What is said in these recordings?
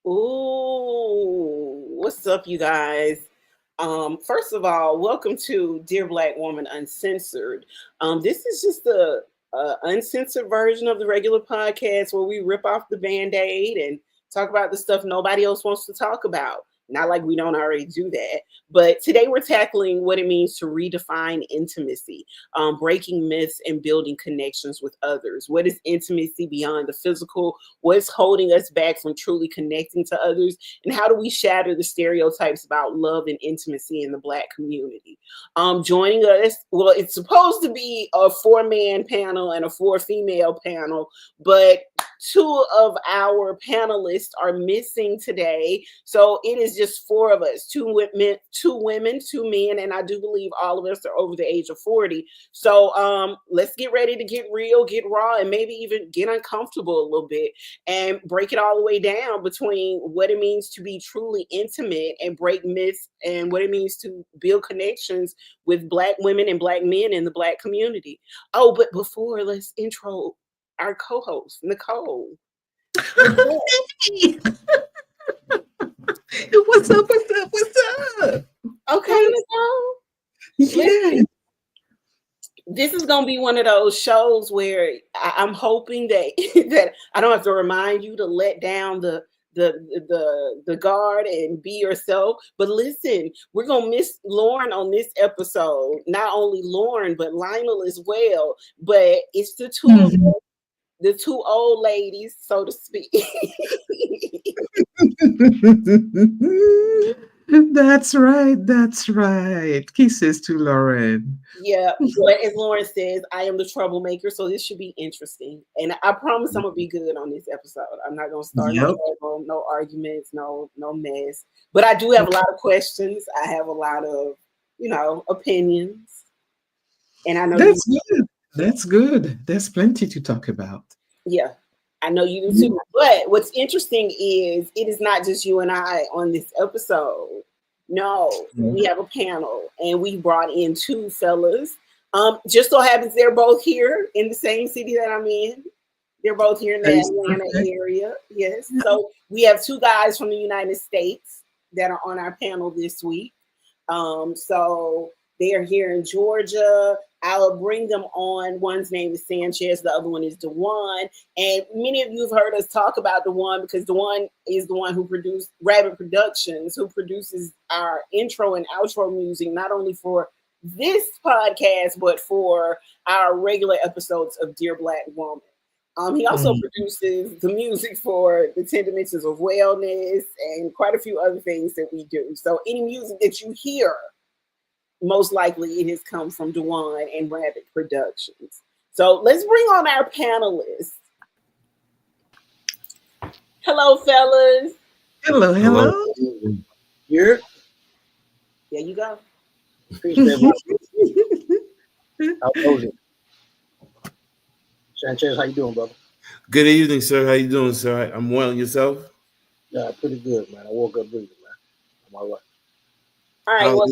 Ooh, what's up, you guys? First of all, welcome to Dear Black Woman Uncensored. This is just a uncensored version of the regular podcast where we rip off the band-aid and talk about the stuff nobody else wants to talk about. Not like we don't already do that. But today we're tackling what it means to redefine intimacy, breaking myths and building connections with others. What is intimacy beyond the physical? What's holding us back from truly connecting to others? And how do we shatter the stereotypes about love and intimacy in the Black community? Joining us, well, it's supposed to be a 4-man panel and a 4-female panel, but two of our panelists are missing today. So it is just four of us, two women, 2 men, and I do believe all of us are over the age of 40. So let's get ready to get real, get raw, and maybe even get uncomfortable a little bit and break it all the way down between what it means to be truly intimate and break myths and what it means to build connections with Black women and Black men in the Black community. Oh, but before, let's intro our co-host, Nicole. Hey. What's up? Okay, Nicole. Yeah. This is gonna be one of those shows where I'm hoping that that I don't have to remind you to let down the guard and be yourself. But listen, we're gonna miss Lauren on this episode. Not only Lauren, but Lionel as well. But it's the two old ladies, so to speak. That's right. Kisses to Lauren. Yeah, but as Lauren says, I am the troublemaker, so this should be interesting. And I promise I'm gonna be good on this episode. I'm not gonna start no arguments, no mess. But I do have a lot of questions. I have a lot of, opinions. And I know that's good. That's good. There's plenty to talk about. Yeah, I know you do too. But what's interesting is it is not just you and I on this episode. No, we have a panel and we brought in two fellas. Just so happens they're both here in the same city that I'm in. They're both here in the Atlanta area. Yes. So we have two guys from the United States that are on our panel this week. So they are here in Georgia. I'll bring them on. One's name is Sanchez. The other one is Dewan. And many of you have heard us talk about Dewan because Dewan is the one who produced Rabbit Productions, who produces our intro and outro music, not only for this podcast, but for our regular episodes of Dear Black Woman. He also produces the music for the 10 Dimensions of Wellness and quite a few other things that we do. So any music that you hear, most likely it has come from Dewan and Rabbit Productions. So let's bring on our panelists. Hello, fellas. Hello. Here. There you go. How goes it? Sanchez, how you doing, brother? Good evening, sir. How you doing, sir? I'm well. Yourself? Yeah, pretty good, man. I woke up breathing, man. I'm all right. All right, well,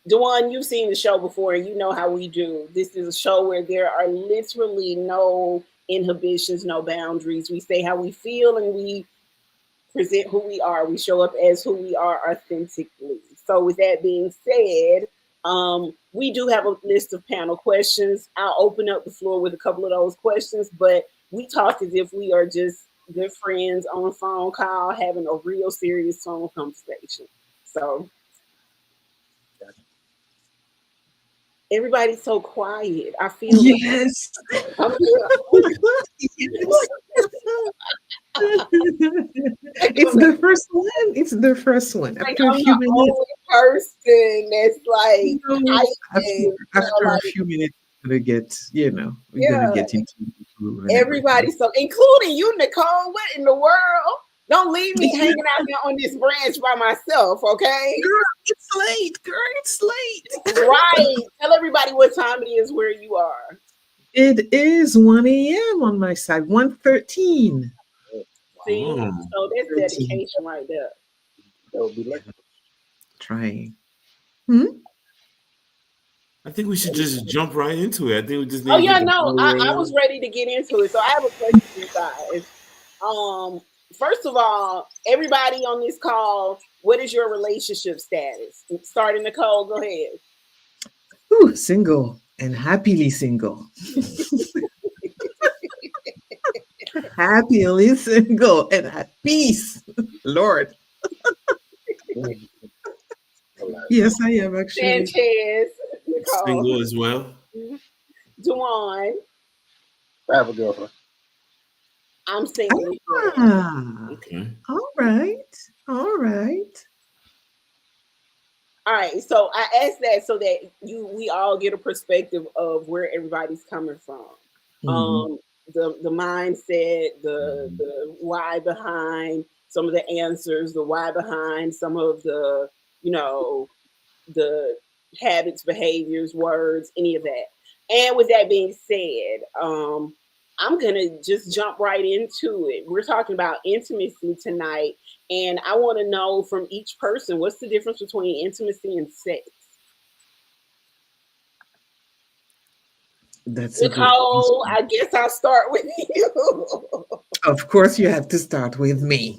Dewan, you've seen the show before and you know how we do. This is a show where there are literally no inhibitions, no boundaries. We say how we feel and we present who we are. We show up as who we are authentically. So with that being said, we do have a list of panel questions. I'll open up the floor with a couple of those questions, but we talk as if we are just good friends on a phone call having a real serious phone conversation. So everybody's so quiet. I feel yes. It's the first one. It's the first one. After a few minutes, person that's like after a few minutes, we're gonna get into everybody. So including you, Nicole. What in the world? Don't leave me hanging out here on this branch by myself, okay? Girl, it's late. Right. Tell everybody what time it is where you are. It is 1 a.m. on my side, 1:13. See, so that's dedication right there. That would be like trying. I think we should just jump right into it. I think we just need I was ready to get into it. So I have a question for you guys. First of all, everybody on this call, what is your relationship status? Starting Nicole, go ahead. Ooh, single and happily single. Happily single and at peace. Lord. Mm, hilarious. Yes, I am actually. Sanchez, Nicole, Single as well. Duane, I have a girlfriend. I'm single as well. Ah, Okay. all right. All right. All right, so I asked that so that we all get a perspective of where everybody's coming from. Mhm. Um, the mindset, Mhm. the why behind some of the answers, the why behind some of the you know the habits, behaviors, words, any of that. And with that being said, I'm gonna just jump right into it. We're talking about intimacy tonight, and I want to know from each person what's the difference between intimacy and sex. That's a good Nicole, question. I guess I'll start with you. Of course, you have to start with me.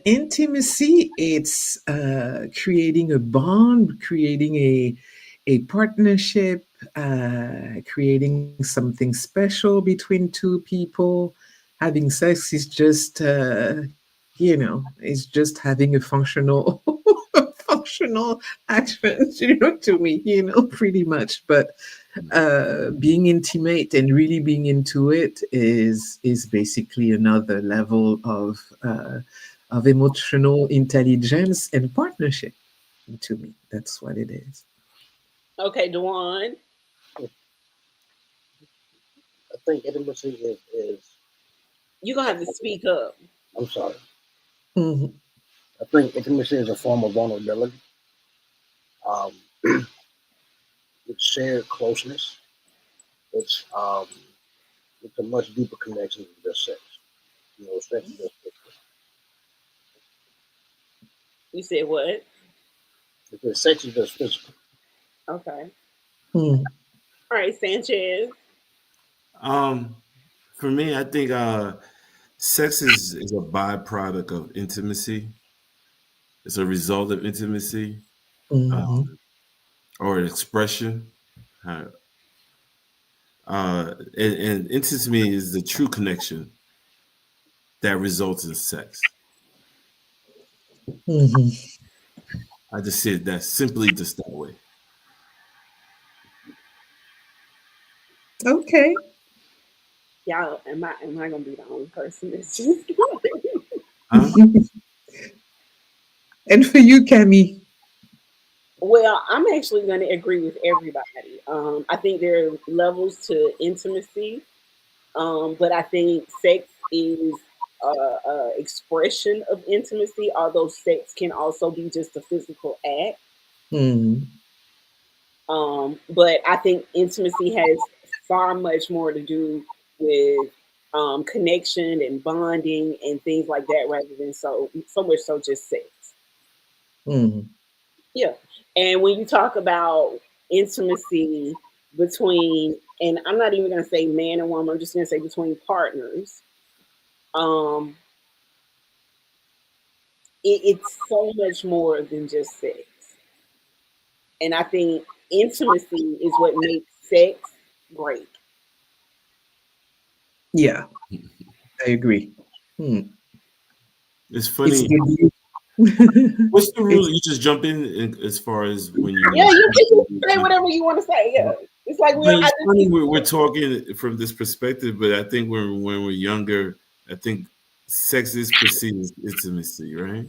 Intimacy, it's creating a bond, creating a partnership, creating something special between two people. Having sex is just, it's just having a functional, functional action, to me, pretty much. But being intimate and really being into it is basically another level of emotional intelligence and partnership. To me, that's what it is. Okay, Dewan, I think intimacy is you're gonna have to speak up. I'm sorry. Mhm. I think intimacy is a form of vulnerability. Um, it's shared closeness. It's um, it's a much deeper connection than just sex. Sex is just physical. You said what? Because sex is just physical. Okay. Mhm. All right, Sanchez. Um, for me, I think sex is a byproduct of intimacy. It's a result of intimacy, Mhm. um, or an expression. Uh, and intimacy is the true connection that results in sex. Mhm. I just see it that simply just that way. Okay. Y'all, am I gonna be the only person that's just Huh? And for you, Cami. well, I'm actually gonna agree with everybody. I think there are levels to intimacy, but I think sex is a expression of intimacy, although sex can also be just a physical act. Mhm. But I think intimacy has far much more to do with connection and bonding and things like that, rather than so much so just sex. Mhm. Yeah. And when you talk about intimacy between, and I'm not even going to say man and woman, I'm just going to say between partners, um, it's so much more than just sex. And I think intimacy is what makes sex great. Yeah, I agree. Hmm. It's It's funny. the What's the rule? it's You just jump in as far as when you. Yeah, you can say whatever you want to say. Yeah. It's like But I it's just funny we're talking from this perspective, but I think when we're younger, I think sex is perceived as intimacy, right?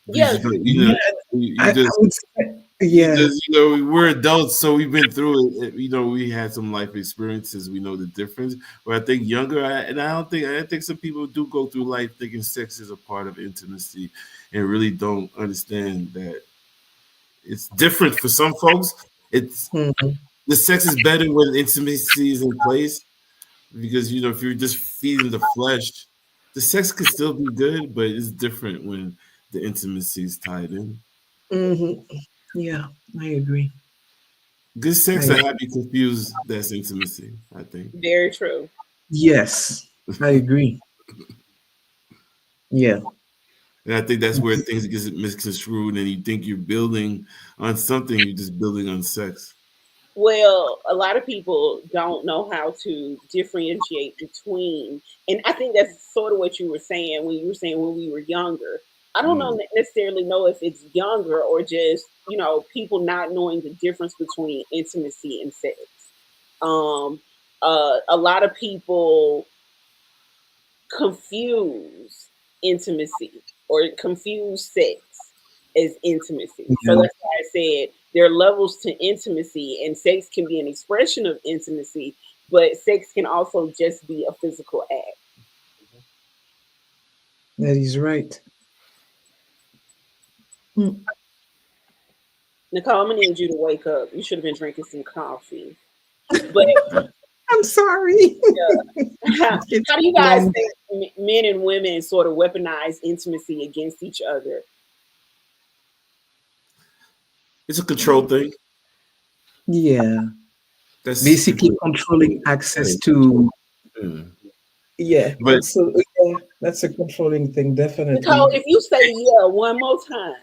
Because yeah, yeah. you I just would say, you yeah. just we're adults, so we've been through it. We had some life experiences. We know the difference. But I think younger, and I think some people do go through life thinking sex is a part of intimacy, and really don't understand that it's different for some folks. It's Mhm. the sex is better when intimacy is in place because if you're just feeding the flesh, the sex could still be good, but it's different when the intimacy is tied in. Mhm. Yeah, I agree. Good sex I and happy confused that's intimacy, I think. very true. Yes, I agree. Yeah. And I think that's where things get misconstrued, and you think you're building on something, you're just building on sex. Well, a lot of people don't know how to differentiate between, and I think that's sort of what you were saying when you were saying when we were younger. I don't know necessarily know if it's younger or just, people not knowing the difference between intimacy and sex. Um, a lot of people confuse intimacy or confuse sex as intimacy. So Yeah. that's why I said there are levels to intimacy, and sex can be an expression of intimacy, but sex can also just be a physical act. That is right. Mm. Nicole, I'm gonna need you to wake up. You should have been drinking some coffee. But I'm sorry. It's how do you guys long. think men and women sort of weaponize intimacy against each other? It's a control thing. Yeah. That's Basically control. controlling access to, Yeah. yeah, But absolutely. Yeah, that's a controlling thing, Nicole, definitely. if you say yeah one more time.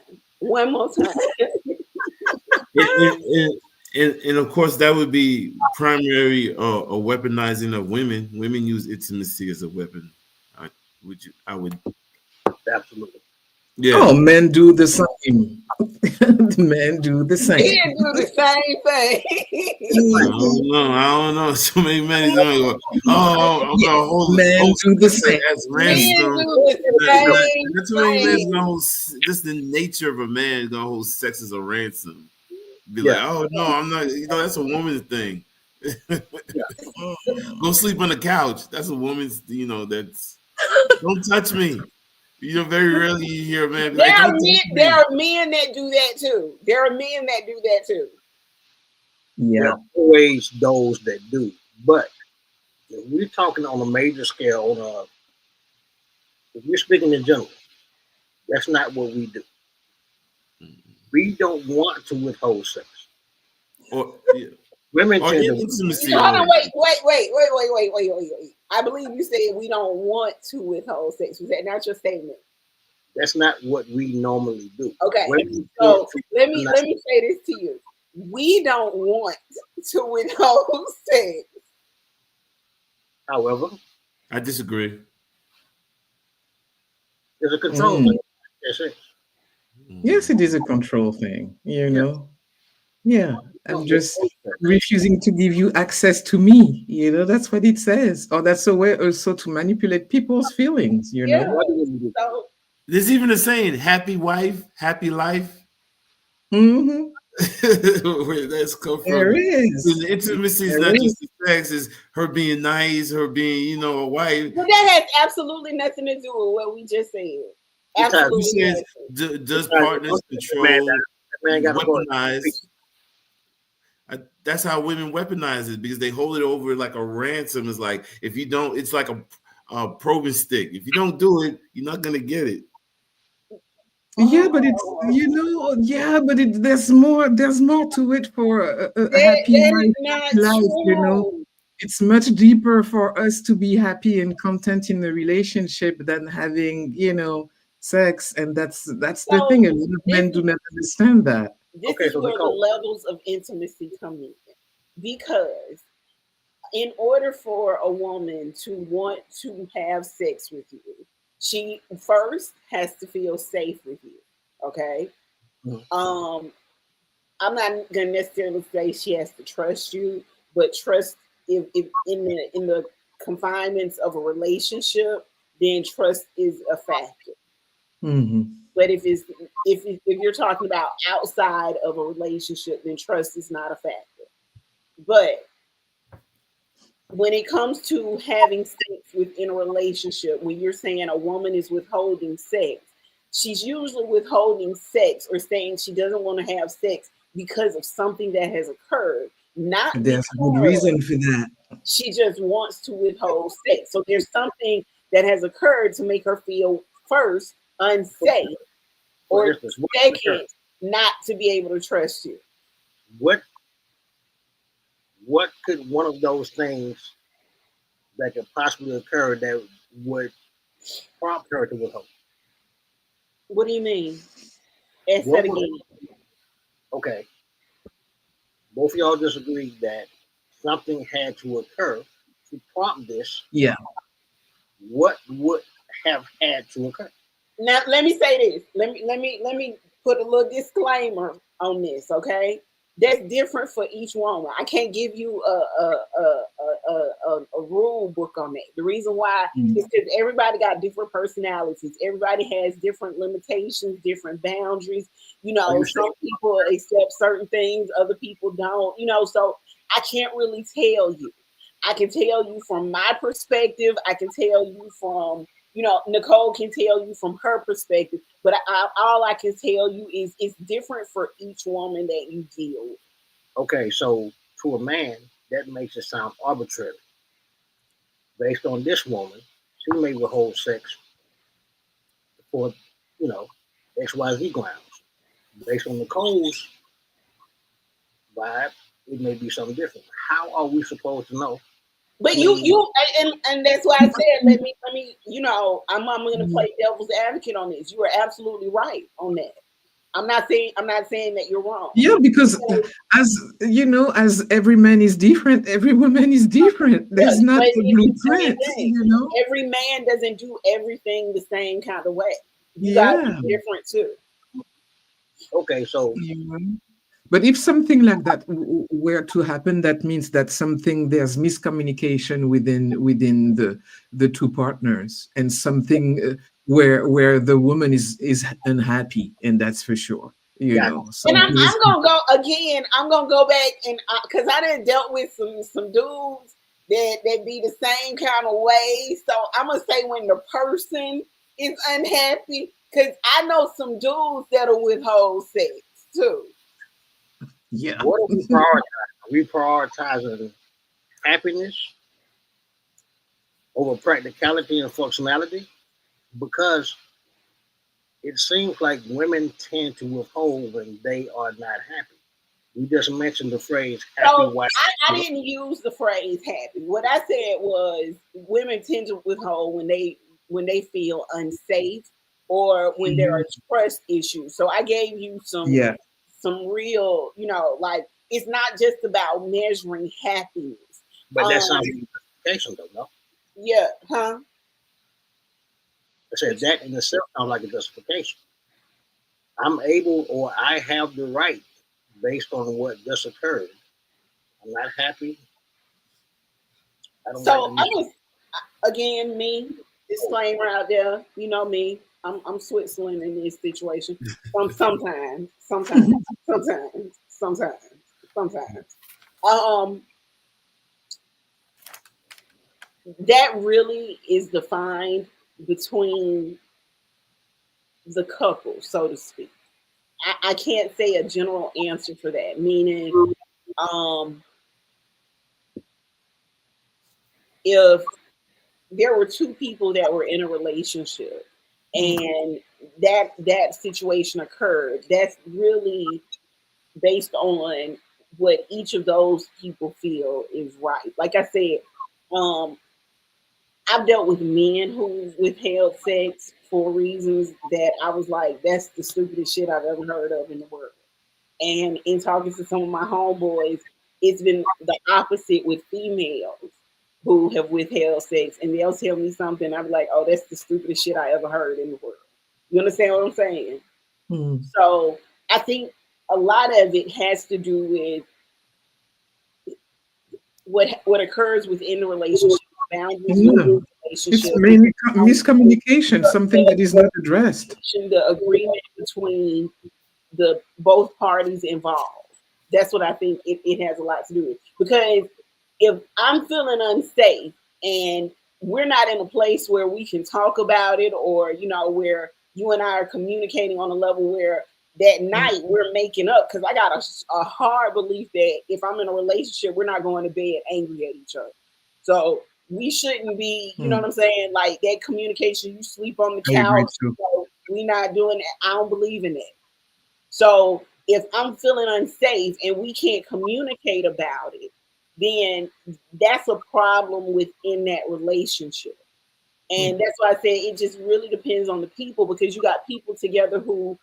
and of course that would be primary a weaponizing of women. Women use intimacy as a weapon. I would Absolutely. Oh, yeah. men do the same. Men do the Men same. do the same I thing. don't know. I don't know. So many men is gonna go, oh, I'm Yeah, gonna men hold do the sex same. as Men ransom. do the same Not too many men is thing. gonna hold. This the nature of a man gonna hold sex as a ransom. Be like, Yeah. oh no, I'm not. That's a woman's thing. Yeah. Go sleep on the couch. That's a woman's. That's don't touch me. Very rarely you hear a man be like, don't touch There me. are men that do that too. There are men that do that too. There Yeah. are always those that do. But if we're talking on a major scale, if we're speaking in general, that's not what we do. We don't want to withhold sex. Or yeah. Women Or tend in to. intimacy. Hold Or on, wait. I believe you said we don't want to withhold sex. Was that not your statement? That's not what we normally do. Okay. Women tend So to let me not. say this to you. We don't want to withhold sex. However, I disagree. there's a control Mm. thing. That's it. Yes, it is a control thing, Yeah. Yeah. Don't I'm just withhold sex. refusing to give you access to me. That's what it says. Or that's a way also to manipulate people's feelings. Yeah. Why do women do that? So There's even a saying, happy wife, happy life. Hmm. Where that's come There from. is. The intimacy is There not is. just the sex, it's her being nice, her being, a wife. but that has absolutely nothing to do with what we just said. Besides, You Absolutely says, nothing. does besides partners the man, control, that man got to work. weaponize? That's how women weaponize it because they hold it over like a ransom. It's like if you don't, it's like a probing stick. If you don't do it, you're not gonna get it. Yeah, but it's Oh, yeah, but there's more to it for a happy that is wife, not happy life. true. It's much deeper for us to be happy and content in a relationship than having sex, and that's the thing. A So lot of this men do not understand that. this Okay, is so where the Nicole, levels of intimacy come in. Because in order for a woman to want to have sex with you, she first has to feel safe with you. Okay. Mhm. Um, I'm not gonna necessarily say she has to trust you, but trust if in the confinements of a relationship, then trust is a factor. Hmm. But if you're talking about outside of a relationship, then trust is not a factor. But when it comes to having sex within a relationship, when you're saying a woman is withholding sex, she's usually withholding sex or saying she doesn't want to have sex because of something that has occurred, not There's a good because reason for that. she just wants to withhold sex. So there's something that has occurred to make her feel first unsafe for or instance, what could occur? second not to be able to trust you. What what could one of those things that could possibly occur that would prompt her to withhold? What do you mean? Ask What that was again. okay? Both of y'all disagreed that something had to occur to prompt this. Yeah. What would have had to occur? Now let me say this. Let me put a little disclaimer on this, okay? That's different for each woman. I can't give you a rule book on that. The reason why is because everybody got different personalities. Everybody has different limitations, different boundaries. You know, some people accept certain things, other people don't. You know, so I can't really tell you. I can tell you from my perspective. I can tell you from, you know, Nicole can tell you from her perspective, but all I can tell you is it's different for each woman that you deal with. Okay, so to a man, that makes it sound arbitrary. Based on this woman, she may withhold sex for, you know, XYZ grounds. Based on Nicole's vibe, it may be something different. How are we supposed to know? But and that's why I said let me you know I'm going to play devil's advocate on this. You are absolutely right on that. I'm not saying that you're wrong. Yeah, because as you know, as every man is different, every woman is different. There's not a blueprint, you know. Every man doesn't do everything the same kind of way. You gotta Yeah. be different too. Okay, so But if something like that were to happen, that means that there's miscommunication within the two partners, and something where the woman is unhappy, and that's for sure. You know, And something is. I'm gonna go again. I'm gonna go back and because I done dealt with some dudes that be the same kind of way. So I'm gonna say when the person is unhappy, because I know some dudes that'll withhold sex too. Yeah. what are we prioritizing? Are we prioritizing happiness over practicality and functionality? Because it seems like women tend to withhold when they are not happy. We just mentioned the phrase happy So wife. I didn't use the phrase happy. What I said was women tend to withhold when they feel unsafe or when there are trust issues. So I gave you Yeah. some real, you know, like it's not just about measuring happiness. But that's not a justification, though, no? Yeah, huh? I said that in itself sounds like a justification. I'm able or I have the right based on what just occurred. I'm not happy. I don't like So the I was again me disclaimer out there. You know me. I'm Switzerland in this situation. Sometimes, sometimes. Um, that really is defined between the couple, so to speak. I can't say a general answer for that. Meaning, um, if there were two people that were in a relationship and that situation occurred, that's really based on what each of those people feel is right. Like I said, um, I've dealt with men who withheld sex for reasons that I was like, that's the stupidest shit I've ever heard of in the world. And in talking to some of my homeboys, it's been the opposite with females who have withheld sex, and they'll tell me something. I'm like, oh, that's the stupidest shit I ever heard in the world. You understand what I'm saying? So I think a lot of it has to do with what occurs within the relationship, boundaries within the It's relationship, mainly miscommunication, something that is not addressed. the agreement between the both parties involved. That's what I think it has a lot to do with. Because if I'm feeling unsafe and we're not in a place where we can talk about it, or you know, where you and I are communicating on a level where that night we're making up, because I got a hard belief that if I'm in a relationship, we're not going to bed angry at each other. So we shouldn't be, you know what I'm saying, like that communication. You sleep on the I agree couch, too. so we not doing that. I don't believe in it. So if I'm feeling unsafe and we can't communicate about it, then that's a problem within that relationship. And that's why I say it just really depends on the people, because you got people together who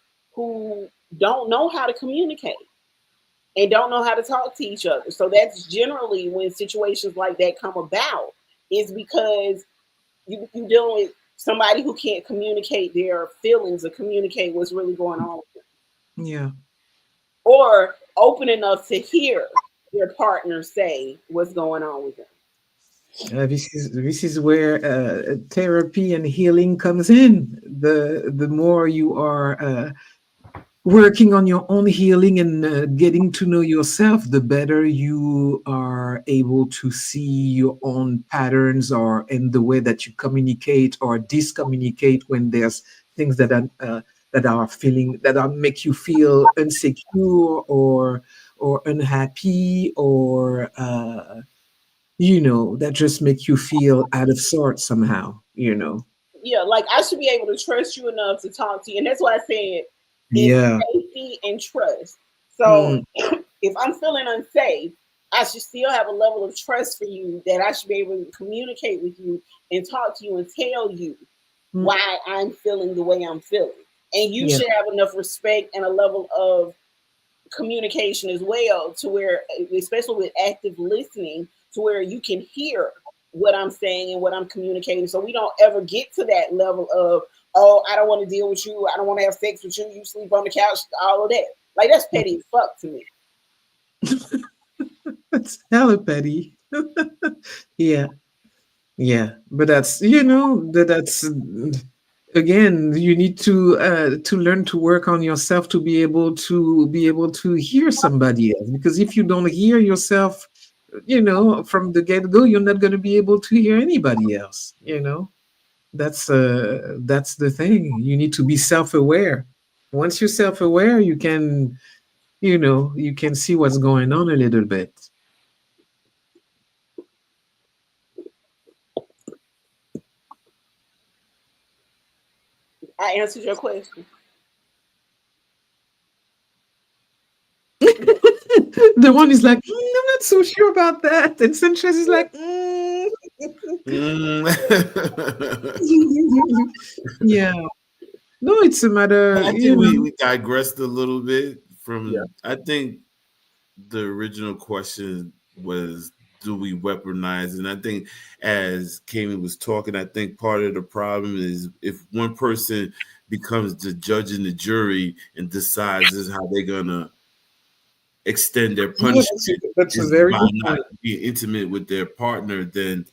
don't know how to communicate and don't know how to talk to each other. So that's generally when situations like that come about, is because you dealing with somebody who can't communicate their feelings or communicate what's really going on with them, Yeah. or open enough to hear their partner say what's going on with them. This is where therapy and healing comes in. The more you are working on your own healing and getting to know yourself, the better you are able to see your own patterns, or in the way that you communicate or discommunicate when there's things that make you feel insecure or unhappy, or that just make you feel out of sorts somehow. Yeah, like I should be able to trust you enough to talk to you. And that's why I said it's Yeah. safety and trust. So Mm, if I'm feeling unsafe, I should still have a level of trust for you, that I should be able to communicate with you and talk to you and tell you mm, why I'm feeling the way I'm feeling. And you yeah. should have enough respect and a level of communication as well, to where, especially with active listening, to where you can hear what I'm saying and what I'm communicating, so we don't ever get to that level of, oh, I don't want to deal with you, I don't want to have sex with you, you sleep on the couch, all of that. Like, that's petty as fuck to me. That's hella petty. Yeah. Yeah. But that's again, you need to learn to work on yourself to be able to hear somebody else. Because if you don't hear yourself, from the get-go, you're not going to be able to hear anybody else. That's the thing. You need to be self-aware. Once you're self-aware, you can see what's going on a little bit. I answered your question. The one is like, I'm not so sure about that. And Sanchez is like, Mm. yeah. No, it's a matter, I think we digressed a little bit Yeah. from. I think the original question was, do we weaponize? And I think, as Kami was talking, I think part of the problem is if one person becomes the judge and the jury and decides this is how they're gonna extend their Yeah, punishment that's a is very by good not point. being intimate with their partner, then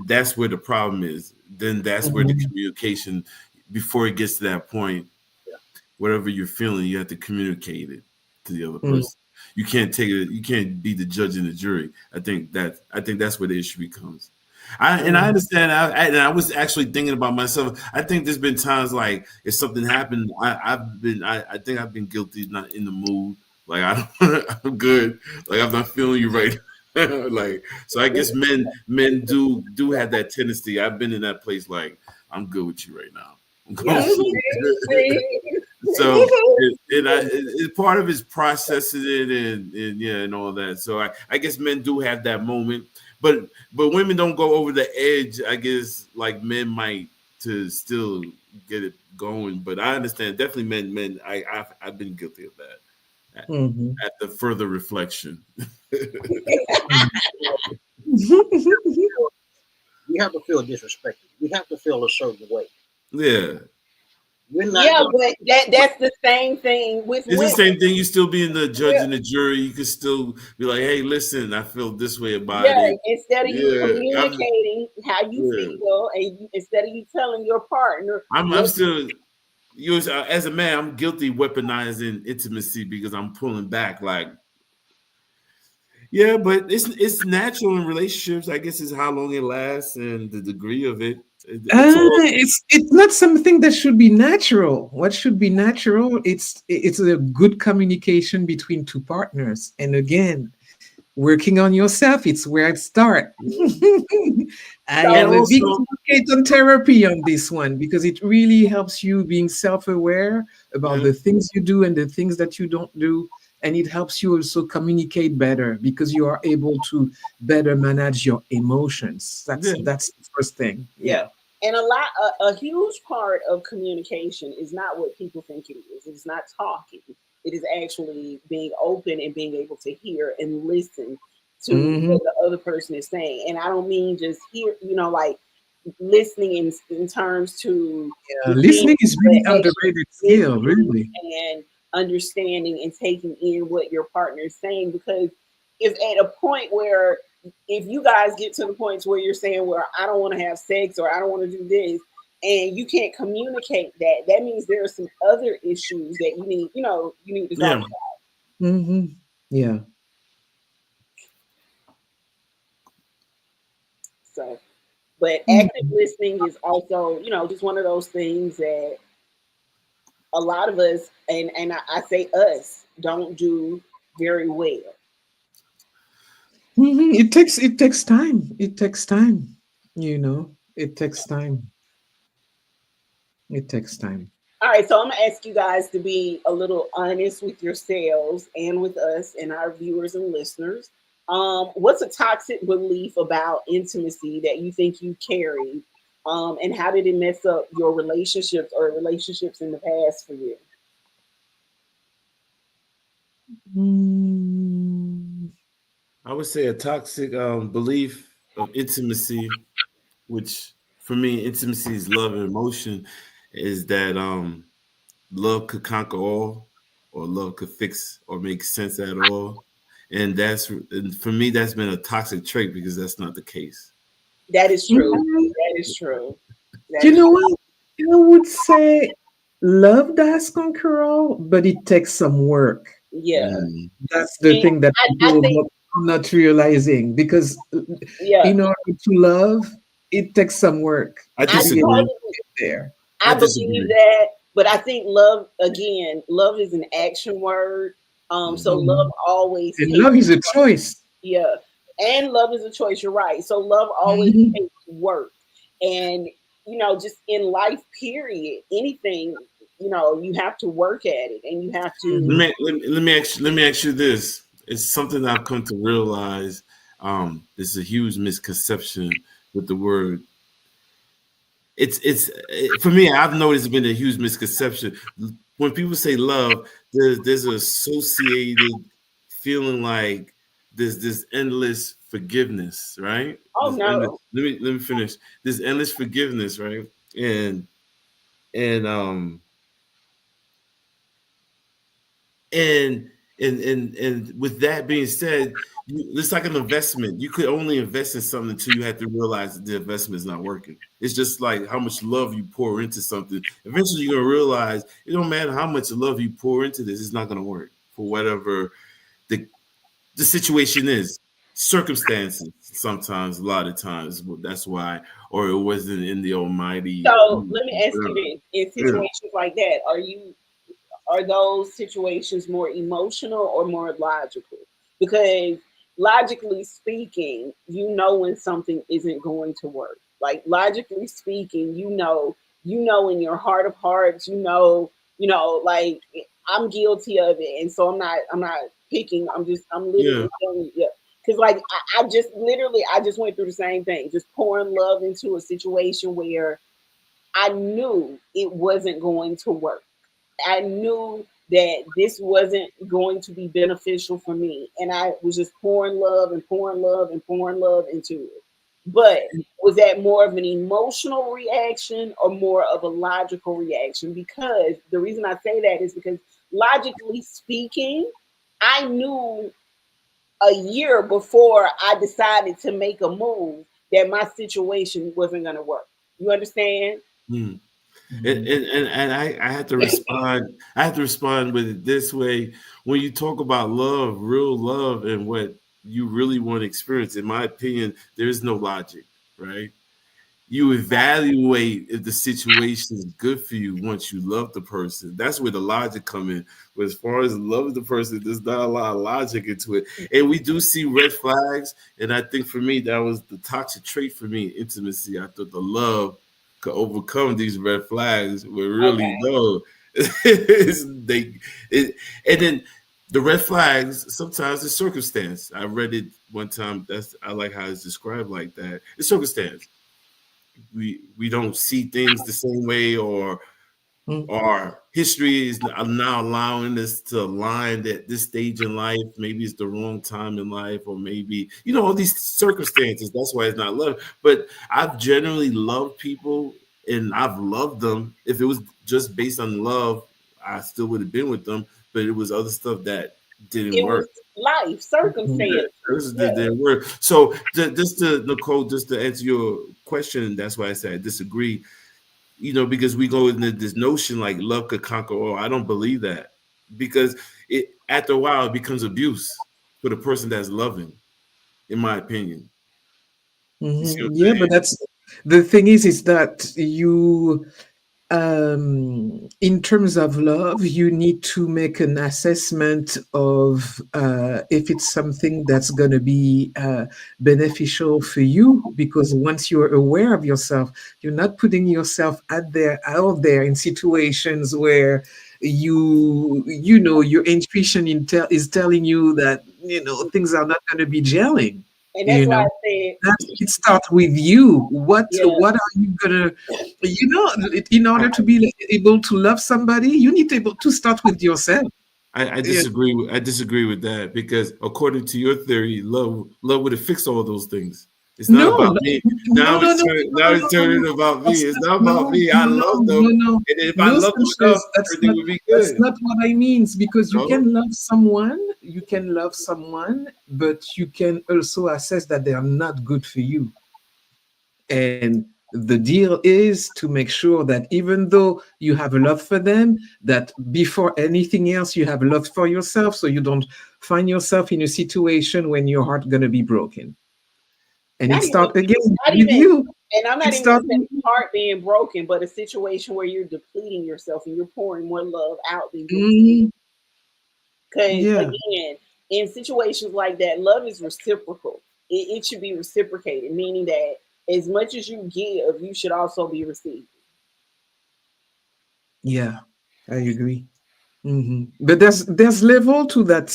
that's where the problem is. Then that's where the Mhm. communication, before it gets to that point, Yeah. whatever you're feeling, you have to communicate it to the other Mm, person. You can't take it. You can't be the judge and the jury. I think that's where the issue becomes. I mm, understand. I was actually thinking about myself. I think there's been times like if something happened, I think I've been guilty, not in the mood. Like I don't, I'm good. Like I'm not feeling you right. Like so, I guess men do have that tendency. I've been in that place. Like I'm good with you right now. I'm Yeah. going. So part of his processing it and yeah and all that. So I guess men do have that moment, but women don't go over the edge. I guess like men might to still get it going. But I understand definitely men. I've been guilty of that mhm, at the further reflection. mm. We have to feel disrespected. We have to feel a certain way. Yeah, We're not Yeah, going but that's the same thing with it's the women. same thing. You still being the judge Yeah, and the jury. You could still be like, hey, listen, I feel this way about yeah. it. Instead of you Yeah, communicating how you yeah. feel, and instead of you telling your partner I'm what, still as a man. I'm guilty weaponizing intimacy because I'm pulling back. Like, yeah, but it's natural in relationships. I guess it's how long it lasts and the degree of it. It's all It's not something that should be natural. What should be natural? It's a good communication between two partners. And again, working on yourself, it's where it starts. I and am a so big also advocate on therapy on this one, because it really helps you being self-aware about yeah, the things you do and the things that you don't do. And it helps you also communicate better, because you are able to better manage your emotions. That's yeah. that's the first thing. yeah. Yeah. And a huge part of communication is not what people think it is. It's not talking. It is actually being open and being able to hear and listen to Hmm. what the other person is saying. And I don't mean just hear, like listening in terms to Yeah, the thing, listening is but really actually underrated skill, listening really. and understanding and taking in what your partner is saying. Because if at a point where, if you guys get to the points where you're saying, well, I don't want to have sex or I don't want to do this, and you can't communicate that, that means there are some other issues that you need to talk Yeah. about. Hmm. Yeah. So, but active Mhm. listening is also, just one of those things that a lot of us, and I say us, don't do very well. It takes time. It takes time. It takes time. It takes time. All right, so I'm gonna ask you guys to be a little honest with yourselves and with us and our viewers and listeners. What's a toxic belief about intimacy that you think you carried, and how did it mess up your relationships or relationships in the past for you? Mm. I would say a toxic belief of intimacy, which for me, intimacy is love and emotion, is that love could conquer all, or love could fix or make sense at all. And for me, that's been a toxic trait because that's not the case. That is true. Mm. That is true. That You is know what? I would say love does conquer all, but it takes some work. yeah. Mm. That's the And thing that I people think not realizing, because yeah, in order to love, it takes some work I I to be able to disagree. totally get there. I I believe disagree. that, but I think love, again, love is an action word. So Mhm. love Mhm. always And takes, love is a choice. yeah, and love is a choice. You're right. So love always Mhm. takes work, and just in life, period, anything, you have to work at it, and you have to. Mhm. Let me ask you this. It's something I've come to realize. There's a huge misconception with the word. For me. I've noticed it's been a huge misconception. When people say love, there's an associated feeling like there's this endless forgiveness, right? Oh This endless. no, Let me finish. This endless forgiveness, right? And and and with that being said, it's like an investment. You could only invest in something until you have to realize that the investment is not working. It's just like how much love you pour into something. Eventually, you're gonna realize it don't matter how much love you pour into this; it's not gonna work for whatever the the situation is. Circumstances sometimes, a lot of times, that's why, or it wasn't in the Almighty. so let me ask you Whatever. this: in Yeah. situations like that, are those situations more emotional or more logical? Because logically speaking, you know when something isn't going to work. Like logically speaking, you know in your heart of hearts, like I'm guilty of it, and so I'm not picking. I'm Yeah. literally telling you, yeah. Because like I just went through the same thing, just pouring love into a situation where I knew it wasn't going to work. I knew that this wasn't going to be beneficial for me. And I was just pouring love and pouring love and pouring love into it. But was that more of an emotional reaction or more of a logical reaction? Because the reason I say that is because logically speaking, I knew a year before I decided to make a move that my situation wasn't going to work. You understand? Hmm. And, Mhm. and, and I had to respond. I had to respond with it this way. When you talk about love, real love, and what you really want to experience, in my opinion, there is no logic, right? You evaluate if the situation is good for you once you love the person. That's where the logic come in. But as far as loving the person, there's not a lot of logic into it. And we do see red flags. And I think for me, that was the toxic trait for me in intimacy. I thought the love could overcome these red flags, but really Okay. no. they it, and then the red flags sometimes it's circumstance. I read it one time. I like how it's described like that. It's circumstance. we don't see things the same way, or Mm. our history is now allowing us to align at this stage in life. Maybe it's the wrong time in life, or maybe, all these circumstances. That's why it's not love. But I've generally loved people, and I've loved them. If it was just based on love, I still would have been with them. But it was other stuff that didn't It was work. life, Yeah, circumstances. this Yeah. didn't work. So just to Nicole, just to answer your question, that's why I said I disagree. Because we go into this notion like love could conquer all. I don't believe that, because it after a while it becomes abuse for the person that's loving, in my opinion. You see what Yeah, I'm but saying? that's the thing is that in terms of love, you need to make an assessment of if it's something that's going to be beneficial for you. Because once you're aware of yourself, you're not putting yourself out there in situations where your intuition is telling you that things are not going to be gelling. And that's You why know, I said, it starts with you. What yeah, what are you gonna, in order to be able to love somebody, you need to start with yourself. I Yeah. disagree. I disagree with that, because according to your theory, love would have fixed all those things. It's not No, about no, me. no, no, no, Now no, it's no, no, turning no. about me. That's It's not, not about no, me. I no, no, love them, no, no, and if I no, love them enough, Sanchez. everything would be That's good. not what I means. Because you No, can love someone, but you can also assess that they are not good for you. And the deal is to make sure that even though you have a love for them, that before anything else, you have love for yourself, so you don't find yourself in a situation when your heart gonna be broken. And not it even, start again not with even, you. and I'm not It even gonna start say with you. heart being broken, but a situation where you're depleting yourself and you're pouring more love out than you're. Mhm. Because Yeah, again, in situations like that, love is reciprocal. It should be reciprocated, meaning that as much as you give, you should also be received. yeah, I agree. But there's level to that,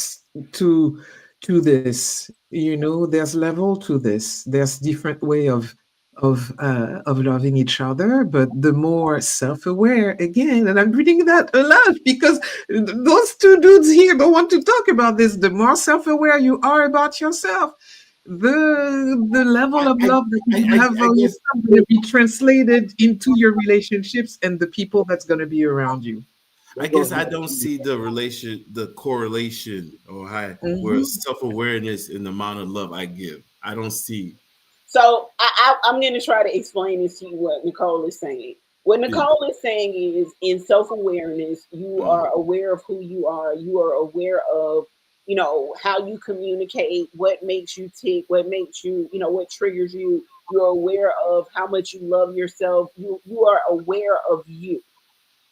to this. There's level to this. There's different way of loving each other. But the more self-aware, again, and I'm reading that a lot because those two dudes here don't want to talk about this. The more self-aware you are about yourself, the level of I, love that you have I for guess yourself going to be translated into your relationships and the people that's going to be around you. I That guess goes I back don't to see the correlation, or how where Mhm. self awareness in the amount of love I give. I don't see. So I'm going to try to explain this to you what Nicole is saying. What Yeah. Nicole is saying is in self awareness, you Mm. are aware of who you are. You are aware of, how you communicate, what makes you tick, what makes you, what triggers you. You're aware of how much you love yourself. You are aware of you.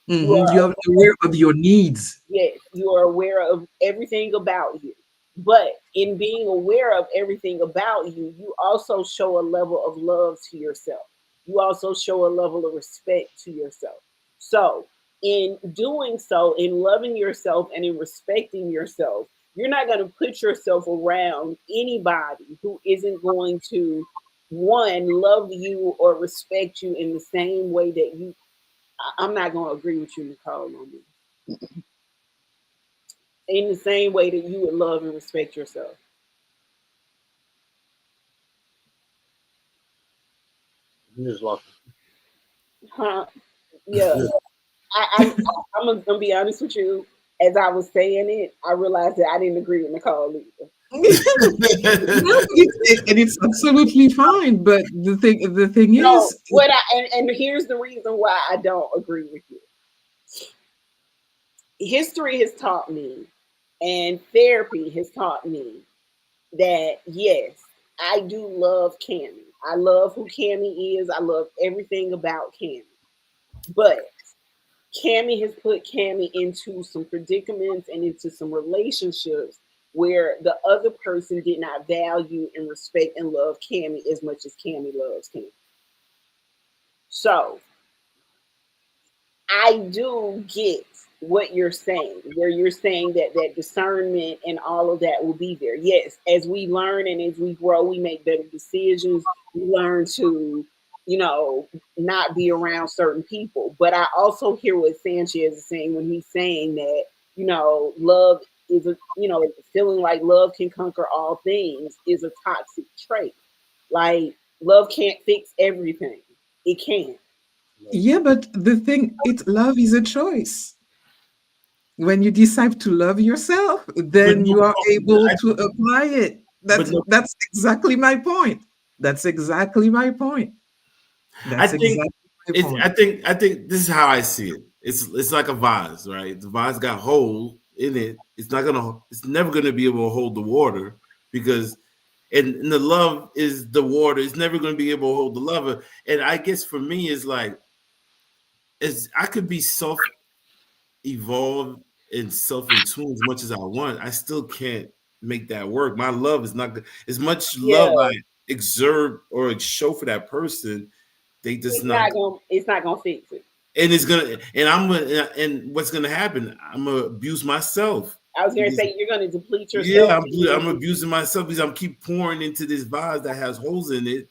You are You're aware of your needs. Yes, you are aware of everything about you. But in being aware of everything about you, you also show a level of love to yourself. You also show a level of respect to yourself. So, in doing so, in loving yourself and in respecting yourself, you're not going to put yourself around anybody who isn't going to, one, love you or respect you in the same way that you. I'm not going to agree with you, Nicole, on this, in the same way that you would love and respect yourself. you just lost. Huh? Yeah. I'm gonna be honest with you. As I was saying it, I realized that I didn't agree with Nicole either. No, and it's absolutely fine. But the thing No, is, what I and here's the reason why I don't agree with you. History has taught me, and therapy has taught me that yes, I do love Cammy. I love who Cammy is. I love everything about Cammy. But Cammy has put Cammy into some predicaments and into some relationships where the other person did not value and respect and love Cammy as much as Cammy loves Cammy. So I do get what you're saying, where you're saying that discernment and all of that will be there. Yes, as we learn and as we grow, we make better decisions. We learn to, not be around certain people. But I also hear what Sanchez is saying when he's saying that, love is feeling like love can conquer all things is a toxic trait. Like, love can't fix everything. It can't. Yeah, but the thing, love is a choice. When you decide to love yourself, But then no, you are able I, to apply it. but That's no, that's exactly my point. That's exactly my point. I That's think exactly my it's. point. I think this is how I see it. It's like a vase, right? The vase got hole in it. It's not gonna. It's never gonna be able to hold the water because, and the love is the water. It's never gonna be able to hold the lover. And I guess for me, is like, is I could be self evolved and self in tune as much as I want. I still can't make that work. My love is not as much Yeah, love I exert or show for that person. They just not, it's not gonna fix it. and it's gonna, and I'm gonna, and what's gonna happen? I'm gonna abuse myself I was gonna because, say you're gonna deplete yourself. yeah, I'm abusing myself because I'm keep pouring into this vase that has holes in it.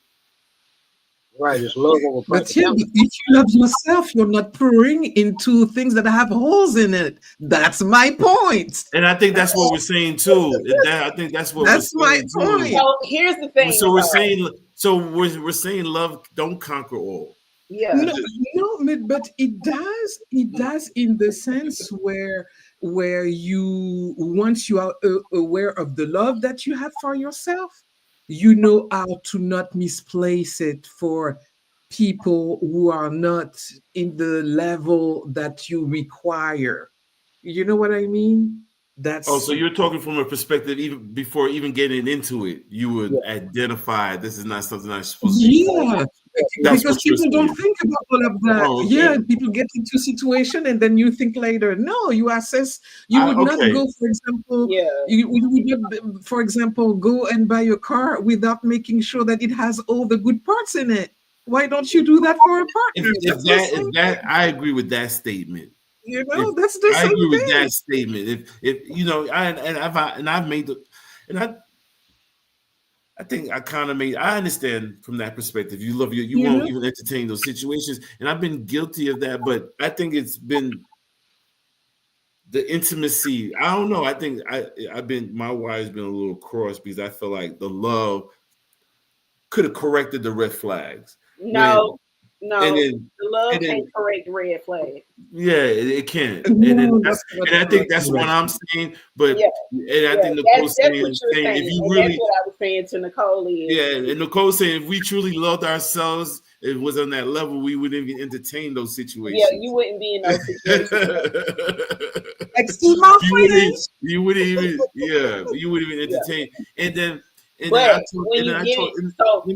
Right, it's love over But yeah, practicality. but if you love yourself, you're not pouring into things that have holes in it. That's my point. And I think that's what we're saying too. I think that's what we're That's my saying too. point. So here's the thing, So we're though. saying, we're saying love don't conquer all. Yeah, No, no, but it does. It does in the sense where you once you are aware of the love that you have for yourself, you know how to not misplace it for people who are not in the level that you require. You know what I mean? Oh, so That's you're talking from a perspective even before even getting into it, you would Yeah, identify this is not something I'm supposed to be doing. yeah, That's because what you're people don't saying. think about all of that. Oh, Yeah, okay. people get into situation and then you think later. No, you assess. You would not Okay. go, for example, yeah, you would not, for example, go and buy your car without making sure that it has all the good parts in it. Why don't you do that for a partner? That's the same If that thing. I agree with that statement. If That's the I agree same with thing. that statement, if I've made the, and I think I kind of made. I understand from that perspective. You love you You won't know? even entertain those situations, and I've been guilty of that. But I think it's been the intimacy. I don't know. I think I've been my wire's been a little crossed because I feel like the love could have corrected the red flags when no, and no. then The love and can't then correct red flag. yeah, it can. And then No, that's not I think that's correcting what red I'm flag. saying. But Yeah, and I yeah. think That's Nicole's that's what saying, you're if saying, you and that's really, what I was saying to Nicole is, yeah, and Nicole saying if we truly loved ourselves, it was on that level, we wouldn't even entertain those yeah, you situations. wouldn't be in those you situations. Excuse my wouldn't, French. you wouldn't even, yeah, you wouldn't even Yeah, entertain. And then, but when and then you I get told, it, so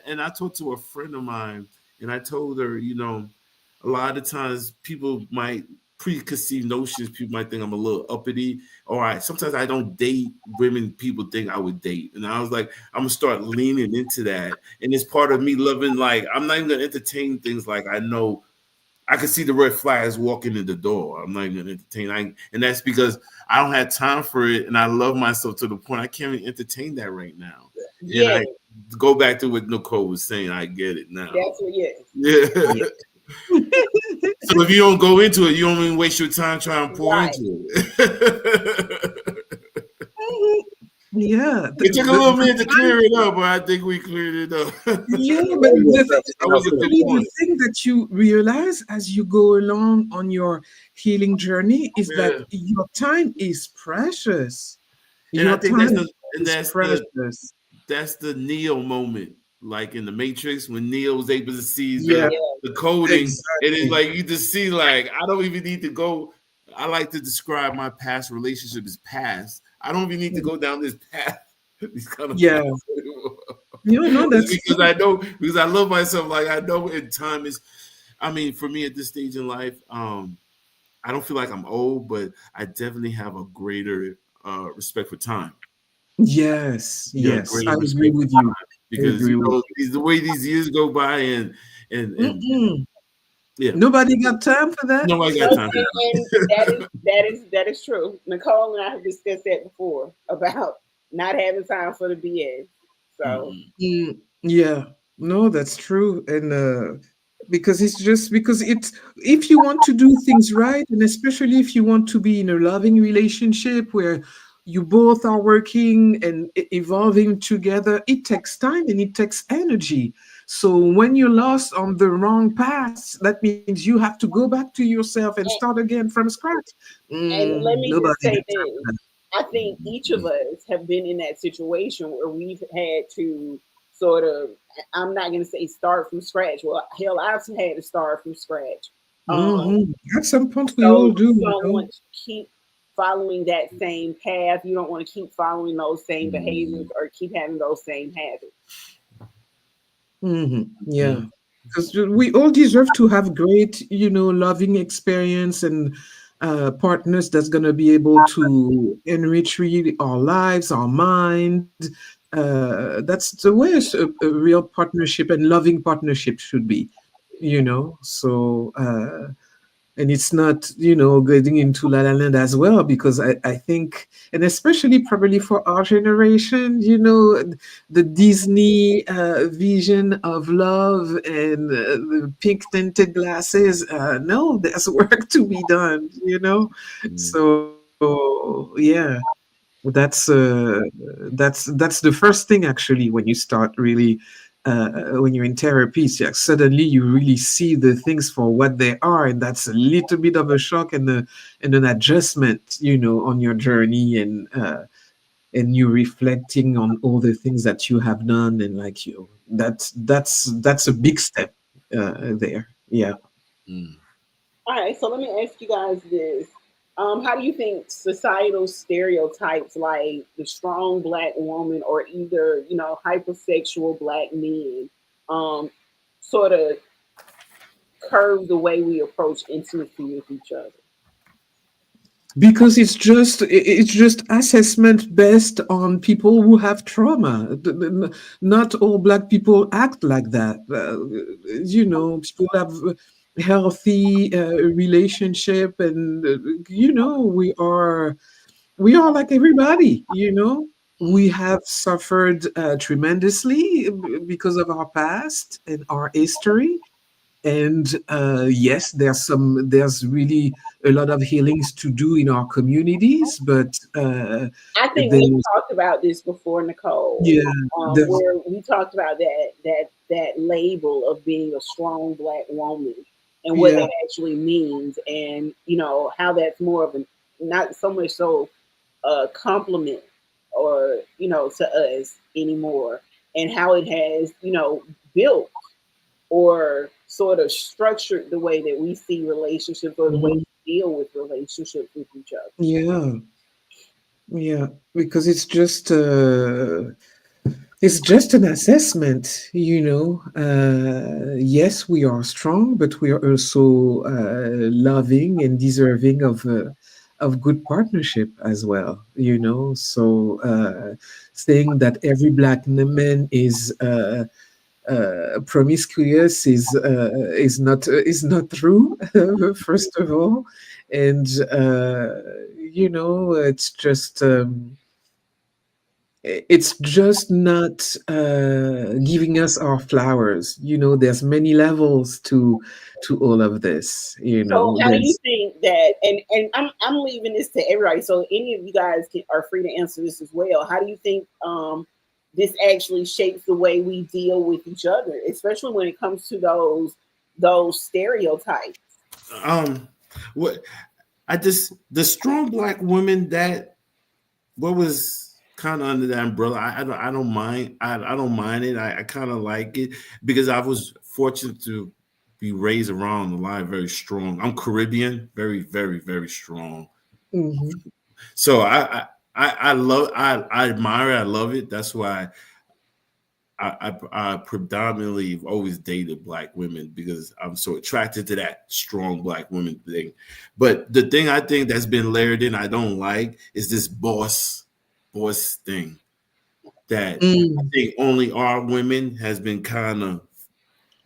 and I talked to a friend of mine, and I told her, a lot of times people might preconceived notions. People might think I'm a little uppity. All right, sometimes I don't date women people think I would date, and I was like, I'm gonna start leaning into that, and it's part of me loving. Like, I'm not even gonna entertain things like I know I can see the red flags walking in the door. I'm not even gonna entertain. And that's because I don't have time for it, and I love myself to the point I can't even entertain that right now. And yeah, I go back to what Nicole was saying. I get it now. that's what. Yes, Yeah. Yeah. So if you don't go into it, you don't even waste your time trying to pour right. into it. Yeah, It took a little minute to clear it up, but I think we cleared it up. yeah, you but love yourself. That was a good actually, the point. thing that you realize as you go along on your healing journey is that Yeah. your time is precious. And I Your think time is that's precious. the Neo moment, like in the Matrix when Neo was able to see Yeah, Yeah, the coding, and it's exactly. like you just see like I don't even need to go. I like to describe my past relationship as past. I don't even need to go down this path, these kind of Yeah, paths anymore. you know that's Because I know because I love myself. Like I know in time is. I mean, for me at this stage in life, I don't feel like I'm old, but I definitely have a greater respect for time. yes, Yeah, yes. I greater agree respect for with you. time I because agree with the way these years go by and you. yeah, Nobody got time for that. nobody got no, time and for that is true. Nicole and I have discussed that before about not having time for the BS. So that. Mm, yeah, No, that's true. And because it's just because it's if you want to do things right, and especially if you want to be in a loving relationship where you both are working and evolving together, it takes time and it takes energy. So when you're lost on the wrong path, that means you have to go back to yourself and start again from scratch. And let me Nobody just say has time this. for that. I think each of us have been in that situation where we've had to sort of, I'm not going to say start from scratch. Well, hell, I've had to start from scratch. Um, At some point, we all so do, you don't want to keep following that same path. You don't want to keep following those same behaviors or keep having those same habits. Yeah, because we all deserve to have great, loving experience and partners that's gonna be able to enrich really our lives, our mind. That's the way a real partnership and loving partnership should be, So and it's not getting into La La Land as well, because I think, and especially probably for our generation, the Disney vision of love and the pink tinted glasses, no, there's work to be done, so yeah, that's the first thing actually when you start really when you're in therapy. So yeah, suddenly you really see the things for what they are, and that's a little bit of a shock and an adjustment, on your journey, and you reflecting on all the things that you have done, and like that's a big step there. Yeah. All right, so let me ask you guys this. How do you think societal stereotypes like the strong black woman or either, hypersexual black men um, sort of curve the way we approach intimacy with each other? Because it's just assessment based on people who have trauma. Not all black people act like that. People have healthy relationship, and we are like everybody. We have suffered tremendously because of our past and our history, and yes, there's really a lot of healings to do in our communities, but I think we've there's talked about this before, Nicole, yeah there's where we talked about that label of being a strong black woman and what yeah that actually means, and how that's more of a not so much so a compliment or to us anymore, and how it has built or sort of structured the way that we see relationships or the way mhm, we deal with relationships with each other. yeah yeah because it's just an assessment. Yes, we are strong, but we are also loving and deserving of good partnership as well. So saying that every black man is promiscuous is not true. First of all, and it's just not giving us our flowers. There's many levels to all of this. So how do you There's think that, and I'm leaving this to everybody, so any of you guys are free to answer this as well. How do you think this actually shapes the way we deal with each other, especially when it comes to those stereotypes? Um, what I just the strong black woman that what was kind of under that umbrella. I don't mind. I don't mind it. I kind of like it because I was fortunate to be raised around a lot of very strong. I'm Caribbean, very very very strong. Mhm. So I love I admire it. I love it. That's why I predominantly have always dated black women because I'm so attracted to that strong black woman thing. But the thing I think that's been layered in I don't like is this boss thing that I Mm, think only our women has been kind of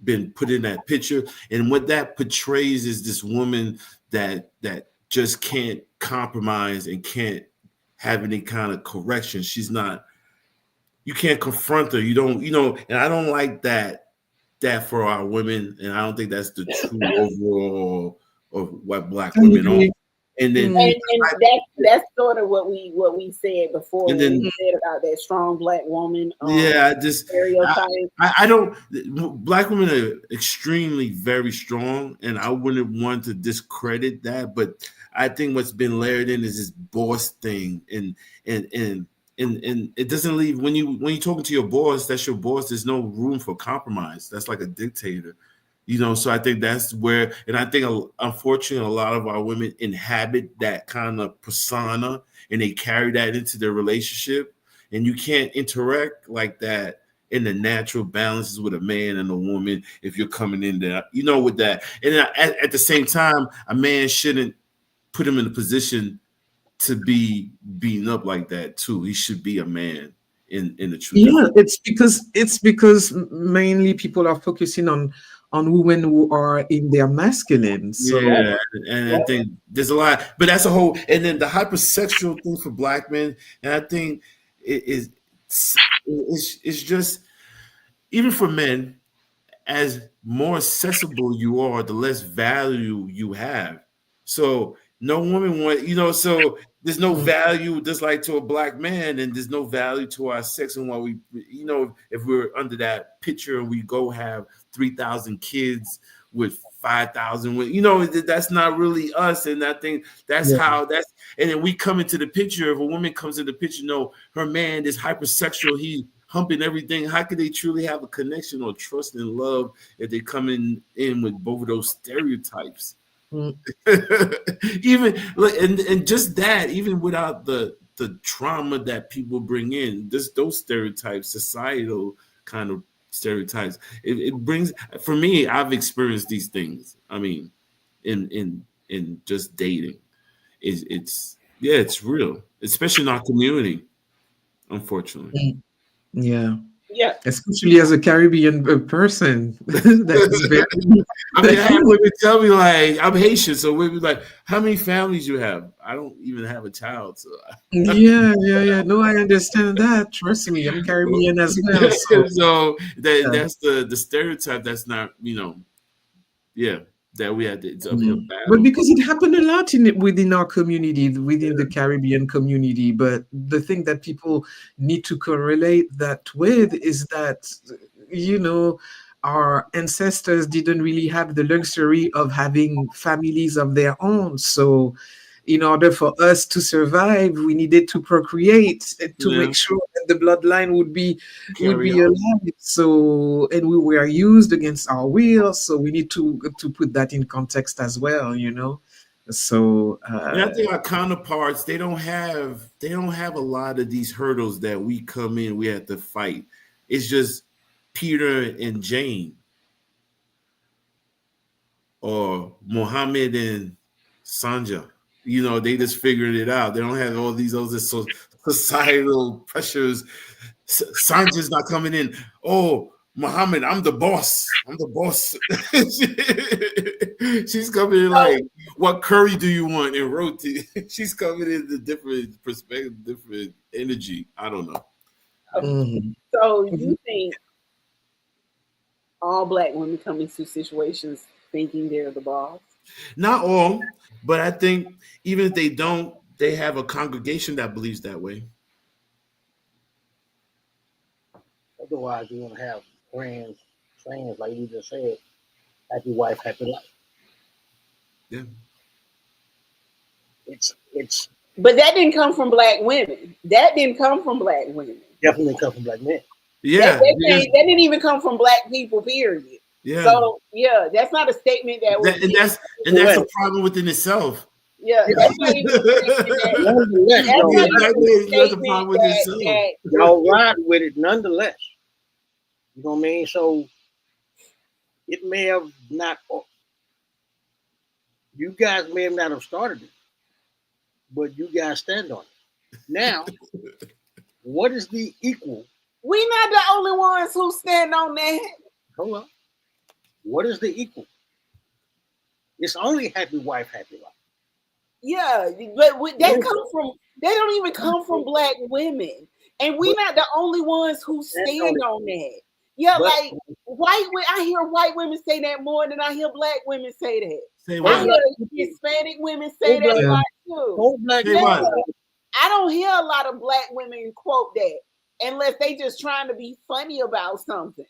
been put in that picture. And what that portrays is this woman that just can't compromise and can't have any kind of correction. She's not, you can't confront her. You don't, and I don't like that that for our women, and I don't think that's the true overall of what Black I women are. agree. And then, And that's sort of what we said before and when then, we said about that strong Black woman yeah, I just, stereotype. I don't. Black women are extremely very strong, and I wouldn't want to discredit that. But I think what's been layered in is this boss thing, and it doesn't leave when you're talking to your boss. That's your boss. There's no room for compromise. That's like a dictator, So I think that's where, and I think unfortunately a lot of our women inhabit that kind of persona, and they carry that into their relationship. And you can't interact like that in the natural balances with a man and a woman if you're coming in there, with that. And at the same time, a man shouldn't put him in a position to be beaten up like that too. He should be a man in the true Yeah, definition. it's because mainly people are focusing on women who are in their masculine. So Yeah, and I think there's a lot, but that's a whole. And then the hypersexual thing for Black men, and I think it is it's just even for men, as more accessible you are, the less value you have. So no woman so there's no value just like to a Black man, and there's no value to our sex. And while we, if we're under that picture and we go have 3,000 kids with 5,000, that's not really us. And I think that's and then we come into the picture. If a woman comes in the picture, her man is hypersexual, he humping everything. How could they truly have a connection or trust and love if they come in with both of those stereotypes? Even and just that, even without the trauma that people bring in, just those stereotypes, societal kind of stereotypes, it brings. For me, I've experienced these things. I mean, in just dating, it's real, especially in our community, unfortunately. yeah. Yeah. Especially as a Caribbean person, that's very. I mean, I have women tell me like I'm Haitian, so women like, how many families you have? I don't even have a child, so. Yeah. No, I understand that. Trust me, I'm Caribbean as well. So So yeah. that's the stereotype. That's not that we had to it's uphill But battle. because it happened a lot within our community, within the Caribbean community. But the thing that people need to correlate that with is that, our ancestors didn't really have the luxury of having families of their own. So in order for us to survive, we needed to procreate to Yeah, make sure that the bloodline would carry be on. alive. So, and we were used against our will. So we need to put that in context as well. So And I think our counterparts, they don't have a lot of these hurdles that we come in, we have to fight. It's just Peter and Jane, or Muhammad and Sanja. They just figured it out. They don't have all these other societal pressures. Sanja's not coming in. Oh, Muhammad, I'm the boss. I'm the boss. She's coming in like, what curry do you want? And roti. She's coming in the different perspective, different energy. I don't know. mhm. So you think all Black women come into situations thinking they're the boss? Not all, but I think even if they don't, they have a congregation that believes that way. Otherwise, you're gonna have trans, like you just said, happy wife, happy life. Yeah. It's But that didn't come from Black women. That didn't come from Black women. definitely come from Black men. Yeah. That didn't even come from Black people, period. Yeah. So yeah, that's not a statement that was. And that's a problem within itself. Yeah, that's not even a statement that. Nonetheless, That's not even a That's a statement problem with itself. that y'all ride with it nonetheless. You know what I mean? So it may have not. You guys may have not have started it, but you guys stand on it. Now, what is the equal? we not the only ones who stand on that. Hold on. What is the equal? It's only happy wife, happy life. Yeah, but that come from. They don't even come from Black women, and we not the only ones who stand on that. Yeah, But like I hear white women say that more than I hear black women say that. Say I what? hear Hispanic women say that a Yeah. lot too. black Say Yeah, what? I don't hear a lot of black women quote that unless they just trying to be funny about something.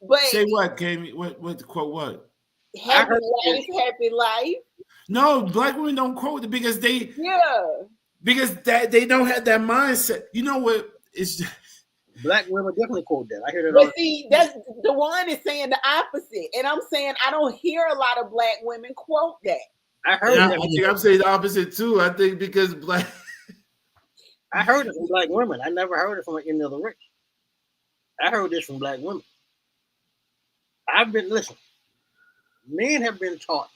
But Say what, Kami? What quote? What? I happy heard life, happy life. No, black women don't quote it because Yeah. they don't have that mindset. You know what? It's black women definitely quote that. I hear that all But the see, that's the one is saying the opposite. And I'm saying I don't hear a lot of black women quote that. I heard I that. think I'm saying the opposite too. I think because black. I heard it from black women. I never heard it from any other race. I heard this from black women. Listen, men have been taught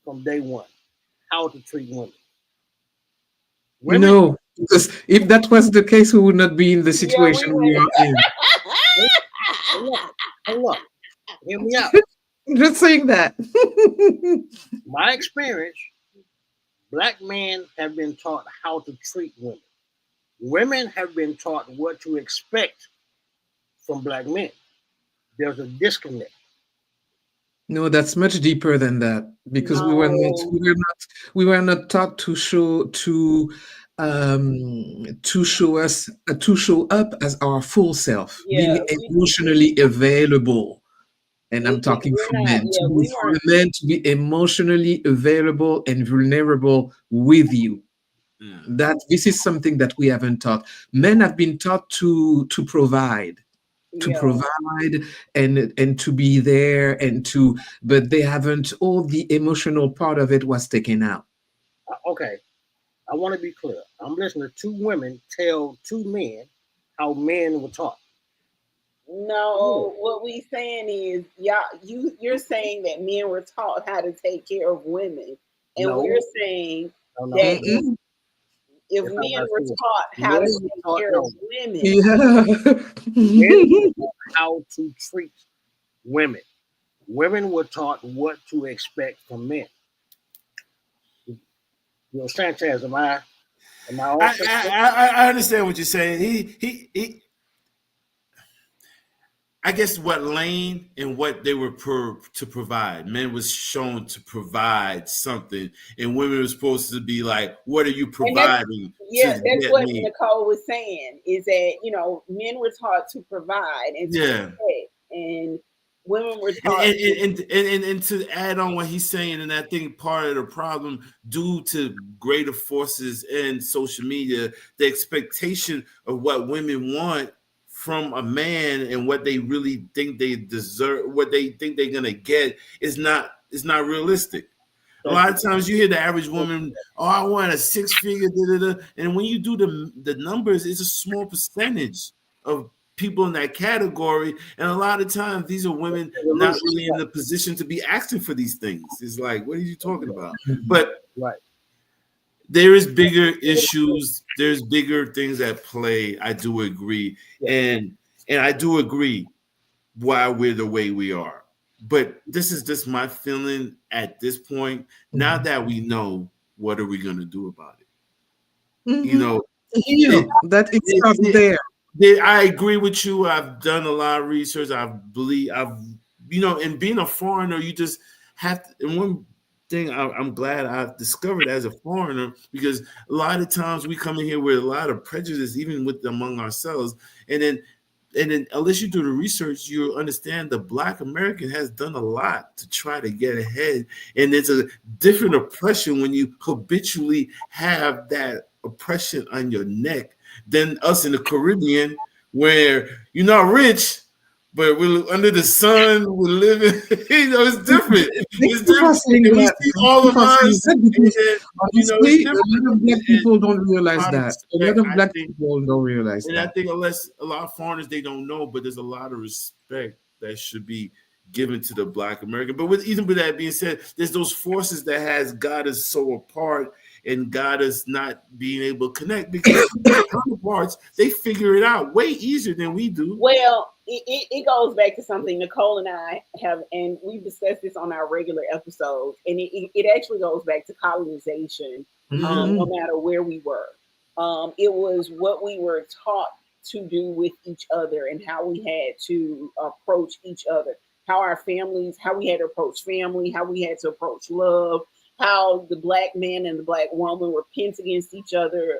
from day one how to treat women. Women, No, because if that was the case, we would not be in the Yeah, we situation we would. are in. hold up, hear me out. Just saying that. My experience, black men have been taught how to treat women. Women have been taught what to expect from black men. There's a disconnect. No, that's much deeper than that because No. we were not taught to show us to show up as our full self, Yeah, being emotionally available. And I'm talking we're for not. men, Yeah, we for weren't. a man to be emotionally available and vulnerable with you. Yeah. That this is something that we haven't taught. Men have been taught to provide, Yeah. and to be there but they haven't, all the emotional part of it was taken out. Okay, I want to be clear. I'm listening to two women tell two men how men were taught. No, what we saying is, you're saying that men were taught how to take care of women, and No, we're saying no. that Mm-mm. if If I'm men not were serious. taught how to Men were take taught care of no. women, Yeah. Men were taught how to treat women. Women were taught what to expect from men. You know, Sanchez, am I off? I understand what you're saying. He I guess what lane and what they were to provide. Men was shown to provide something, and women were supposed to be like, "What are you and that's providing yeah, to that's get what me?" Nicole was saying is that men were taught to provide and to Yeah, protect, and women were and taught to. and to add on what he's saying, and I think part of the problem due to greater forces in social media, the expectation of what women want from a man and what they really think they deserve, what they think they're gonna get is not realistic. A Thank lot you. of times you hear the average woman, "Oh, I want a six-figure," da, da, da. And when you do the numbers, it's a small percentage of people in that category. And a lot of times these are women not really in the position to be asking for these things. It's like, what are you talking about? But Right. there is bigger issues. There's bigger things at play. I do agree, Yeah. and I do agree why we're the way we are. But this is just my feeling at this point. Now that we know, what are we going to do about it? You know, it, That it it, starts it, there. I agree with you. I've done a lot of research. And being a foreigner, you just have to. And one thing I'm glad I've discovered as a foreigner, because a lot of times we come in here with a lot of prejudice, even with among ourselves, and then unless you do the research, you understand the Black American has done a lot to try to get ahead, and it's a different oppression when you habitually have that oppression on your neck than us in the Caribbean, where you're not rich, but we're under the sun, we're living. It's different. Thank It's you for different. saying And we that. see Thank all you of for saying us, that and, because it's honestly, a different. lot of black And people don't realize out of that. A lot respect, of I black think. people don't realize And I that. think unless a lot of foreigners, they don't know, but there's a lot of respect that should be given to the Black American. But even with that being said, there's those forces that has got us so apart and got us not being able to connect, because counterparts, they figure it out way easier than we do. Well, it goes back to something Nicole and I have, and we've discussed this on our regular episodes, and it actually goes back to colonization. Yeah. No matter where we were, it was what we were taught to do with each other and how we had to approach each other, how our families, how we had to approach family, how we had to approach love, how the black man and the black woman were pins against each other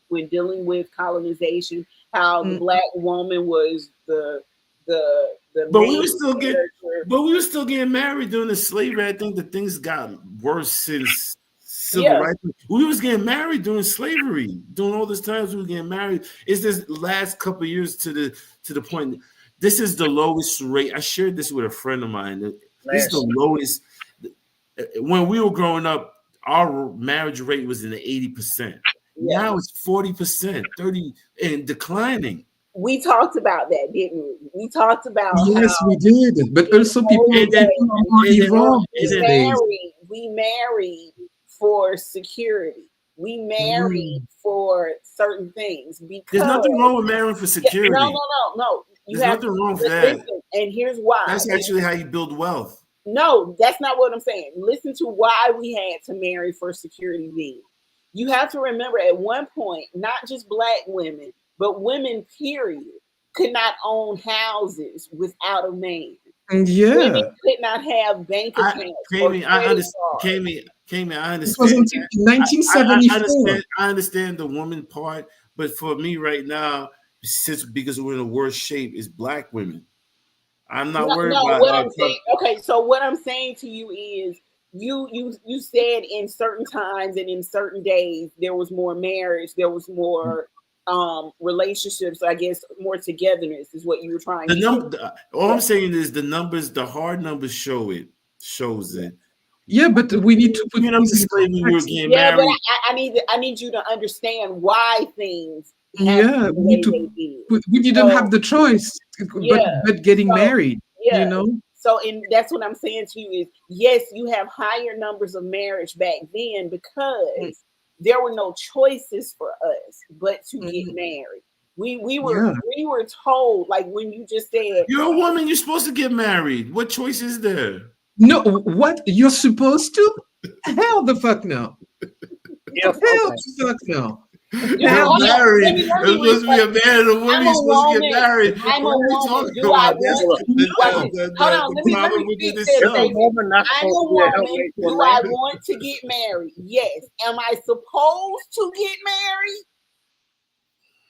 when dealing with colonization, how the black woman was the But we main were still getting, character. but we were still getting married during the slavery. I think that things got worse since civil Yeah. rights. We was getting married during slavery. During all this times we were getting married. It's this last couple of years to the point. This is the lowest rate. I shared this with a friend of mine. This is the lowest. When we were growing up, our marriage rate was in the 80%. Yeah. Now it's 40%, 30%, and declining. We talked about that, didn't we? We talked about Yes, how we did. But also people are more evolved these days. we married for security. We married for certain things because There's nothing wrong with marrying for security. No. There's nothing wrong with that. Listen, and here's why. That's actually how you build wealth. No, that's not what I'm saying. Listen to why we had to marry for security then. You have to remember at one point, not just black women, but women, period, could not own houses without a man. Yeah. Women could not have bank accounts. I understand. I understand. It was until 1974. I understand the woman part, but for me right now, because we're in the worst shape, is black women. I'm not worried about what I'm saying. Okay, so what I'm saying to you is you said in certain times and in certain days there was more marriage, there was more relationships, I guess more togetherness is what you were trying to say. All I'm saying is the numbers, the hard numbers shows it. Yeah, but we need to put but I need you to understand why things yeah, we didn't have the choice but getting married. Yeah. You know? So and that's what I'm saying to you is yes, you have higher numbers of marriage back then because there were no choices for us but to get married. We were told, like when you just said you're a woman, you're supposed to get married. What choice is there? No, what you're supposed to? Hell the fuck no. Hell the fuck no. You're married. You're supposed to be a man and a woman. You're supposed to get married. I'm a woman. Do I want to get married? Yes. Am I supposed to get married?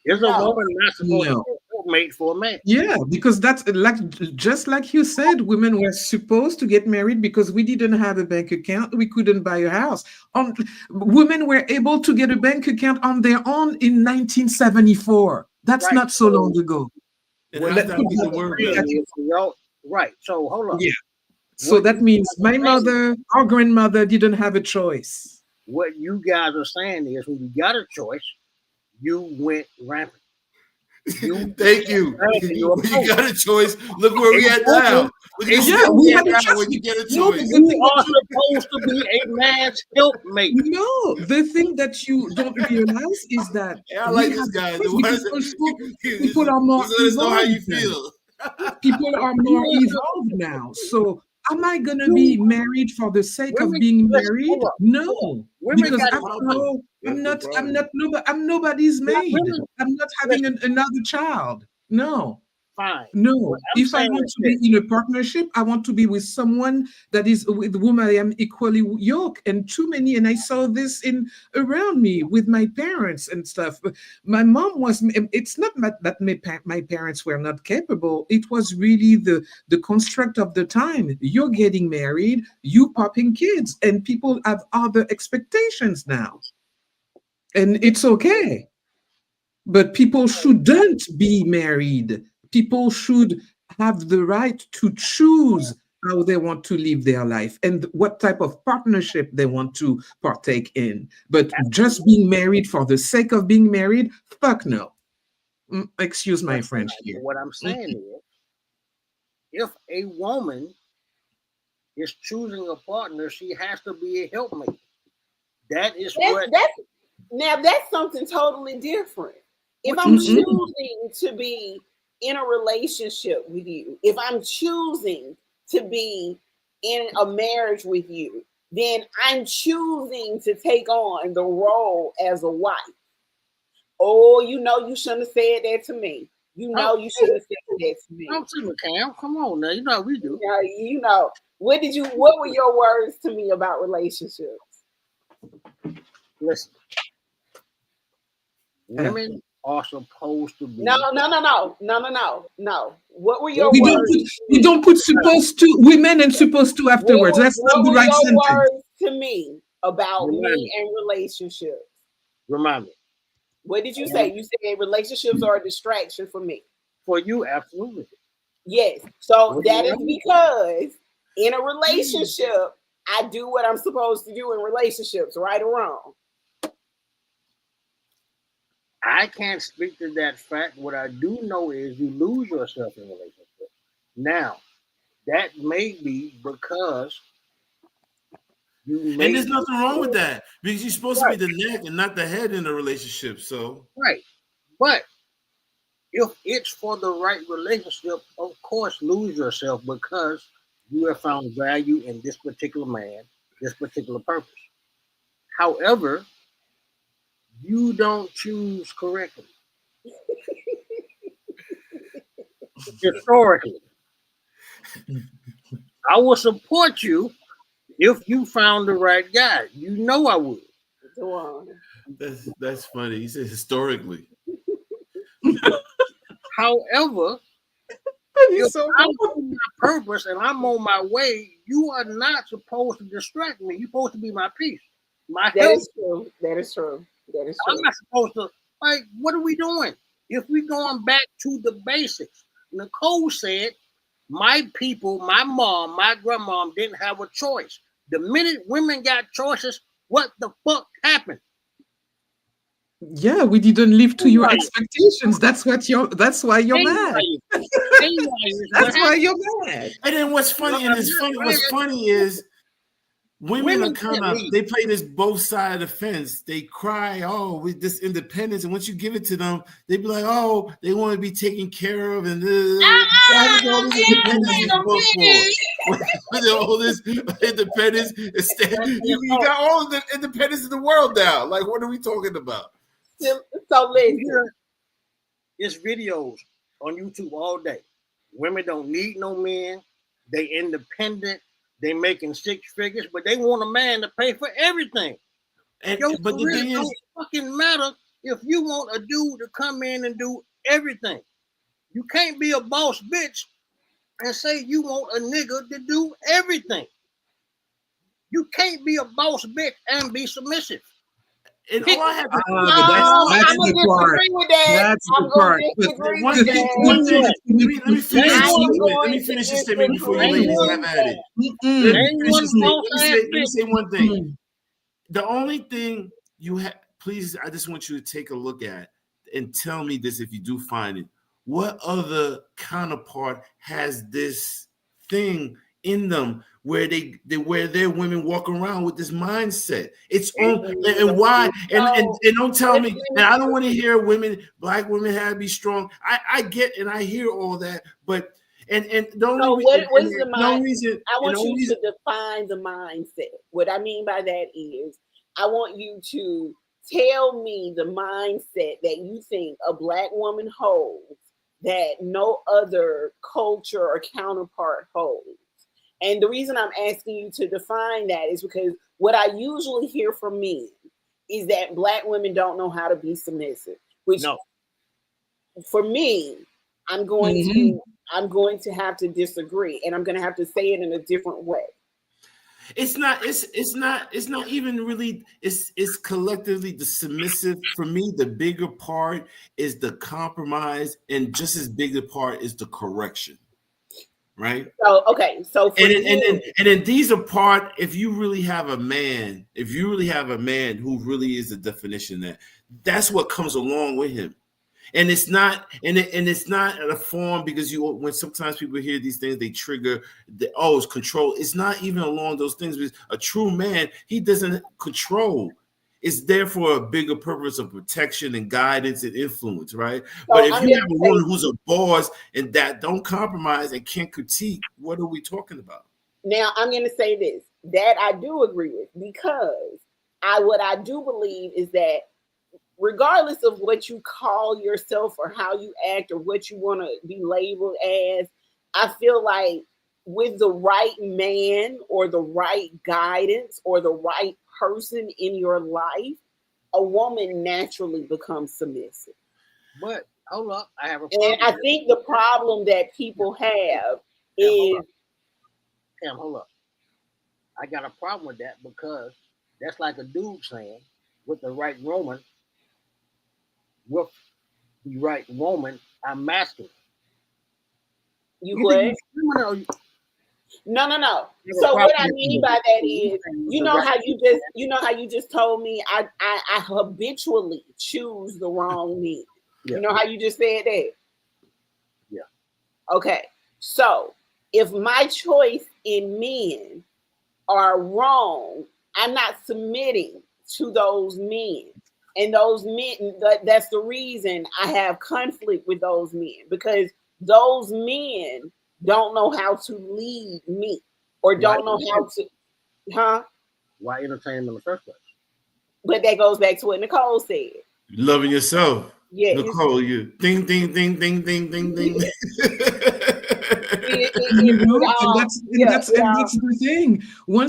Is a woman not supposed to mate for a man? Yeah, because that's just like you said, women were supposed to get married because we didn't have a bank account. We couldn't buy a house. Women were able to get a bank account on their own in 1974. That's not so long ago. Right. So hold on. Yeah. So that means my mother, our grandmother didn't have a choice. What you guys are saying is when you got a choice, you went rampant. Thank you. When you got a choice, look where we at now. We had a choice. When you get a choice. You are supposed to be a man's helpmate. No, the thing that you don't realize is that I like this guy. People are more let us know how you feel. People are more evolved now. So am I gonna be married for the sake of being married? No, because after all, I'm nobody's maid. I'm not having another child. No. Fine. No. If I want to be in a partnership, I want to be with someone that is with whom I am equally yoked. And too many, and I saw this around me with my parents and stuff. My mom was. It's not that my parents were not capable. It was really the construct of the time. You're getting married, you popping kids, and people have other expectations now. And it's okay. But people shouldn't be married. People should have the right to choose how they want to live their life and what type of partnership they want to partake in. But just being married for the sake of being married, fuck no. Excuse my French here. What I'm saying is, if a woman is choosing a partner, she has to be a helpmate. That's something totally different. If I'm choosing to be in a relationship with you, if I'm choosing to be in a marriage with you, then I'm choosing to take on the role as a wife. Oh, you know you shouldn't have said that to me. You know you shouldn't have said that to me. Don't see me, Cam. Come on now. You know how we do. You know. What were your words to me about relationships? Listen. Women are supposed to be. No. What were your We words? don't put supposed to, women and supposed to afterwards. That's not the right sentence. What were your words to me about me and relationships? Remind me. What did you say? You said relationships are a distraction for me. For you, absolutely. Yes. So that is because in a relationship, I do what I'm supposed to do in relationships, right or wrong. I can't speak to that fact. What I do know is you lose yourself in a relationship. Now, that may be because and there's nothing wrong with that because you're supposed to be the neck and not the head in a relationship. So right, but if it's for the right relationship, of course, lose yourself because you have found value in this particular man, this particular purpose. However, you don't choose correctly. Historically, I will support you if you found the right guy. You know I would. Go on. That's funny. He said historically. However, if I'm on my purpose and I'm on my way, you are not supposed to distract me. You're supposed to be my peace. My that help. Is true. That is true. That is true. I'm not supposed to, like, what are we doing? If we're going back to the basics, Nicole said, my people, my mom, my grandmom didn't have a choice. The minute women got choices, what the fuck happened? Yeah, we didn't live to your expectations. That's why you're mad. That's why you're mad. And then what's funny is women are kind of, they play this both sides of the fence. They cry, oh, with this independence. And once you give it to them, they be like, oh, they want to be taken care of. And all this independence is built for. With all this independence, you got all the independence in the world now. Like, what are we talking about? So listen. It's videos on YouTube all day. Women don't need no men. They independent. They making six figures, but they want a man to pay for everything. But the thing is, fucking matter if you want a dude to come in and do everything. You can't be a boss bitch and say you want a nigga to do everything. You can't be a boss bitch and be submissive. And all I have to that's the part. That's the part. Let me finish this statement before you ladies have at it. Let me say one thing. The only thing you have, please, I just want you to take a look at and tell me this if you do find it. What other counterpart has this thing in them where their women walk around with this mindset? It's on, and why? And don't tell me. And I don't want to hear black women have to be strong. I get and I hear all that, but and the only reason I want you to define the mindset. What I mean by that is I want you to tell me the mindset that you think a black woman holds that no other culture or counterpart holds. And the reason I'm asking you to define that is because what I usually hear from men is that black women don't know how to be submissive. Which, for me, I'm going to have to disagree, and I'm going to have to say it in a different way. It's not even really. It's collectively the submissive. For me, the bigger part is the compromise, and just as big a part is the correction. Right. So okay. So and then these are part. If you really have a man who really is the definition that's what comes along with him, and it's not it's not a form because when sometimes people hear these things they trigger it's control. It's not even along those things. Because a true man, he doesn't control. It's there for a bigger purpose of protection and guidance and influence, right? So but if you have a woman who's a boss and that don't compromise and can't critique, what are we talking about? Now, I'm going to say this, that I do agree with, because what I do believe is that regardless of what you call yourself or how you act or what you want to be labeled as, I feel like with the right man or the right guidance or the right person in your life, a woman naturally becomes submissive. But hold up, I have a And problem. I think the problem that people have is Cam, hold up. I got a problem with that because that's like a dude saying, with the right woman, with the right woman, I'm masculine. you Either what? you feminine or you No. have a So what problem I with mean the by that you is, saying with you the know right how woman. you know how you just told me I habitually choose the wrong men. Yeah, You know how you just said that? yeah. Okay. So if my choice in men are wrong, I'm not submitting to those men. And those men, that's the reason I have conflict with those men, because those men don't know how to lead me or Why don't know how to, huh? why entertain them in the first place? But that goes back to what Nicole said. Loving yourself. Yes. Nicole, you ding, ding, ding, ding, ding, ding, ding. You know, and Yeah, that's the thing. When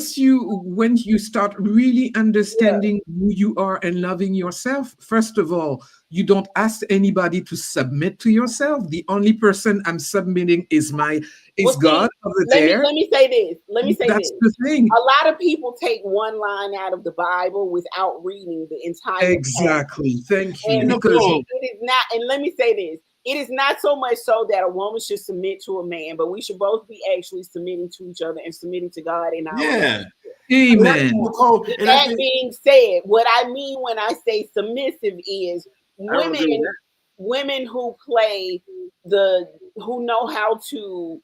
you start really yeah. understanding who you are and loving yourself, first of all, you don't ask anybody to submit to yourself. The only person I'm submitting is Well, see, God over let me there. let me say this. Let me say That's this. the thing. A lot of people take one line out of the Bible without reading the entire passage. Exactly. Thank you. And Because it is not, and let me say this, it is not so much so that a woman should submit to a man, but we should both be actually submitting to each other and submitting to God in our Yeah. relationship. amen. Nicole, With and I that think being said, what I mean when I say submissive is I don't agree with women who play the who know how to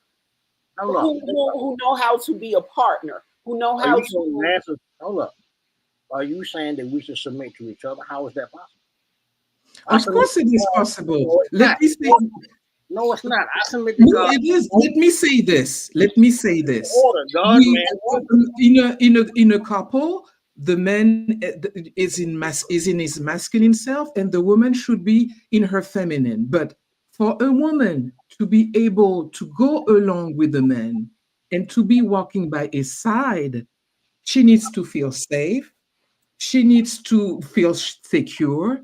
that. Hold up. who know how to be a partner, who know Are how you saying to. answer? Hold up. Are you saying that we should submit to each other? How is that possible? I Of submit course, it to is God. possible. No, it's Let not. me say, No, it's not. I submit to no, God. it is. Let me say this. Let me say this. Order, God, We man, woman. in a couple, the man is in his masculine self, and the woman should be in her feminine. But for a woman to be able to go along with the man and to be walking by his side, she needs to feel safe. She needs to feel secure.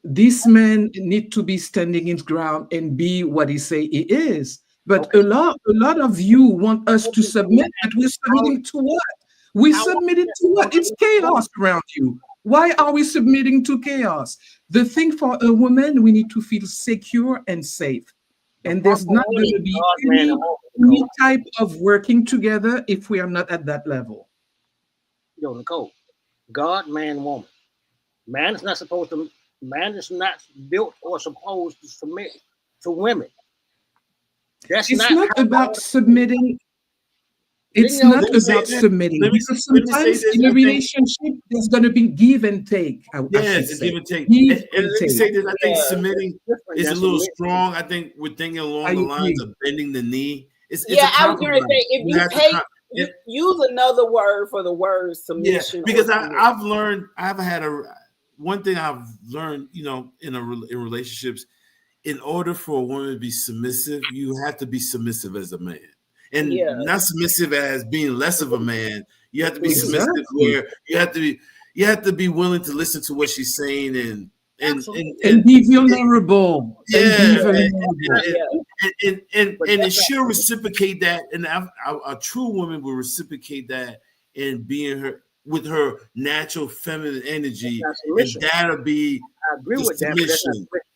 This man need to be standing his ground and be what he say he is. But Okay. a lot of you want us to submit, but we're How, submitting to what? We how submitted to what? It's chaos around you. Why are we submitting to chaos? The thing for a woman, we need to feel secure and safe. the And there's proper not going way to is be God, man, and woman. any Nicole. type of working together if we are not at that level. Yo, Nicole. God, man, woman. Man is not supposed to. Man is not built or supposed to submit to women. That's It's not not how about God. submitting. Didn't It's y'all not let me do say about this. submitting because Let me say sometimes this. in a I think relationship, there's going to be give and take, I should yes, a say. give and take. Give And and let me take. say this. I think Yeah, submitting different is a than little submission? strong. I think we're thinking I along the lines agree. of bending the knee. It's yeah. a I was going to compromise. say, if You you have to take, you use another word for the word yeah, submission or because submit. I've learned I've had a one thing I've learned, in relationships, in order for a woman to be submissive, you have to be submissive as a man. And Yeah, not submissive as being less of a man. You have to be submissive Exactly. where you have to be willing to listen to what she's saying Absolutely. And be vulnerable. And be yeah, vulnerable. yeah. But and that's not she'll submission. reciprocate that, and a true woman will reciprocate that and being her with her natural feminine That's energy, not and submission. that'll be I agree the with that, but that's not submission. submission.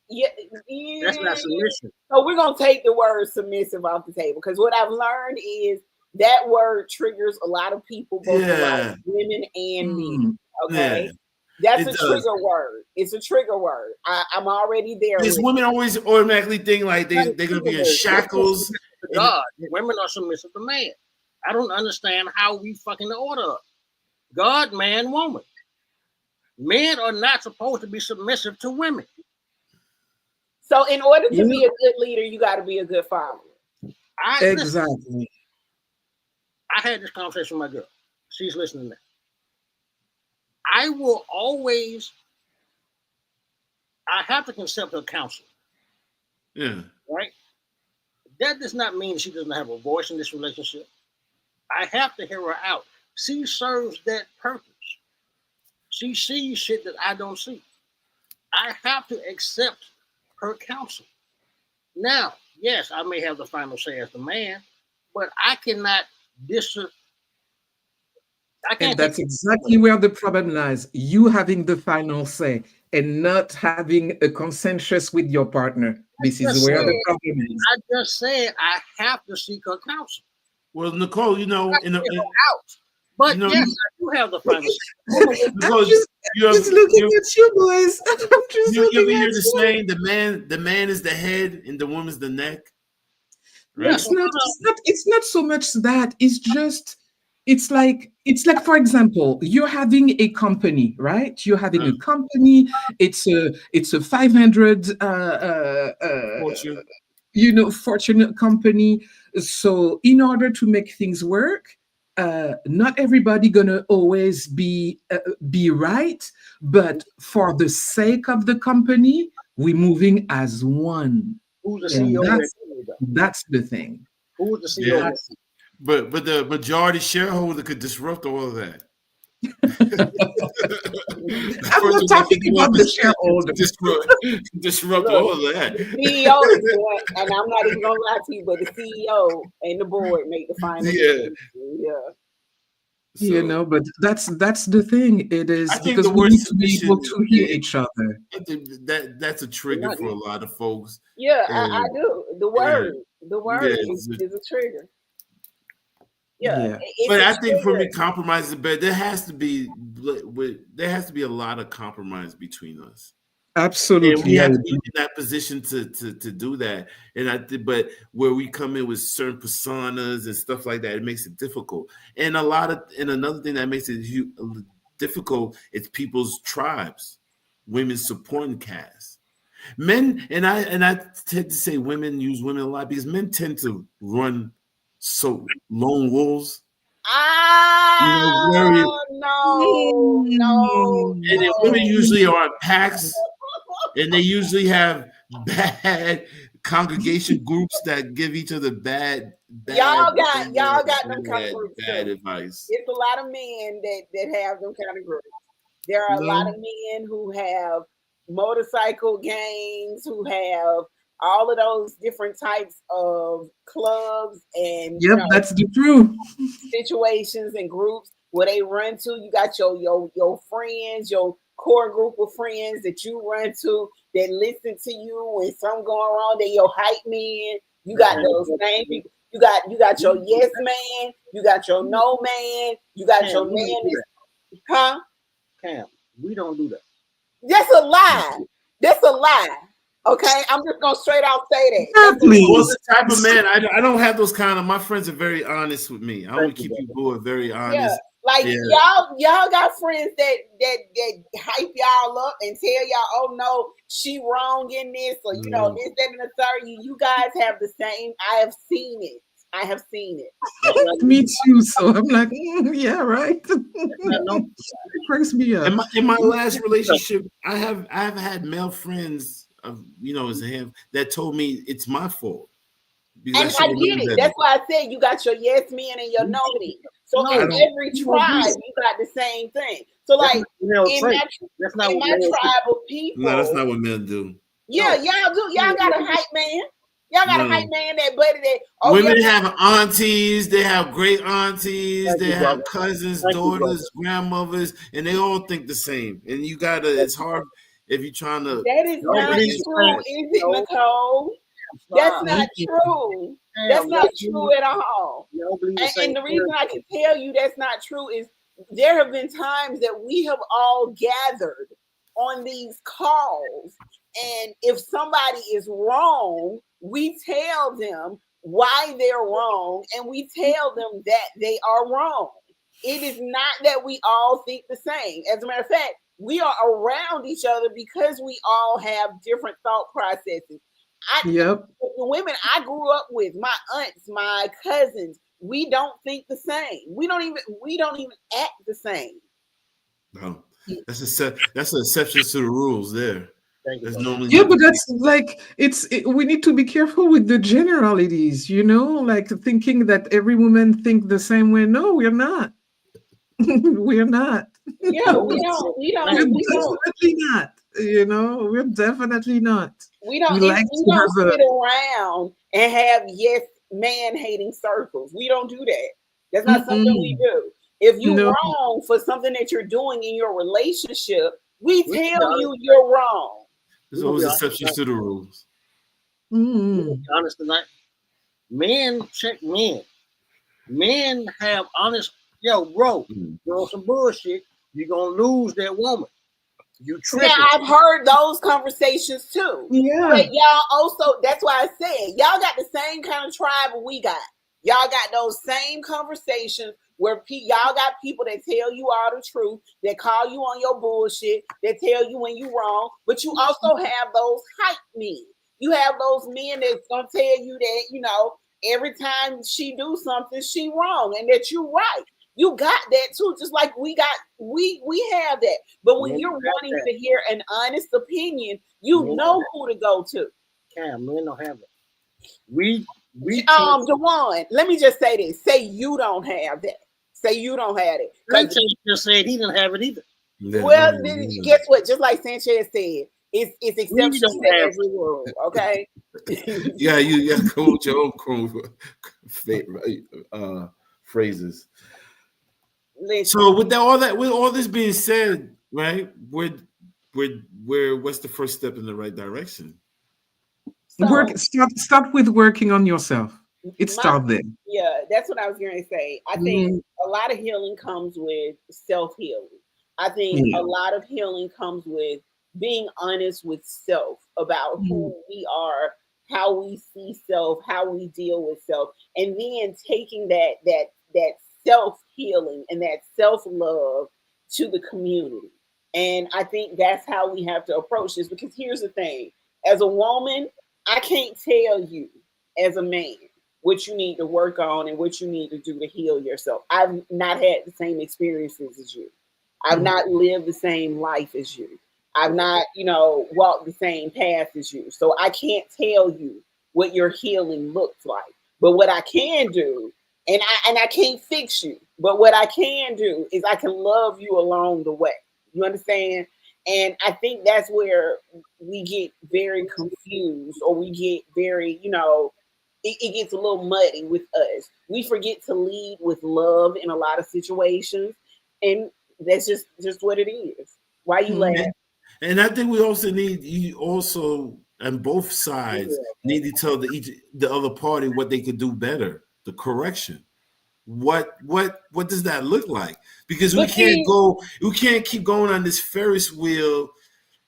Yeah, That's not yeah. submission. So we're gonna take the word submissive off the table, because what I've learned is that word triggers a lot of people, both a lot of Yeah, women and men. Mm. yeah, Okay, that's it a does. trigger word. It's a trigger word. I'm already there Because with women always automatically think like Not a they're gonna trigger be in word. Men are shackles. submissive to And God. Women are submissive to man. I don't understand how we fucking order up. God, man, woman. Men are not supposed to be submissive to women. So in order to You, be a good leader, you got to be a good follower. I listen. Exactly. I had this conversation with my girl. She's listening now. I will always I have to consult her counsel. Yeah. Right? That does not mean she doesn't have a voice in this relationship. I have to hear her out. She serves that purpose. She sees shit that I don't see. I have to accept her counsel. Now, yes, I may have the final say as the man, but I cannot And that's exactly where the problem lies. You having the final say and not having a consensus with your partner. This is where the problem is. I just said I have to seek her counsel. Well, Nicole, out. But yes, I do have the final say. I'm just looking at you boys. I'm just looking at you. The saying, the man is the head and the woman's the neck. Right? It's not so much that. It's like, for example, you're having a company, right? You're having a company. It's a 500 fortunate company. So in order to make things work, not everybody gonna always be right, but for the sake of the company, we're moving as one. Who's the CEO? That's the thing. Who's the CEO? Yeah. But the majority shareholder could disrupt all of that. I'm not talking about the shareholder. Disrupt all of that. The CEO is doing, and I'm not even gonna lie to you, but the CEO and the board make the final decision. Yeah. So, but that's the thing. It is because we need to be able to hear each other. I think that's a trigger for a lot of folks. Yeah, I do. The word is a trigger. Yeah. But I think for me, compromise is better. There has to be a lot of compromise between us. Absolutely, and we have to be in that position to do that. But where we come in with certain personas and stuff like that, it makes it difficult. And another thing that makes it difficult is people's tribes, women's supporting cast. Men, and I tend to say women use women a lot because men tend to run lone wolves. No. And then women usually are in packs, and they usually have bad congregation groups that give each other bad y'all got them kind of groups. Bad advice. It's a lot of men that have them kind of groups. There are a lot of men who have motorcycle gangs, who have all of those different types of clubs and that's the truth. Situations and groups where they run to. You got your friends, your core group of friends that you run to that listen to you when something going wrong. They your hype men. You got those same people. You got your yes man. You got your no man. You got your man. Cam, we don't do that. That's a lie. That's a lie. Okay, I'm just gonna straight out say that. What's the type of man? I don't have those kind of. My friends are very honest with me. I want to keep people very honest. Y'all got friends that hype y'all up and tell y'all, oh no, she wrong in this, or this, that, and the third. You guys have the same. I have seen it. Me too. So I'm like, yeah, right. It cracks me up. In my last relationship, I've had male friends as him that told me it's my fault. And I get it. That's why I said you got your yes men and your no men. So in every tribe, you got the same thing. So like in my tribe of people, no, that's not what men do. Yeah, y'all do. Y'all got a hype man. Y'all got a hype man that buddy that. Women have aunties. They have great aunties. They have cousins, daughters, grandmothers, and they all think the same. And you gotta. It's hard. If you're trying to, that is not true, is it, Nicole? That's not true. That's not true at all. And the reason I can tell you that's not true is there have been times that we have all gathered on these calls, and if somebody is wrong, we tell them why they're wrong, and we tell them that they are wrong. It is not that we all think the same. As a matter of fact, we are around each other because we all have different thought processes. The women I grew up with, my aunts, my cousins, we don't think the same. We don't even act the same. No, that's an exception to the rules there. Thank you, That's brother. normally Yeah, what but the that's like we need to be careful with the generalities, like thinking that every woman think the same way. No, we're not. We're not. Yeah, No, we don't, we we're don't, we don't, definitely not. We're definitely not. we don't, We and like we to don't have a sit around and have yes man hating circles. We don't do that. That's not something we mm-mm. do. If you're No. wrong for something that you're doing in your relationship, we We're gonna be tell honest. you you're wrong. there's We're gonna be always honest exceptions tonight. to the rules. We're gonna Mm. be honest tonight. Men check men. Men have honest. Yo, bro, Mm. you're on some bullshit. You're gonna lose that woman. You Now tripping? I've heard those conversations too. Yeah. But y'all also, that's why I said y'all got the same kind of tribe we got. Y'all got those same conversations where y'all got people that tell you all the truth, that call you on your bullshit, that tell you when you wrong. But you also have those hype men. You have those men that's gonna tell you that, every time she do something, she wrong and that you right. You got that too, just like we have that. But when Men you're don't have wanting that. to hear an honest opinion, you Men know who to go to. Cam, men don't have it. We can't. Jawan, let me just say this. Say you don't have that. Say you don't have it. Because Sanchez just said he didn't have it either. Yeah, well, no, then, no. guess what? Just like Sanchez said, it's We exceptions don't to have every rule. Okay. Yeah, you come with your own phrases. Listen, So with all this being said, right? What's the first step in the right direction? so Start with working on yourself. It my start there. yeah, that's what I was going to say. I think Mm. a lot of healing comes with self healing. I think a Yeah. lot of healing comes with being honest with self about Mm. who we are, how we see self, how we deal with self, and then taking that self healing and that self love to the community. And I think that's how we have to approach this, because here's the thing: as a woman, I can't tell you as a man what you need to work on and what you need to do to heal yourself. I've not had the same experiences as you. I've Mm. not lived the same life as you. I've not, walked the same path as you. So I can't tell you what your healing looks like. But what I can do, and I can't fix you, but what I can do is I can love you along the way. You understand? And I think that's where we get very confused, or we get very, it gets a little muddy with us. We forget to lead with love in a lot of situations, and that's just what it is. Why you laugh? Mm. And I think we also need you also on both sides need to tell the other party what they could do better, the correction. What does that look like? Because But see, we can't keep going on this Ferris wheel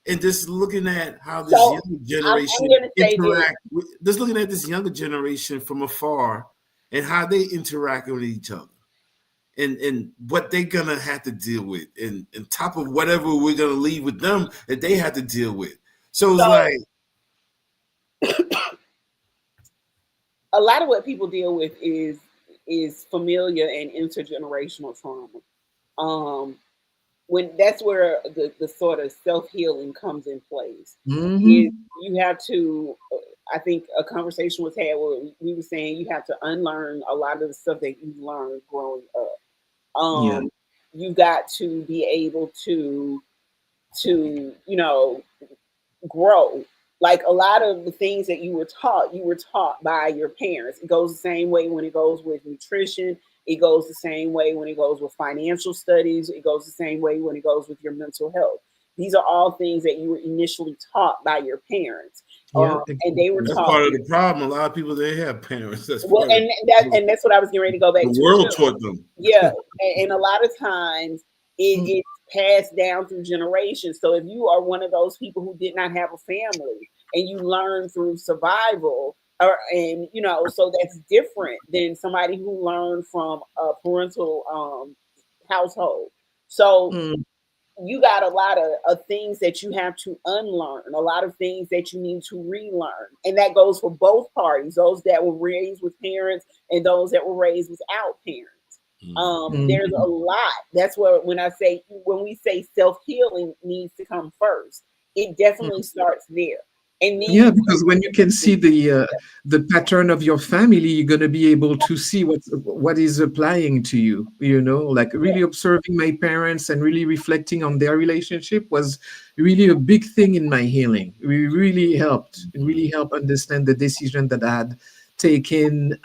and just looking at how this so younger I'm generation going to say this. just looking at this younger generation from afar and how they interact with each other and what they're gonna have to deal with and top of whatever we're gonna leave with them that they have to deal with. So it's So like a lot of what people deal with is familiar and intergenerational trauma. Um, when that's where the sort of self healing comes in place. Is Mhm. you have to. I think a conversation was had where we were saying you have to unlearn a lot of the stuff that you learned growing up. Yeah. You got to be able to grow. Like a lot of the things that you were taught by your parents. It goes the same way when it goes with nutrition. It goes the same way when it goes with financial studies. It goes the same way when it goes with your mental health. These are all things that you were initially taught by your parents, Yeah. and they were that's Exactly. taught. part of the problem. A lot of people they have parents. That's Well, part of and that's what I was getting ready to go back the to world too. taught them. Yeah, and a lot of times Mm. it's passed down through generations. So if you are one of those people who did not have a family and you learn through survival, so that's different than somebody who learned from a parental household. So Mm. you got a lot of things that you have to unlearn, a lot of things that you need to relearn. And that goes for both parties, those that were raised with parents and those that were raised without parents. There's a Mhm. lot. That's where when we say self-healing needs to come first. it definitely starts there. And then Yeah, you because when you can see the pattern of your family, you're gonna be able to see what is applying to you. You know, like really observing my parents and really reflecting on their relationship was really a big thing in my healing. It really helped. It really helped understand the decision that I had taken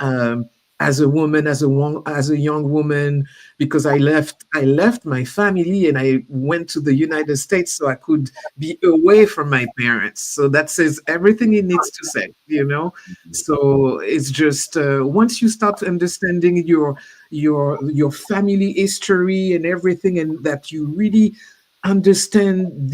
as a woman, as a young woman, because I left my family and I went to the United States so I could be away from my parents. So that says everything it needs to say, you know. So it's just once you start understanding your family history and everything, and that you really understand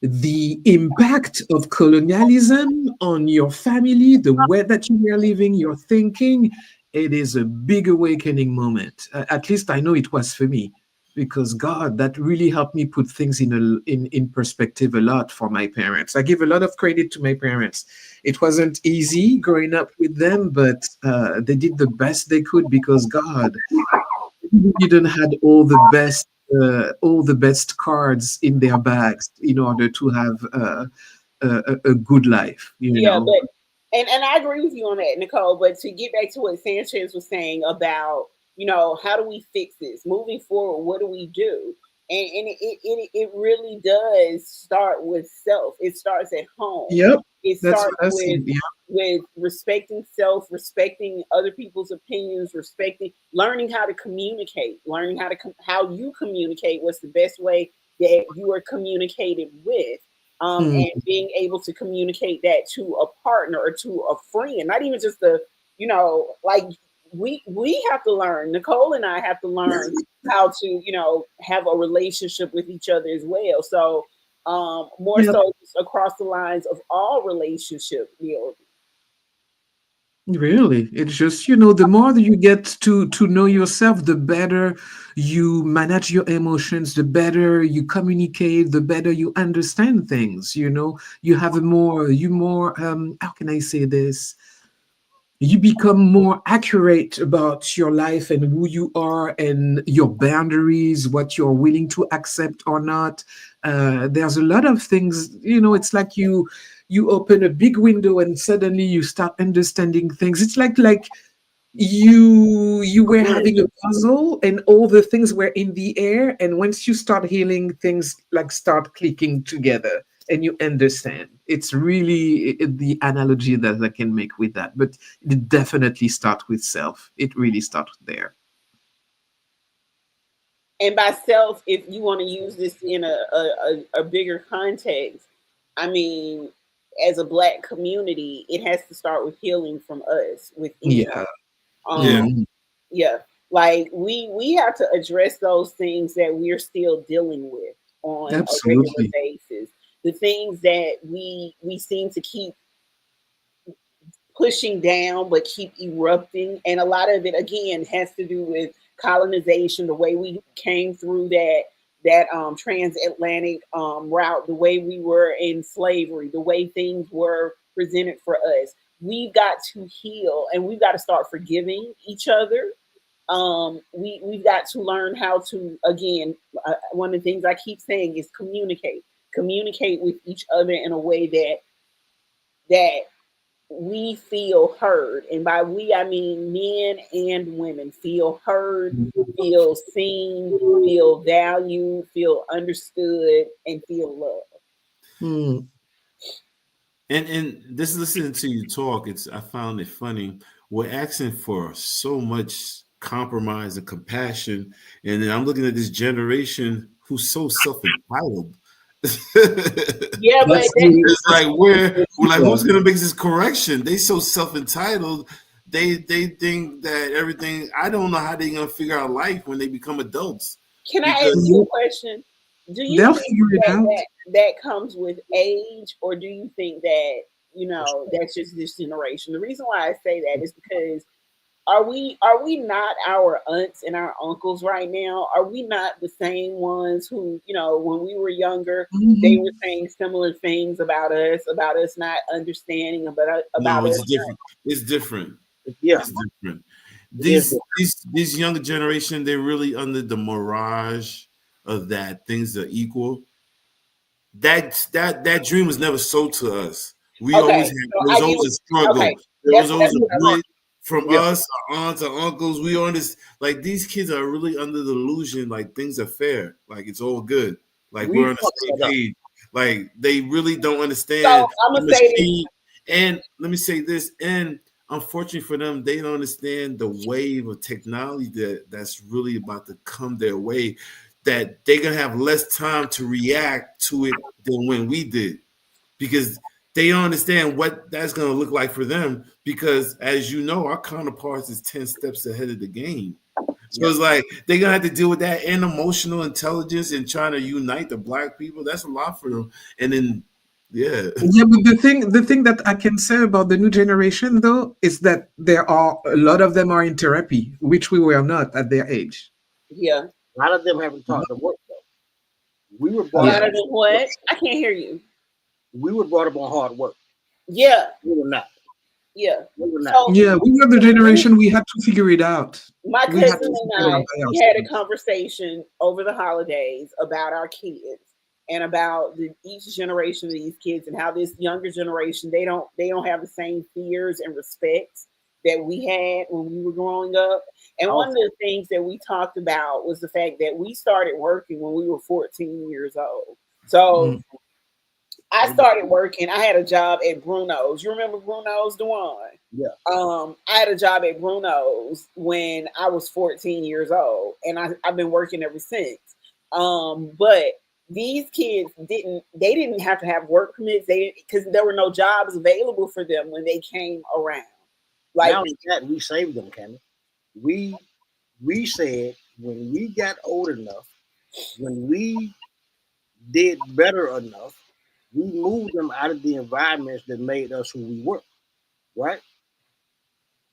the impact of colonialism on your family, the way that you were living, your thinking, it is a big awakening moment. At least I know it was for me, because God, that really helped me put things in perspective a lot for my parents. I give a lot of credit to my parents. It wasn't easy growing up with them, but they did the best they could, because God didn't had all the best cards in their bags in order to have a good life, you Yeah, know. but and I agree with you on that, Nicole. But to get back to what Sanchez was saying about, how do we fix this moving forward? What do we do? And it really does start with self. It starts at home. Yep, It that's starts what I see. Yeah, with respecting self, respecting other people's opinions, respecting, learning how to communicate, learning how you communicate. What's the best way that you are communicated with? mm, And being able to communicate that to a partner or to a friend, not even just a, like we have to learn. Nicole and I have to learn how to, have a relationship with each other as well. So more yep. so just across the lines of all relationship building. Really, it's just, the more that you get to know yourself, the better you manage your emotions, the better you communicate, the better you understand things. You have you more how can I say this? You become more accurate about your life and who you are and your boundaries, what you're willing to accept or not. There's a lot of things, it's like you open a big window and suddenly you start understanding things. It's like you were having a puzzle and all the things were in the air, and once you start healing, things like start clicking together and you understand. It's really the analogy that I can make with that, but it definitely starts with self. It really starts there. And by self, if you want to use this in a bigger context, I mean, as a Black community, it has to start with healing from us within. Yeah. Um, Yeah. Mm, yeah, like we have to address those things that we're still dealing with on a regular absolutely. basis. The things that we seem to keep pushing down but keep erupting, and a lot of it again has to do with colonization, the way we came through that transatlantic route, the way we were in slavery, the way things were presented for us. We've got to heal, and we've got to start forgiving each other. We've got to learn how to, again, one of the things I keep saying is communicate with each other in a way that we feel heard. And by we, I mean men and women feel heard, feel seen, feel valued, feel understood, and feel loved. Mm, And this listening to you talk, I found it funny. We're asking for so much compromise and compassion, and then I'm looking at this generation who's so self entitled. Yeah, but that's the It's that's like we're like, the who's gonna make this correction? They so self entitled. They think that everything. I don't know how they gonna figure out life when they become adults can I ask because you a question? Do you they'll think figure it that out. that comes with age, or do you think that that's just this generation? The reason why I say that is because are we not our aunts and our uncles right now? Are we not the same ones who, when we were younger, they were Mhm. saying similar things about us not understanding, no, about us it's different. It's different. Yeah, It's different. it is. These younger generation, they're really under the mirage of that things are equal. that dream was never sold to us. We Okay, always had, so there I was get always what. a struggle. Okay, There was always that's a what I grit from Yeah. us, our aunts, our uncles. We on this, like, these kids are really under the illusion like things are fair, like it's all good, like We we're on the fucked same that up. page. Like they really don't So understand I'm the gonna say this. machine. And let me say this, and unfortunately for them, they don't understand the wave of technology that's really about to come their way, that they're gonna have less time to react to it than when we did, because they don't understand what that's gonna look like for them. Because as you know, our counterparts is 10 steps ahead of the game. So Yeah. it's like they're gonna have to deal with that and emotional intelligence and trying to unite the black people. That's a lot for them. And then yeah. Yeah, but the thing that I can say about the new generation though is that there are a lot of them are in therapy, which we were not at their age. Yeah. A lot of them haven't taught the work though. We were A brought lot up. of them what? I can't hear you. We were brought up on hard work. Yeah. We were not. Yeah. We were not. So Yeah, we were the generation we had to figure it out. my We cousin had to and figure it I, out by we had a ourselves. conversation over the holidays about our kids and about each generation of these kids and how this younger generation they don't have the same fears and respects that we had when we were growing up. And one of the things that we talked about was the fact that we started working when we were 14 years old. So Mm. I started working. I had a job at Bruno's. You remember Bruno's, Dewan? Yeah. I had a job at Bruno's when I was 14 years old, and I've been working ever since. But these kids didn't have to have work permits. They because there were no jobs available for them when they came around. Like Now that we saved them, Candy. We said when we got old enough, when we did better enough, we moved them out of the environments that made us who we were. Right?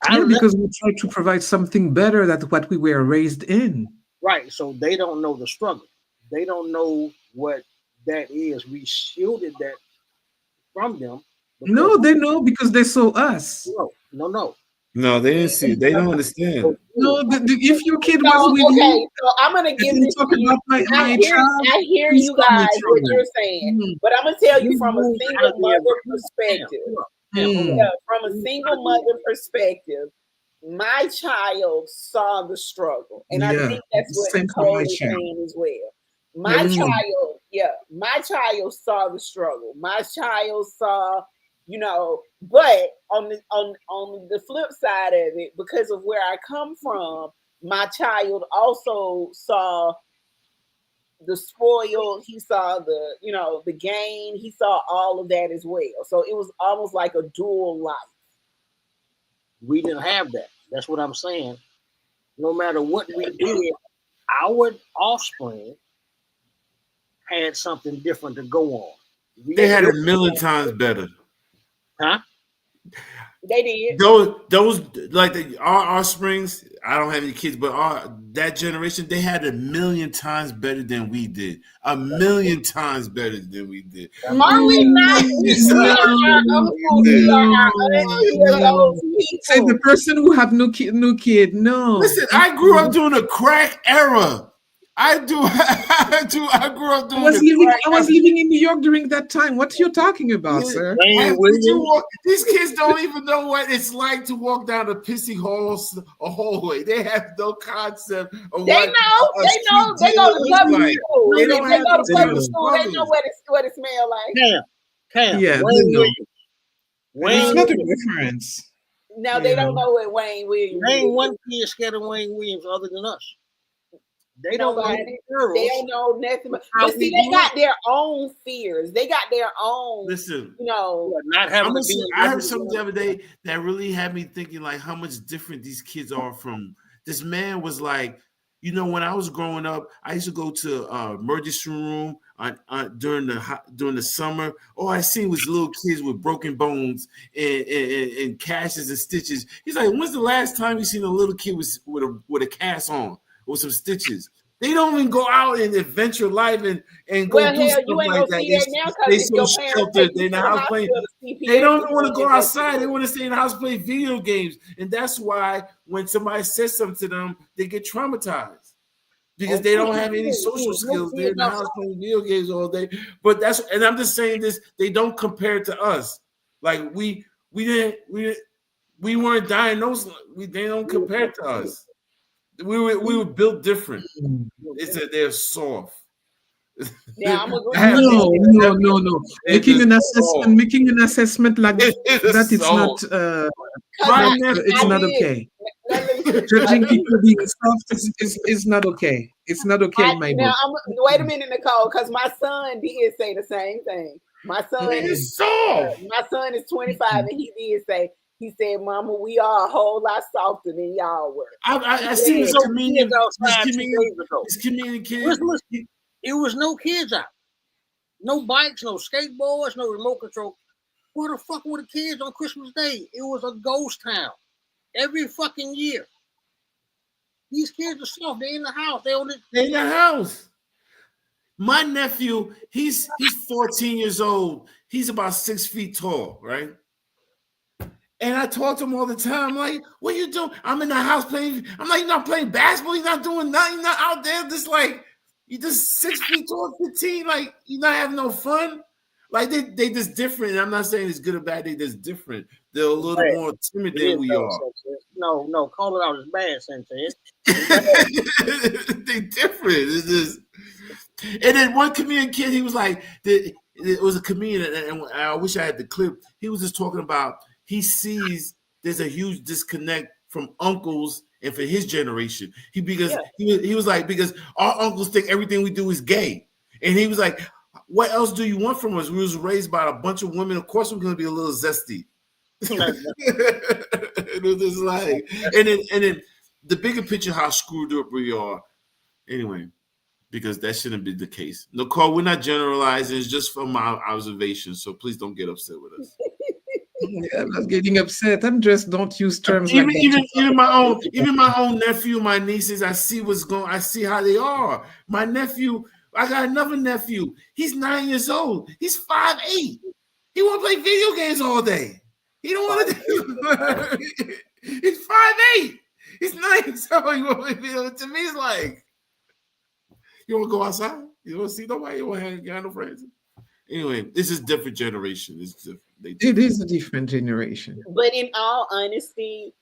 I Yeah, left, because we tried to provide something better than what we were raised in. right. So they don't know the struggle. They don't know what that is. We shielded that from them because No, they know because they saw us. no. No, they didn't see it. They don't understand. No, if your kid was so, with you, okay, so I'm gonna and give then this talk to you. about my child, I hear please you call me guys what children. you're saying, Mm. but I'm gonna tell We you from a moved out single of the mother environment. perspective. Mm. Yeah, from a single mother perspective, my child saw the struggle, and I Yeah, think that's what same for Nicole my is child. saying as well. Yeah, My Mm. child, my child saw the struggle. My child saw, but on the flip side of it, because of where I come from, my child also saw the spoil, he saw the gain, he saw all of that as well. So it was almost like a dual life. we didn't have that. That's what I'm saying. No matter what we did, our offspring had something different to go on. We They had a built, million times better. huh? They did. Those like our springs. I don't have any kids, but that generation, they had a million times better than we did. A million times better than we did. Are we not? We are our uncles. We are our aunts. We are those Say the people. person who have no kid. No. Listen, I grew up during the crack era. I grew up I during was the living. crack I was living in New York during that time. What are you talking about, era. sir? Wayne Williams. These kids don't even know what it's like to walk down a pissy hallway. They have no concept of They what know. a They know. They street go dealer to looks public like. school. They If don't they have go to They public know. school, they know what it smells like. Cam. Yeah, Wayne they know. Williams. And it's Wayne not a Williams. reference. Now You they don't know. know what Wayne Williams Name is. one kid scared of Wayne Williams other than us. They don't know Nobody. girls. They don't know nothing. How But we see, they grew got up. their own fears. They got their own. Listen, Not having to be. I heard something the other day that really had me thinking like how much different these kids are from. This man was like, when I was growing up, I used to go to emergency room during the summer. All I seen was little kids with broken bones and cashes and stitches. He's like, when's the last time you seen a little kid with a cast on with some stitches? They don't even go out and adventure life and go do stuff you ain't like gonna that. see that now They because so your parents sheltered. take They you in the to the house playing. hospital to CPS. They don't want to go outside. They want to stay in the house play video games. And that's why when somebody says something to them, they get traumatized. because they don't have any social skills. They're in the house playing video games all day. But I'm just saying this, they don't compare to us. Like we weren't diagnosed. They don't compare to us. We were built different. It's that they're soft. Yeah, I'm agree. No. Making an assessment like that, it's not. It's not okay. Judging people being soft is not okay. It's not okay in my book. Wait a minute, Nicole, because my son did say the same thing. My son is 25, and he said, "Mama, we are a whole lot softer than y'all were." I see this comedian. It was no kids out, no bikes, no skateboards, no remote control. Where the fuck were the kids on Christmas Day? It was a ghost town every fucking year. These kids are soft. They're in the house. They're in the house. My nephew, he's 14 years old. He's about 6 feet tall, right? And I talk to him all the time. I'm like, what are you doing? I'm in the house playing. I'm like, you're not playing basketball. You're not doing nothing. You're not out there just like, you just 6 feet tall, 15. Like, you're not having no fun. Like, they just different. I'm not saying it's good or bad. They just different. They're a little more timid than we are. No, call it out as bad, Sensei. They different. It's just. And then one comedian kid, he was like, it was a comedian, and I wish I had the clip. He was just talking about, he sees there's a huge disconnect from uncles and for his generation. He was like, because our uncles think everything we do is gay. And he was like, what else do you want from us? We was raised by a bunch of women. Of course we're gonna be a little zesty. It was just like, and then the bigger picture, how screwed up we are. Anyway, because that shouldn't be the case. Nicole, we're not generalizing. It's just from my observation. So please don't get upset with us. I'm not getting upset. I'm just don't use terms even, like that. Even my own nephew, my nieces, I see how they are. My nephew, I got another nephew. He's 9 years old. He's 5'8". He want to play video games all day. He don't want to do. He's 5'8". He's 9 years old. He want to play video games. To me, it's like, you want to go outside? You want to see nobody? You want to hang out no friends? Anyway, this is different generation. It's different. It is a different generation. But in all honesty,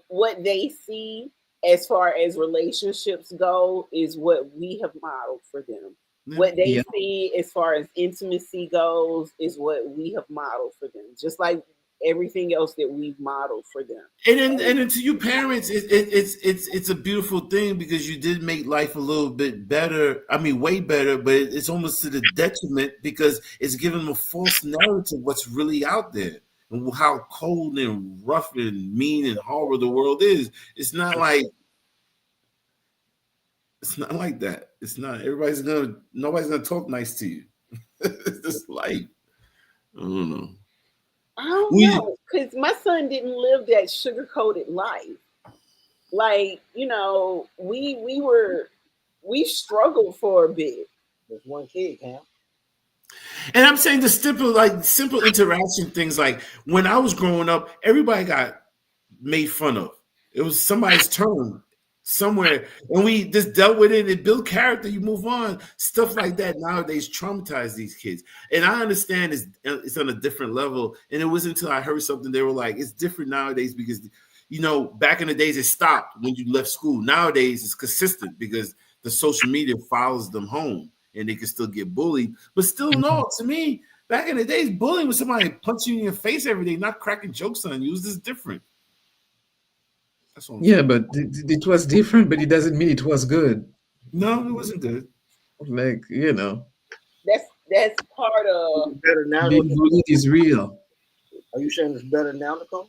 what they see as far as relationships go is what we have modeled for them. What they see as far as intimacy goes is what we have modeled for them. Just like everything else that we've modeled for them. And then to you parents, it's a beautiful thing because you did make life a little bit better. I mean, way better, but it's almost to the detriment because it's giving them a false narrative what's really out there and how cold and rough and mean and horrible the world is. It's not like that. It's not. Nobody's gonna talk nice to you. It's just life. I don't know. I don't know, because my son didn't live that sugar-coated life. Like, we struggled for a bit. There's one kid, Cam. And I'm saying the simple interaction things, like when I was growing up, everybody got made fun of. It was somebody's turn somewhere, and we just dealt with it and built character. You move on. Stuff like that nowadays traumatize these kids, and I understand it's on a different level. And it wasn't until I heard something they were like, it's different nowadays because back in the days it stopped when you left school. Nowadays it's consistent because the social media follows them home and they can still get bullied. But still, no, to me, back in the days, bullying was somebody punching you in your face every day, not cracking jokes on you. It was just different. Yeah, but it was different, but it doesn't mean it was good. No, it wasn't good. Like, That's part of better now. Being bullied is real. Are you saying it's better now, Nicole?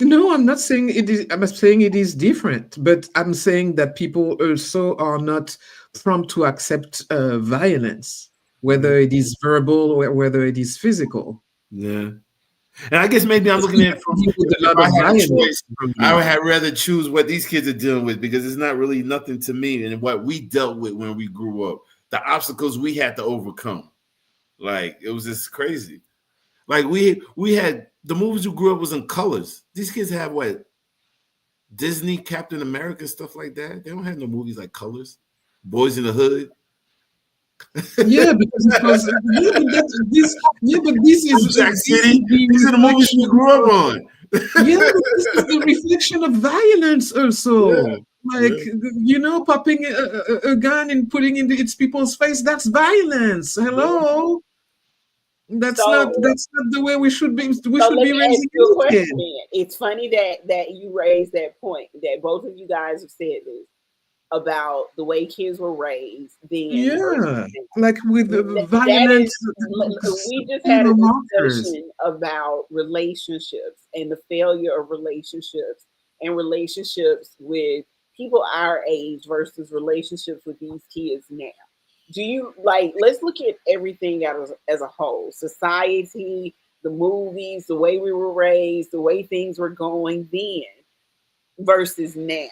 No, I'm not saying it is. I'm saying it is different, but I'm saying that people also are not prompt to accept violence, whether it is verbal or whether it is physical. Yeah. And I guess maybe I'm looking at it from I would rather choose what these kids are dealing with because it's not really nothing to me and what we dealt with when we grew up. The obstacles we had to overcome. Like, it was just crazy. Like, we had the movies we grew up was in colors. These kids have what? Disney, Captain America, stuff like that. They don't have no movies like Colors, Boys in the Hood. Yeah, because it was but this is Jack this City. is the These are the movies we reflection grew up of, on. yeah, but this is the reflection of violence Yeah, also. Like, popping a gun and putting into its people's face, that's violence. Hello. So That's not the way we should be. We So should let be me ask raising you a any question kid. then. It's funny that you raised that point, that both of you guys have said this about the way kids were raised then versus Yeah, now. like with the That is, violence, we just had a markers. discussion about relationships and the failure of relationships and relationships with people our age versus relationships with these kids now. Do you like, let's look at everything as a whole, society, the movies, the way we were raised, the way things were going then versus now,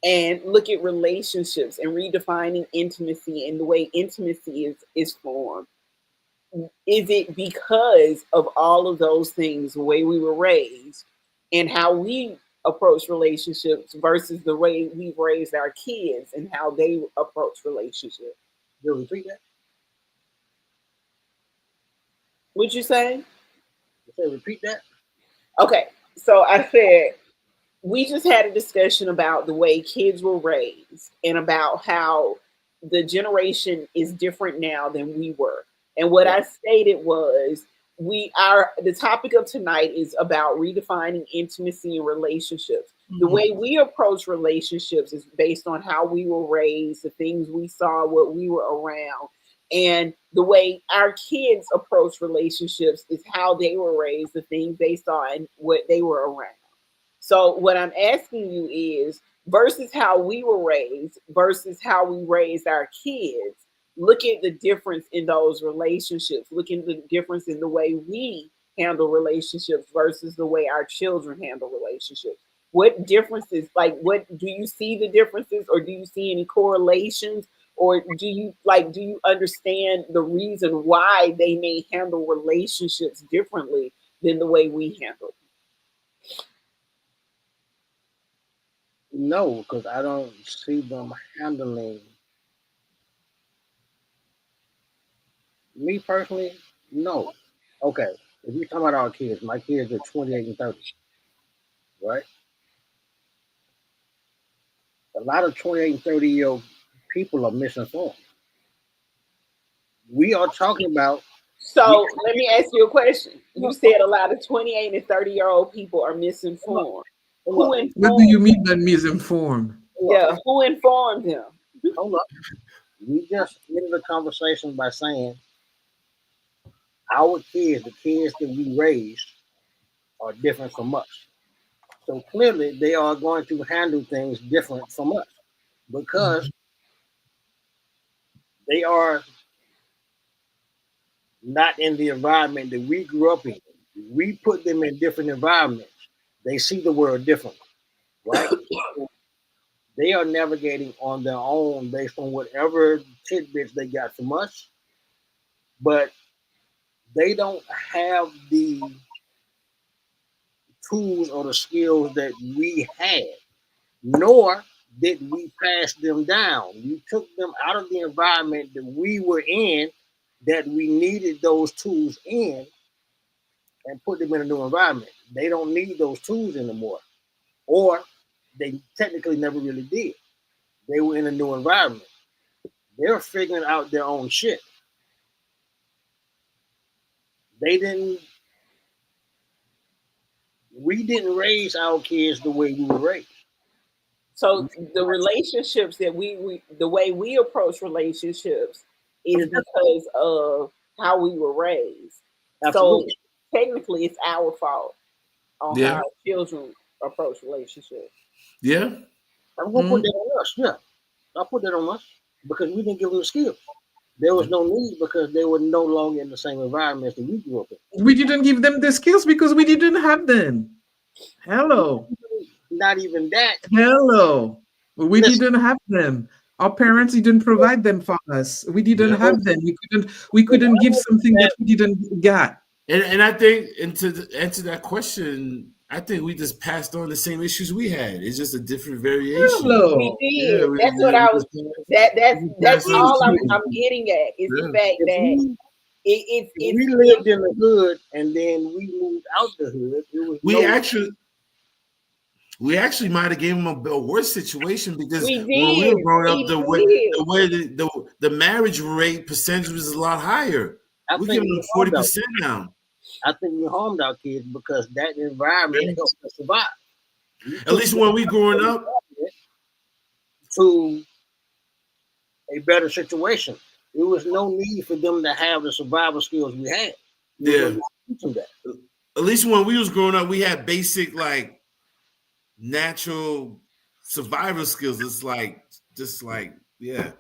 and look at relationships and redefining intimacy and the way intimacy is formed. Is it because of all of those things, the way we were raised and how we approach relationships versus the way we've raised our kids and how they approach relationships? You repeat that? Would you say? You say repeat that? Okay, so I said we just had a discussion about the way kids were raised and about how the generation is different now than we were. And what Yeah. I stated was the topic of tonight is about redefining intimacy and relationships. The way we approach relationships is based on how we were raised, the things we saw, what we were around. And the way our kids approach relationships is how they were raised, the things they saw, and what they were around. So what I'm asking you is versus how we were raised versus how we raised our kids, look at the difference in those relationships. Look at the difference in the way we handle relationships versus the way our children handle relationships. What differences, like what do you see the differences or do you see any correlations? Or do you understand the reason why they may handle relationships differently than the way we handle? No, because I don't see them handling me personally. No. Okay. If you're talking about our kids, my kids are 28 and 30, right? A lot of 28 and 30-year-old people are misinformed. We are talking about, we, So let me ask you a question. You look, said a lot of 28 and 30-year-old people are look, misinformed. Who look, What do you informed? mean by misinformed? look, Yeah, who informed them? hold up. We just ended the conversation by saying our kids, the kids that we raised, are different from us. So clearly, they are going to handle things different from us because they are not in the environment that we grew up in. We put them in different environments. They see the world differently, right? They are navigating on their own based on whatever tidbits they got from us, but they don't have the tools or the skills that we had, nor did we pass them down. We took them out of the environment that we were in, that we needed those tools in, and put them in a new environment. They don't need those tools anymore, or they technically never really did. They were in a new environment. They're figuring out their own shit. They didn't. We didn't raise our kids the way we were raised. So the relationships that the way we approach relationships is It's because of how we were raised. So absolutely. technically it's our fault on how Yeah, our children approach relationships. yeah. I'm gonna put that on us. Yeah, I'll put that on us because we didn't give them the skills. There was no need because they were no longer in the same environment that we grew up in. We didn't give them the skills because we didn't have them. Hello. Not even that. Hello. We Listen, didn't have them. Our parents didn't provide them for us. We didn't Yeah. have them. We couldn't give something that we didn't get. And I think, and to answer that question, I think we just passed on the same issues we had. It's just a different variation. We Hello. Yeah, did. That's what I was. That's passed on the all same. I'm getting at is the Yeah. fact If that we if it's we lived in the hood and then we moved out the hood, it was We actually we actually might have gave them a worse situation because we when we were did. growing up, We did. the way the marriage rate percentage was a lot higher. I We're think giving them we harmed our 40% now. I think we harmed our kids because that environment Yeah. helped us survive. We At took least when we growing up, to a better situation. There was no need for them to have the survival skills we had. We yeah. wasn't teaching that. At least when we was growing up, we had basic like natural survival skills. It's like just like yeah.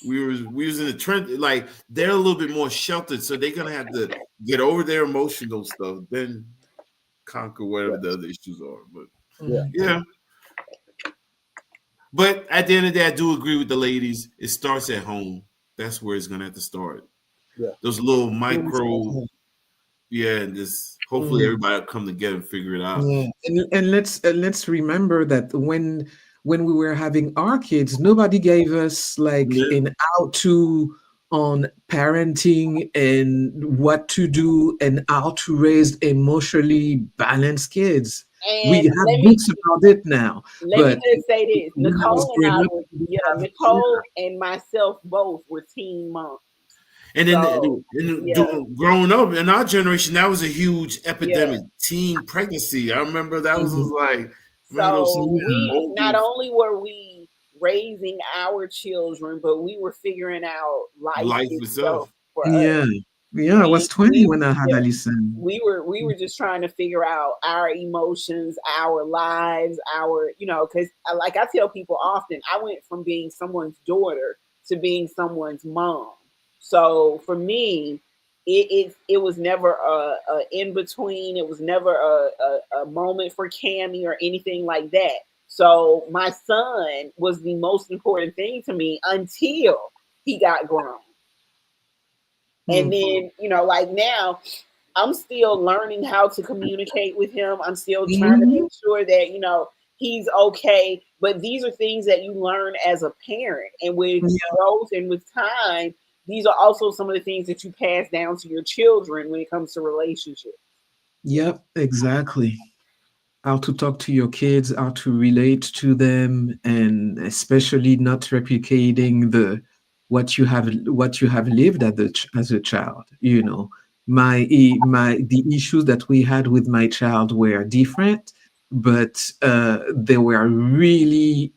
We was in the trend like they're a little bit more sheltered, so they're gonna have to get over their emotional stuff, then conquer whatever the other issues are. But yeah. But at the end of the day, I do agree with the ladies. It starts at home. That's where it's gonna have to start. Yeah. Those little micro, and just hopefully everybody will come together and figure it out. Yeah. And let's remember that when we were having our kids, nobody gave us like Yeah. an how to on parenting and what to do and how to raise emotionally balanced kids. We And have books about it now. let me But just say this: when I was Nicole and growing I up, were, we didn't have Nicole and myself both were teen moms. And then So growing up in our generation, that was a huge yeah. epidemic. Teen pregnancy. I remember that was like one of those So we not old only were we raising our children, but we were figuring out life life itself itself. for us. Yeah, I was 20 when I had yeah, Alison. we were just trying to figure out our emotions, our lives, our because like I tell people often, I went from being someone's daughter to being someone's mom. So for me, it was never a in between. It was never a moment for Cammy or anything like that. So my son was the most important thing to me until he got grown. And then, like now, I'm still learning how to communicate with him. I'm still trying to make sure that, he's okay. But these are things that you learn as a parent. And with growth and with time, these are also some of the things that you pass down to your children when it comes to relationships. Yep, exactly. How to talk to your kids, how to relate to them, and especially not replicating the what you have lived as a child. The issues that we had with my child were different, but they were really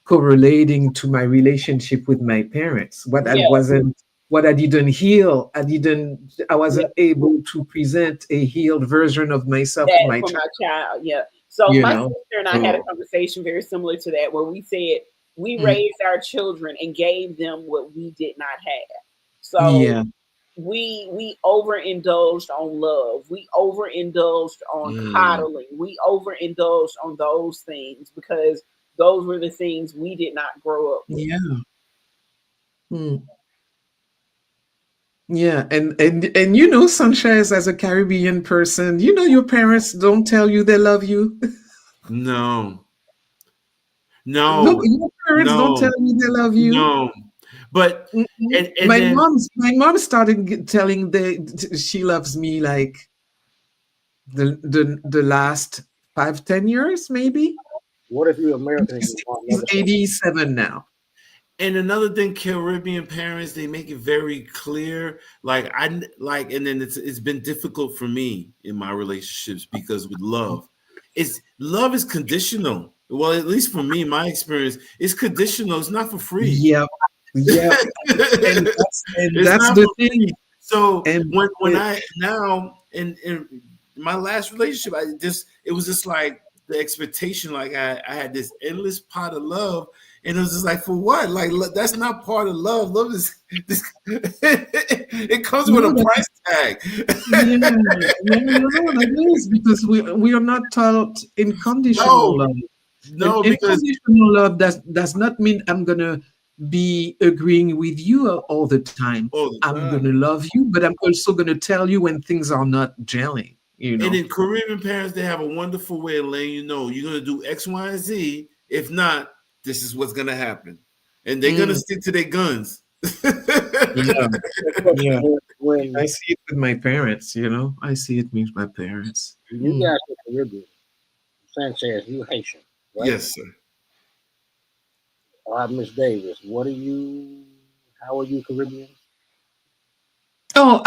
correlating to my relationship with my parents. What I didn't heal, I wasn't able to present a healed version of myself to That my for child. my child, yeah. So You my know, sister and I had a conversation very similar to that, where we said we raised our children and gave them what we did not have. So yeah, we overindulged on love. We overindulged on coddling. We overindulged on those things because those were the things we did not grow up with. yeah. Mm. Yeah, and Sanchez, as a Caribbean person, your parents don't tell you they love you. No, No, no, your parents don't no, tell you they love you. no. But and My then mom started telling she loves me like the last 5-10 years, maybe. What if you're American and your mom She's never said 87 now. And another thing, Caribbean parents, they make it very clear. Like and then it's been difficult for me in my relationships because with love is conditional. Well, at least for me, my experience, it's conditional. It's not for free. Yep, yep. And It's that's not the for thing. free. So And when I now in my last relationship, it was just like the expectation, like I had this endless pot of love, and it was just like, for what? Like that's not part of love. Love is this. It comes with a price tag. no, that is because we are not taught unconditional love. No, And because unconditional love does not mean I'm gonna be agreeing with you all the time. all the I'm time. gonna love you, but I'm also gonna tell you when things are not gelling. you And know. then Caribbean parents, they have a wonderful way of letting you know you're gonna do X, Y, and Z. If not, this is what's gonna happen, and they're gonna Mm, stick to their guns. yeah, yeah. When I see it with my parents, you know. I see it with my parents. you Mm. guys are Caribbean, Sanchez, you Haitian, right? Yes, sir. Miss Davis, what are you? How are you Caribbean? Oh,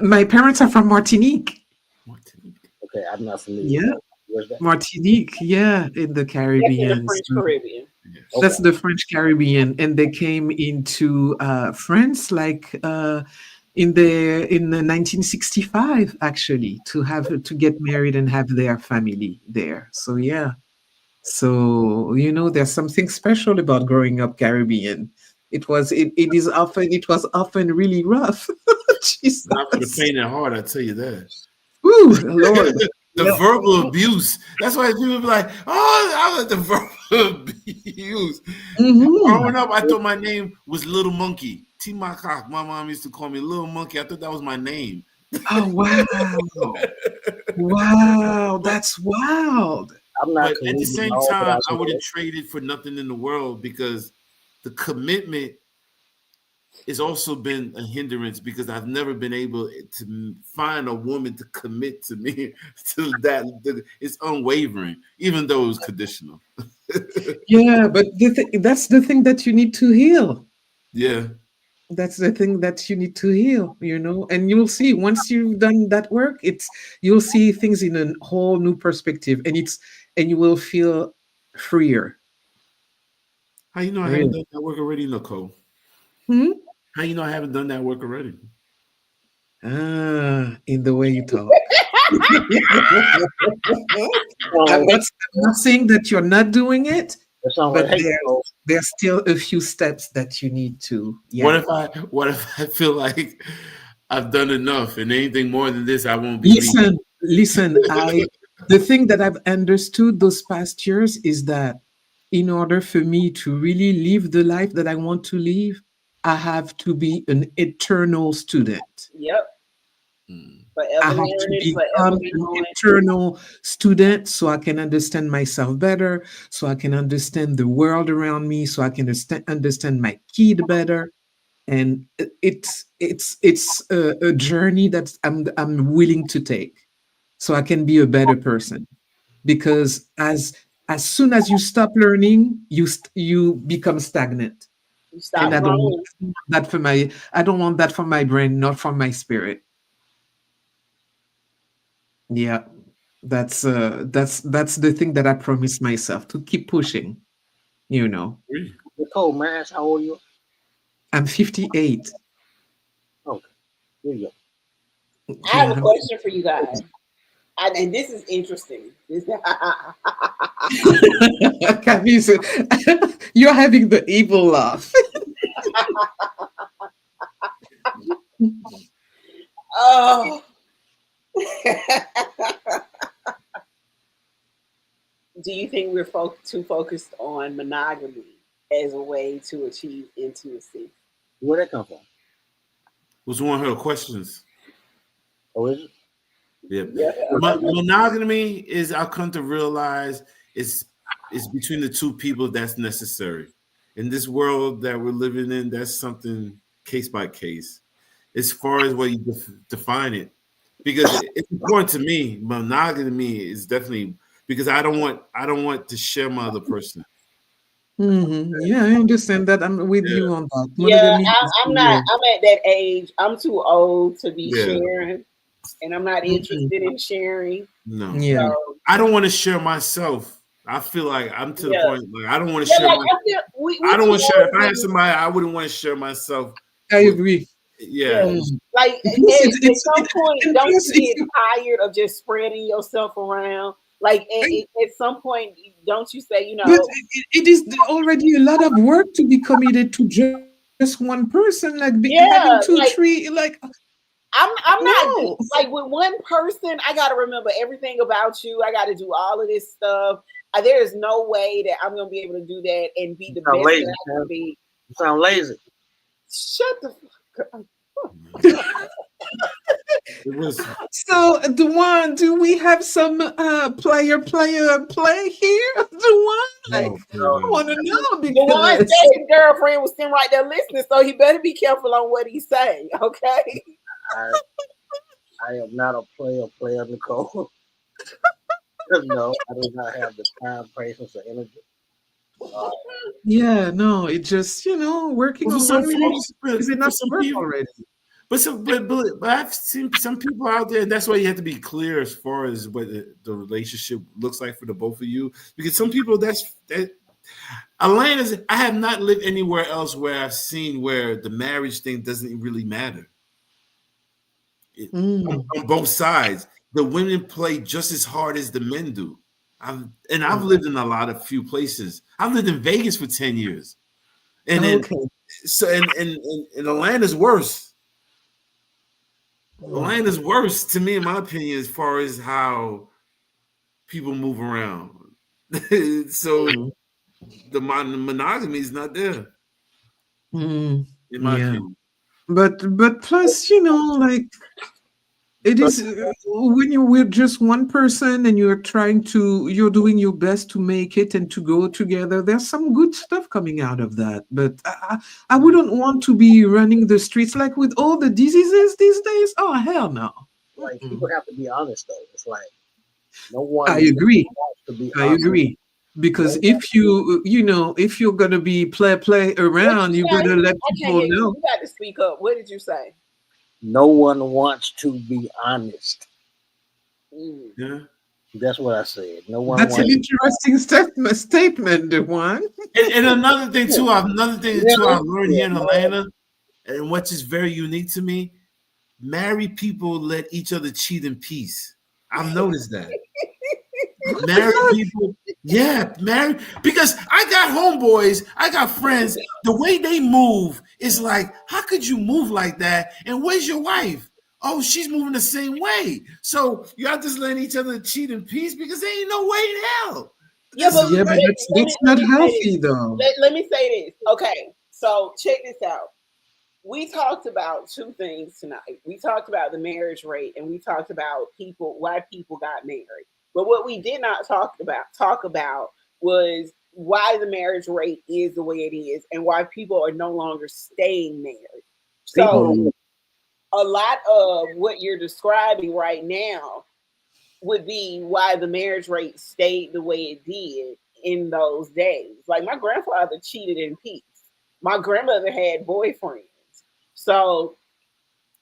my parents are from Martinique. Martinique. Okay, I'm not familiar with Yeah, that. Where's that? Martinique. Yeah, in the That's in the Caribbean. French So Caribbean. Yes. Okay. that's the French Caribbean, and they came into France like in the 1965 actually to get married and have their family there. So yeah. So, you know, there's something special about growing up Caribbean. It was often really rough. Not for the Jesus. faint at heart, I tell you that. Ooh, Lord. The Yeah. verbal abuse. That's why people be like, "Oh, I was the verbal abuse." Hmm. Growing up, I thought my name was Little Monkey. T. Cock. My mom used to call me Little Monkey. I thought that was my name. Oh, wow. Wow. That's wild. I'm not But at the Caribbean at same all, but I time, I know wouldn't it. trade it for nothing in the world because the commitment has also been a hindrance because I've never been able to find a woman to commit to me to that. It's unwavering, even though it was conditional. Yeah, but that's the thing that you need to heal. Yeah. That's the thing that you need to heal, you know, and you'll see once you've done that work, you'll see things in a whole new perspective, and you will feel freer. How you know I haven't Really. done that work already, Nicole? Hmm? How you know I haven't done that work already? Ah, in the way you talk. I'm So not, I'm not saying that you're not doing it, it sounds but like hate. So there's still a few steps that you need to, What yeah. if I feel like I've done enough and anything more than this, I won't be me? Listen, the thing that I've understood those past years is that in order for me to really live the life that I want to live, I have to be an eternal student. Yep. Mm. I Forever have to learning, forever become be an growing. eternal student so I can understand myself better, so I can understand the world around me, so I can understand my kid better. And it's a journey that I'm willing to take so I can be a better person. Because as soon as you stop learning, you become stagnant. You And stop growing. I don't want that for my brain, not for my spirit. Yeah. That's the thing that I promise myself to keep pushing, you know. Really? Nicole, man, how old are you? I'm 58. Okay, here you I have Yeah. a question for you guys. And this is interesting. Camis, you're having the evil laugh. Oh. Do you think we're too focused on monogamy as a way to achieve intimacy? Where'd that come from? Was one of her questions. Oh, is it? Yeah. Yeah. Monogamy is I've come to realize is between the two people that's necessary. In this world that we're living in, that's something case by case. As far as what you define it, because it's important to me. Monogamy is definitely because I don't want to share my other person. Yeah, I understand that. I'm with Yeah, you on that. Yeah, Monogamy is I'm not. real. I'm at that age. I'm too old to be yeah, sharing, and I'm not Mhm. interested in sharing. no, Yeah. So I don't want to share myself. I feel like I'm to the yeah, point like I don't want to yeah. share Like my. I feel we I don't too want to share. old If to I had be. somebody, I wouldn't want to share myself I with. agree. Yeah, Yeah, Mm. like Plus, at some point, and don't plus you if get you, tired of just spreading yourself around? Like I- at some point, don't you say, but it is already a lot of work to be committed to just one person. Like having two, yeah, three, like like I'm not no. like with one person. I got to remember everything about you. I got to do all of this stuff. There is no way that I'm gonna be able to do that and be You the sound best that lazy, I can man. be. You sound lazy. Shut the fuck up. It was. So, Dewan, do we have some player play here? Dewan, like, Oh, I want to know The one said because his girlfriend was sitting right there listening, so he better be careful on what he say. Okay. I am not a player, Nicole. No, I do not have the time, patience, or energy. Uh, yeah, no, it just working Well, for on some one folks, relationship is for enough some work people, already. but I've seen some people out there. That's why you have to be clear as far as what the relationship looks like for the both of you. Because some people, that Atlanta's. I have not lived anywhere else where I've seen where the marriage thing doesn't really matter. Mm, On both sides, the women play just as hard as the men do. I've mm. lived in a lot of few places. I've lived in Vegas for 10 years, and then Okay. so and Atlanta's worse. Mm, Atlanta's worse to me, in my opinion, as far as how people move around. So mm, the monogamy is not there, mm. in my Yeah. opinion. But plus, like it is when you're with just one person and you're doing your best to make it and to go together. There's some good stuff coming out of that. But I wouldn't want to be running the streets like with all the diseases these days. Oh hell no. like Mm-mm. people have to be honest though. It's like no one I agree. wants to be I honest. agree. No Because one, if you're gonna be play What around, you you say? gotta let I can't people hear you. know. You got to speak up. What did you say? no one wants to be honest. Mm. Yeah. That's what I said. No one That's an wants. interesting statement, Dewan. And another thing too, I've Really? learned Yeah, here in Atlanta, and which is very unique to me. Married people let each other cheat in peace. I've noticed that. What the Married fuck? people, yeah, married, because I got homeboys, I got friends. The way they move is like, how could you move like that? And where's your wife? Oh, she's moving the same way. So y'all just letting each other cheat in peace because there ain't no way in hell. Yeah, This but is Yeah, but like, that's let not me say this. healthy though. Let me say this. Okay, so check this out. We talked about two things tonight. We talked about the marriage rate, and we talked about why people got married. But what we did not talk about was why the marriage rate is the way it is, and why people are no longer staying married. So people. a lot of what you're describing right now would be why the marriage rate stayed the way it did in those days. Like my grandfather cheated in peace. My grandmother had boyfriends. So,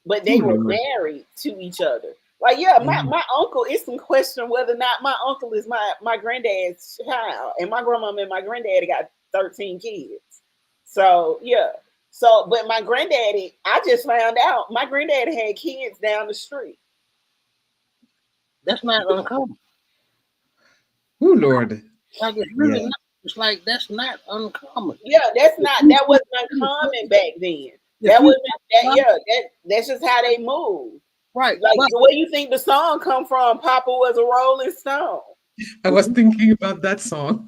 but Oh they were Lord. married to each other. Like, yeah, Mm. my uncle, it's some question whether or not my uncle is my granddad's child. And my grandmama and my granddaddy got 13 kids. So, yeah. So, but my granddaddy, I just found out my granddaddy had kids down the street. That's not uncommon. Oh Lord. Like it's really Yeah. not. It's like that's not uncommon. Yeah, If that you wasn't uncommon back then. if That you wasn't that's just how they move. right, Like but the way you think the song come from, Papa was a Rolling Stone. I was thinking about that song.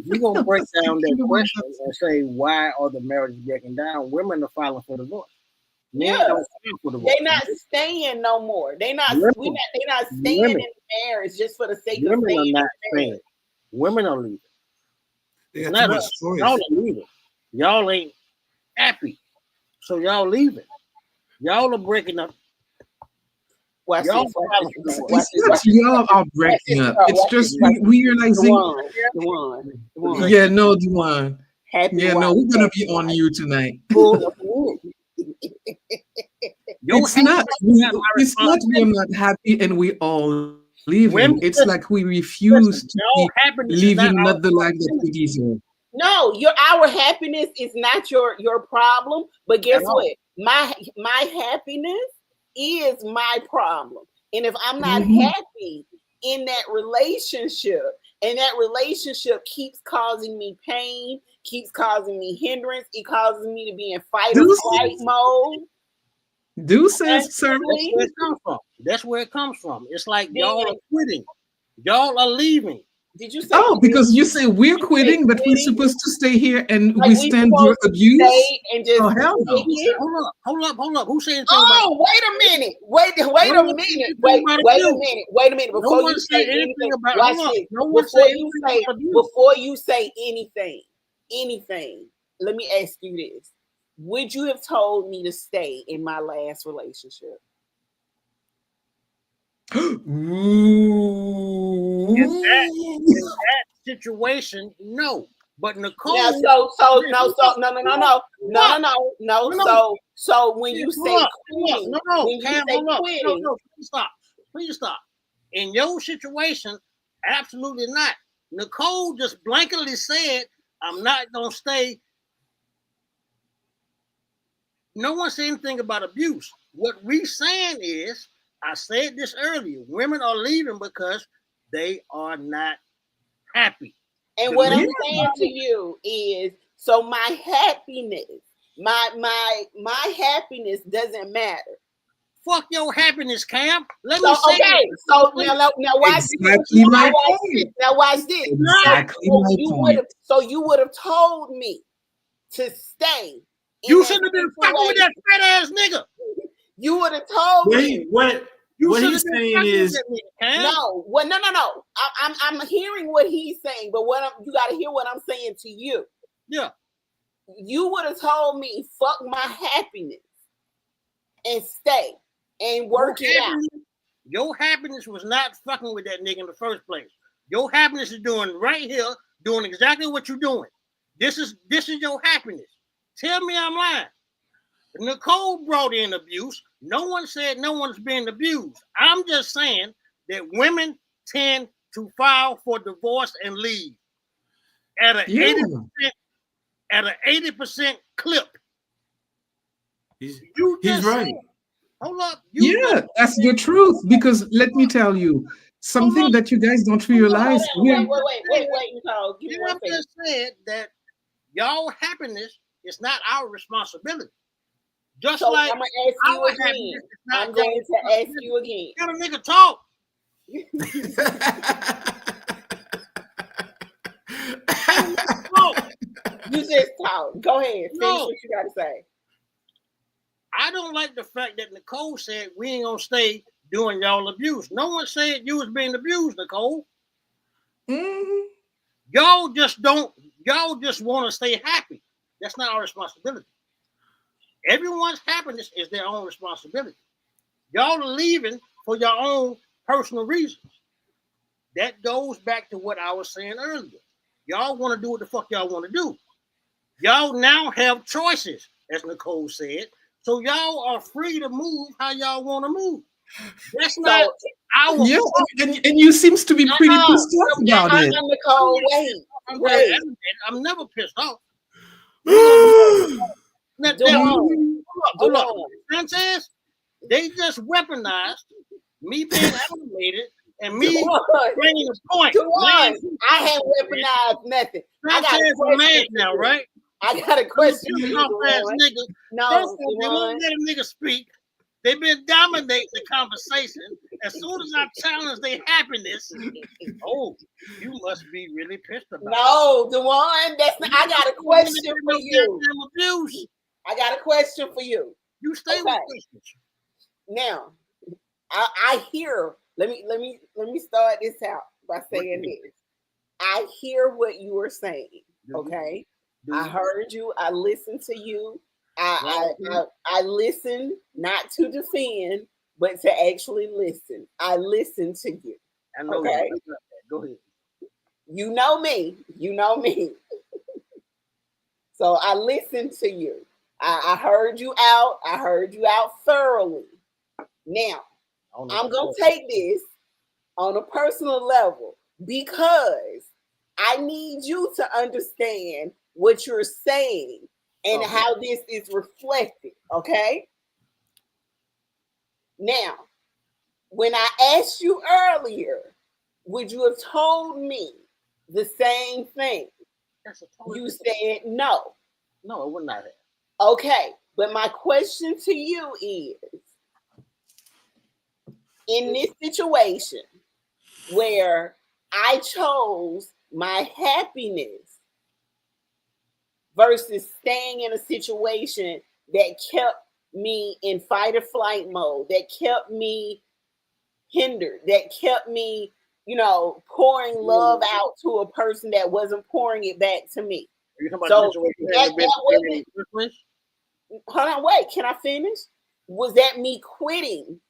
we're gonna I break was down that thinking about question that and song. say why are the marriages breaking down? Women are filing for divorce. Men Yeah, don't file for they divorce. not staying no more. Women, They not staying in women, the marriage just for the sake of women staying are in not the marriage. staying. Women are leaving. they It's got too not much us. Y'all choice. are leaving. Y'all ain't happy, so y'all leaving. Y'all are breaking up. Watch Y'all this, are watch filing this, for watch divorce. this, It's watch not this, y'all are watch breaking this, up. It's watch this, just watch this. we realizing. Dewan. Yeah, no, Dewan. Happy Yeah, no, wife, we're gonna happy be on life. you tonight. Full of wood. Your It's not happiness is we. not my It's not we're responsibility. not happy and we all leaving. Women, It's like we refuse listen, to your be happiness is not living our not the life that we responsibility deserve. No, our happiness is not your problem. But at guess all. what? My happiness is my problem. And if I'm not Mhm. happy in that relationship, and that relationship keeps causing me pain, keeps causing me hindrance, it causes me to be in fight or flight Deuces, mode deuces, sir. That's constantly, where it comes from. That's where it comes from. It's like y'all then are quitting. Y'all are leaving. Did you say? Oh, because you say we're quitting, but we're quitting? supposed to stay here and Like we stand your supposed to abuse? stay and just Oh, hell no. take it? Hold up. Who said anything Oh, wait a minute. Wait a minute. Wait a minute. Before you say anything, watch this. Before you say anything, let me ask you this. Would you have told me to stay in my last relationship? Ooh. In that situation, no. But Nicole, Yeah, no. So when you say quitting, please stop. In your situation, absolutely not. Nicole just blankly said, "I'm not gonna stay." No one said anything about abuse. What we saying is, I said this earlier, women are leaving because they are not happy. And what I'm saying to you is, so my happiness, my happiness doesn't matter. Fuck your happiness, Cam. So now watch exactly my point. Now watch this. Exactly my point. So you would have told me to stay. You shouldn't have been fucking with that fat ass nigga. You would have told me. What he's saying is no. I'm hearing what he's saying, but you got to hear what I'm saying to you. Yeah. You would have told me fuck my happiness and stay and work it out. Your happiness was not fucking with that nigga in the first place. Your happiness is doing right here, doing exactly what you're doing. This is your happiness. Tell me I'm lying. Nicole brought in abuse. No one said no one's being abused. I'm just saying that women tend to file for divorce and leave at an 80% clip. He's right. Hold up. That's the truth. Because let me tell you something that you guys don't realize. Wait, Nicole. Give me one second. Just said that y'all happiness is not our responsibility. Just so like I'm gonna ask you again. I'm going to ask you again. Let a nigga talk. You just talk. Go ahead. Finish what you got to say. I don't like the fact that Nicole said we ain't gonna stay doing y'all abuse. No one said you was being abused, Nicole. Mm-hmm. Y'all just want to stay happy. That's not our responsibility. Everyone's happiness is their own responsibility. Y'all are leaving for your own personal reasons. That goes back to what I was saying earlier. Y'all want to do what the fuck y'all want to do. Y'all now have choices, as Nicole said. So y'all are free to move how y'all want to move. That's not our and you seems to be pretty pissed off about it. Nicole, wait. I'm never pissed off. Hold on. Sanchez, they just weaponized me being animated and me bringing a point. I haven't weaponized nothing. Sanchez is mad now, right? I got a question for you. No, they won't let a nigga speak. They've been dominating the conversation. As soon as I challenge their happiness, you must be really pissed about it. No, Dewan, that's not. I got a question for you. Abuse. I got a question for you. You stay with questions. Now, I hear. Let me start this out by saying this. I hear what you are saying. Okay, I heard you. I listened to you. I listen not to defend, but to actually listen. I listen to you. I know. Okay, go ahead. You know me. So I listened to you. I heard you out. I heard you out thoroughly. Now I'm gonna take this on a personal level because I need you to understand what you're saying and how this is reflected, okay? Now, when I asked you earlier, would you have told me the same thing? You said no. No, I would not have. Okay, but my question to you is, in this situation where I chose my happiness versus staying in a situation that kept me in fight or flight mode, that kept me hindered, that kept me, pouring love out to a person that wasn't pouring it back to me. Are you talking So about the situation that wasn't. Hold on, wait. Can I finish? Was that me quitting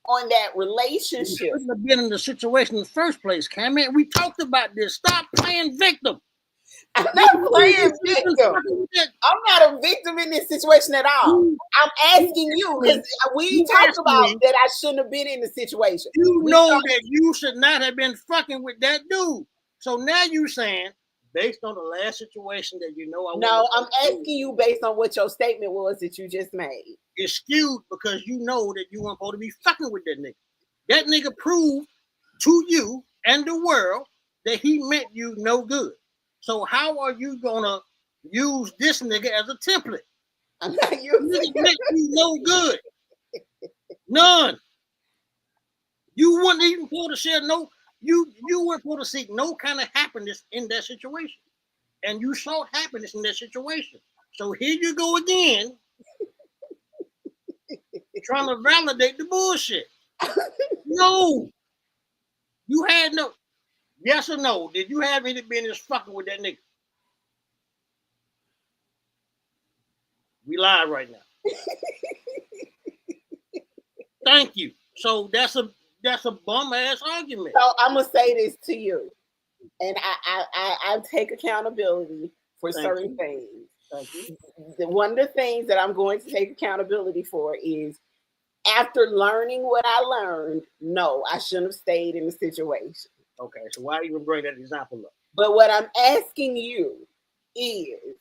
on that relationship? You shouldn't have been in the situation in the first place, Cameron. We talked about this. Stop playing victim. I'm not playing victim. I'm not a victim in this situation at all. I'm asking you because we talked about that I shouldn't have been in the situation. You know that you should not have been fucking with that dude. So now you saying, based on the last situation that you know, I'm asking you based on what your statement was that you just made. It's skewed because you know that you weren't supposed to be fucking with that nigga. That nigga proved to you and the world that he meant you no good. So how are you gonna use this nigga as a template? I'm not using it. Meant you no good. None. You weren't even supposed to share you weren't supposed to seek no kind of happiness in that situation. And you sought happiness in that situation. So here you go again, trying to validate the bullshit. No. You had no. Yes or no? Did you have any business fucking with that nigga? We live right now. Thank you. So that's a bum ass argument. So I'm gonna say this to you, and I take accountability for certain things. Thank you. One of the things that I'm going to take accountability for is after learning what I learned, no, I shouldn't have stayed in the situation. Okay, so why even bring that example up? But what I'm asking you is,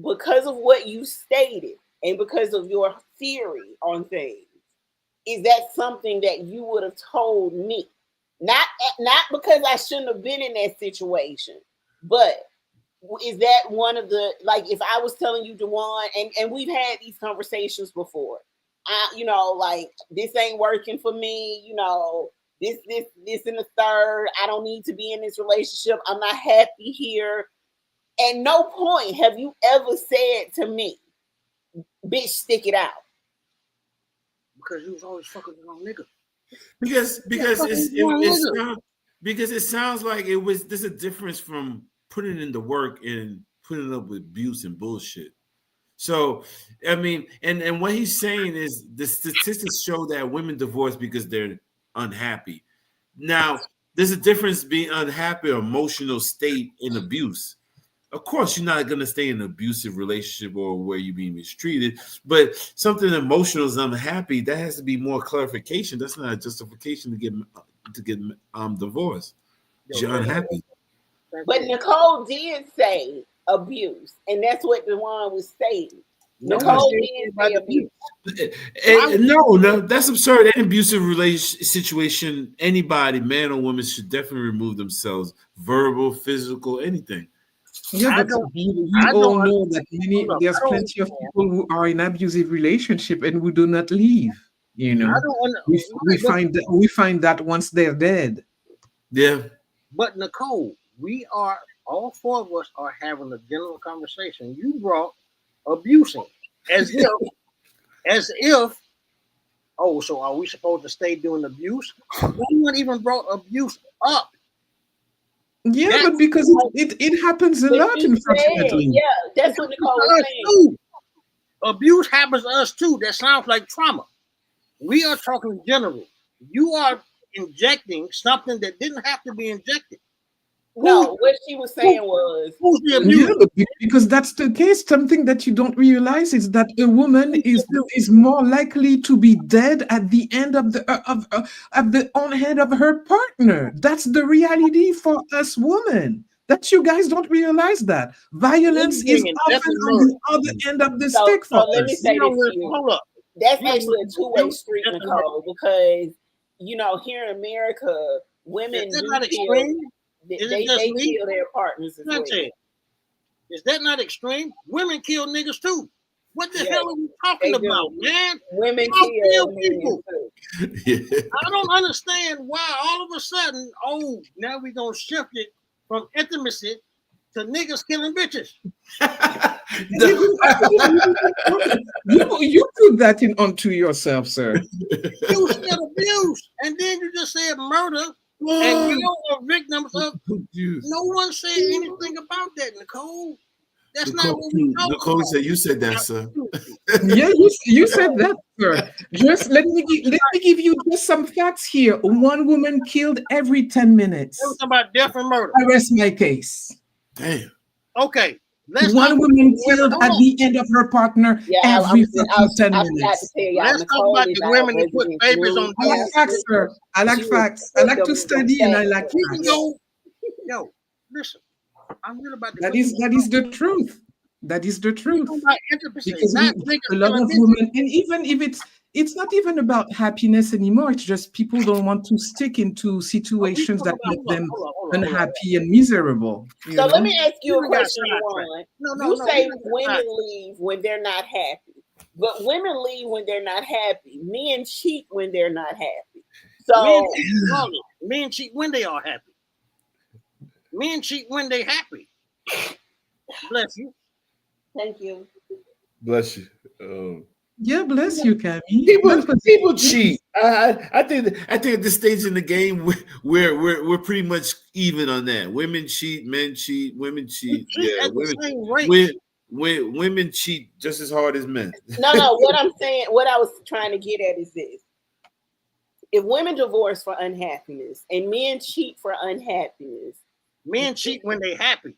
because of what you stated and because of your theory on things, is that something that you would have told me? Not because I shouldn't have been in that situation, but is that one of the, like, if I was telling you, Dewan, and we've had these conversations before, like, this ain't working for me, this and the third, I don't need to be in this relationship, I'm not happy here. At no point have you ever said to me, bitch, stick it out. Because you was always fucking the wrong nigga. Because it sounds like there's a difference from putting in the work and putting up with abuse and bullshit. So, I mean, and what he's saying is the statistics show that women divorce because they're unhappy. Now, there's a difference being unhappy or emotional state in abuse. Of course, you're not going to stay in an abusive relationship or where you're being mistreated, but something emotional is unhappy. That has to be more clarification. That's not a justification to get divorced. You're unhappy. But Nicole did say abuse, and that's what Dewan was saying. Nicole did say abuse. No, that's absurd. Any abusive situation, anybody, man or woman, should definitely remove themselves. Verbal, physical, anything. Yeah, but you all know that there's plenty of people who are in abusive relationship and who do not leave. We find that once they're dead. Yeah. But Nicole, all four of us are having a general conversation. You brought abusing as if. Oh, so are we supposed to stay doing abuse? No one even brought abuse up. Yeah, but because it happens a lot, unfortunately. Yeah, that's what Nicole was saying. Abuse happens to us too. That sounds like trauma. We are talking general. You are injecting something that didn't have to be injected. No, what she was saying was, who's the abuser? Yeah, because that's the case. Something that you don't realize is that a woman is more likely to be dead at the end of on head of her partner. That's the reality for us women. That you guys don't realize that violence is often on the other end of the stick for us. Let me say this to you. Hold up. That's actually a two-way street, Nicole, because here in America, women they kill their partners as well. Is that not extreme? Women kill niggas too. What the hell are we talking They do. about, man? Women Y'all kill kill men people. too. Yeah. I don't understand why all of a sudden, now we're gonna shift it from intimacy to niggas killing bitches. You put that in onto yourself, sir. You said abuse, and then you just said murder, and you are victims of. No one said anything about that, Nicole. That's not what we talking Nicole about. said you said that, sir. Yeah, you said that, sir. Just let me give you just some facts here. One woman killed every 10 minutes. We're talking about death and murder. I rest my case. Damn. Okay, let's One woman killed at the end of her partner every fucking 10 minutes. Let's talk about the women that put babies on. I like facts, sir. I like facts. I like to study and I like facts. Yo, listen. I'm real about that is the truth. That is the truth. Because a lot of women, and even if it's not even about happiness anymore, it's just people don't want to stick into situations that make them unhappy and miserable. So let me ask you a question, Juan. You say women leave when they're not happy, but women leave when they're not happy. Men cheat when they're not happy. So men cheat when they are happy. Men cheat when they happy. Bless you. Thank you. Bless you. Yeah, bless you, Cammy. People cheat. I think at this stage in the game, we're pretty much even on that. Women cheat, men cheat, women cheat. Yeah, women cheat just as hard as men. No. What I'm saying, what I was trying to get at is this: if women divorce for unhappiness and men cheat for unhappiness, men cheat when they happy.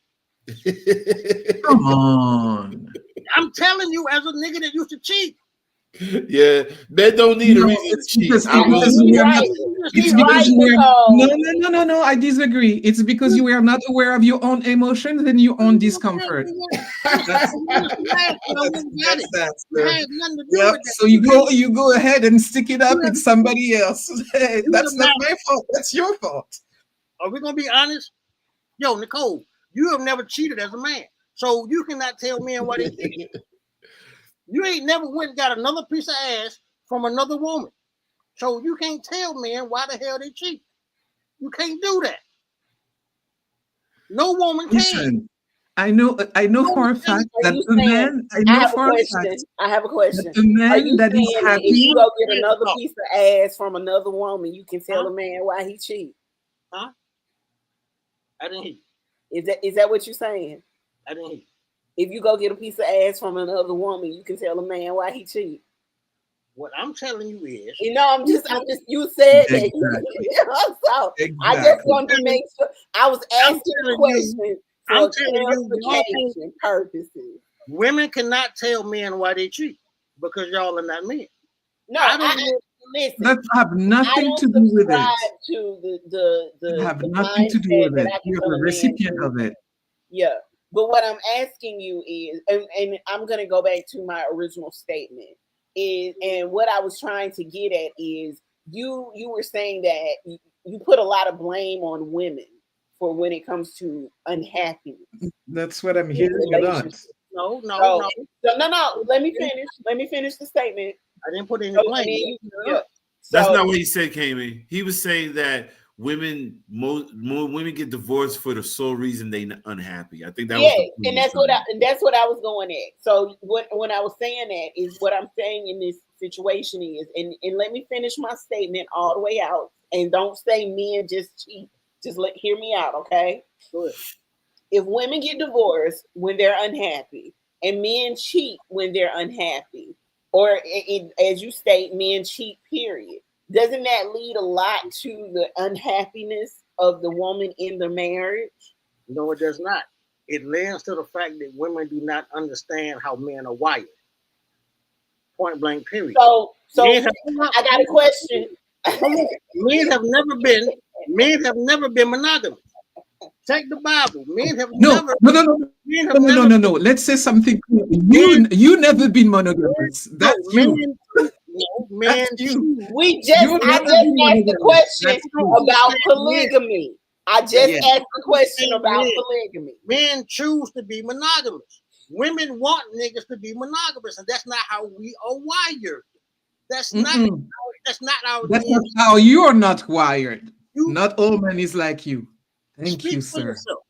Come on. I'm telling you, as a nigga that used to cheat. Yeah, men don't need a reason to cheat. No, I disagree. It's because you are not aware of your own emotions and your own discomfort. So you go ahead and stick it up with somebody else. That's not my fault. That's your fault. Are we gonna be honest? Yo, Nicole, you have never cheated as a man, so you cannot tell men why they cheat. You ain't never went and got another piece of ass from another woman. So you can't tell men why the hell they cheat. You can't do that. No woman can. Listen, I know for a fact that the man, I have a question. The man that is happy. If you go get another piece of ass from another woman, you can tell a man why he cheat. Huh? I didn't hear you. Is that what you're saying? I didn't hear you. If you go get a piece of ass from another woman, you can tell a man why he cheat. What I'm telling you is, I'm just. You said that. So I just wanted to make sure. I was asking the question for clarification purposes. Women cannot tell men why they cheat because y'all are not men. No, I don't. Listen, that have nothing to do with it. To the have nothing to do with it. You're the recipient of it. Yeah. But what I'm asking you is, and I'm going to go back to my original statement, and what I was trying to get at is you were saying that you put a lot of blame on women for when it comes to unhappiness. That's what I'm hearing a lot. No. Let me finish the statement. I didn't put any blame. That's not what he said, Kami. He was saying that women get divorced for the sole reason they're unhappy. I think that was and that's what I was going at. So when I was saying that is what I'm saying in this situation is, and let me finish my statement all the way out, and don't say men just cheat. Just hear me out, okay? Good. If women get divorced when they're unhappy, and men cheat when they're unhappy, or as you state, men cheat, period. Doesn't that lead a lot to the unhappiness of the woman in the marriage? No, it does not. It lends to the fact that women do not understand how men are wired. Point blank, period. So I got a question. Men have never been monogamous. Take the Bible. Men have never. No. Let's say something. You never been monogamous. That's you. No, man. I just asked the question about polygamy. Men choose to be monogamous. Women want niggas to be monogamous, and that's not how we are wired. That's Mm-mm. not our That's DNA. not how you're not wired. You Not all men is like you. Thank speak you, for sir. yourself.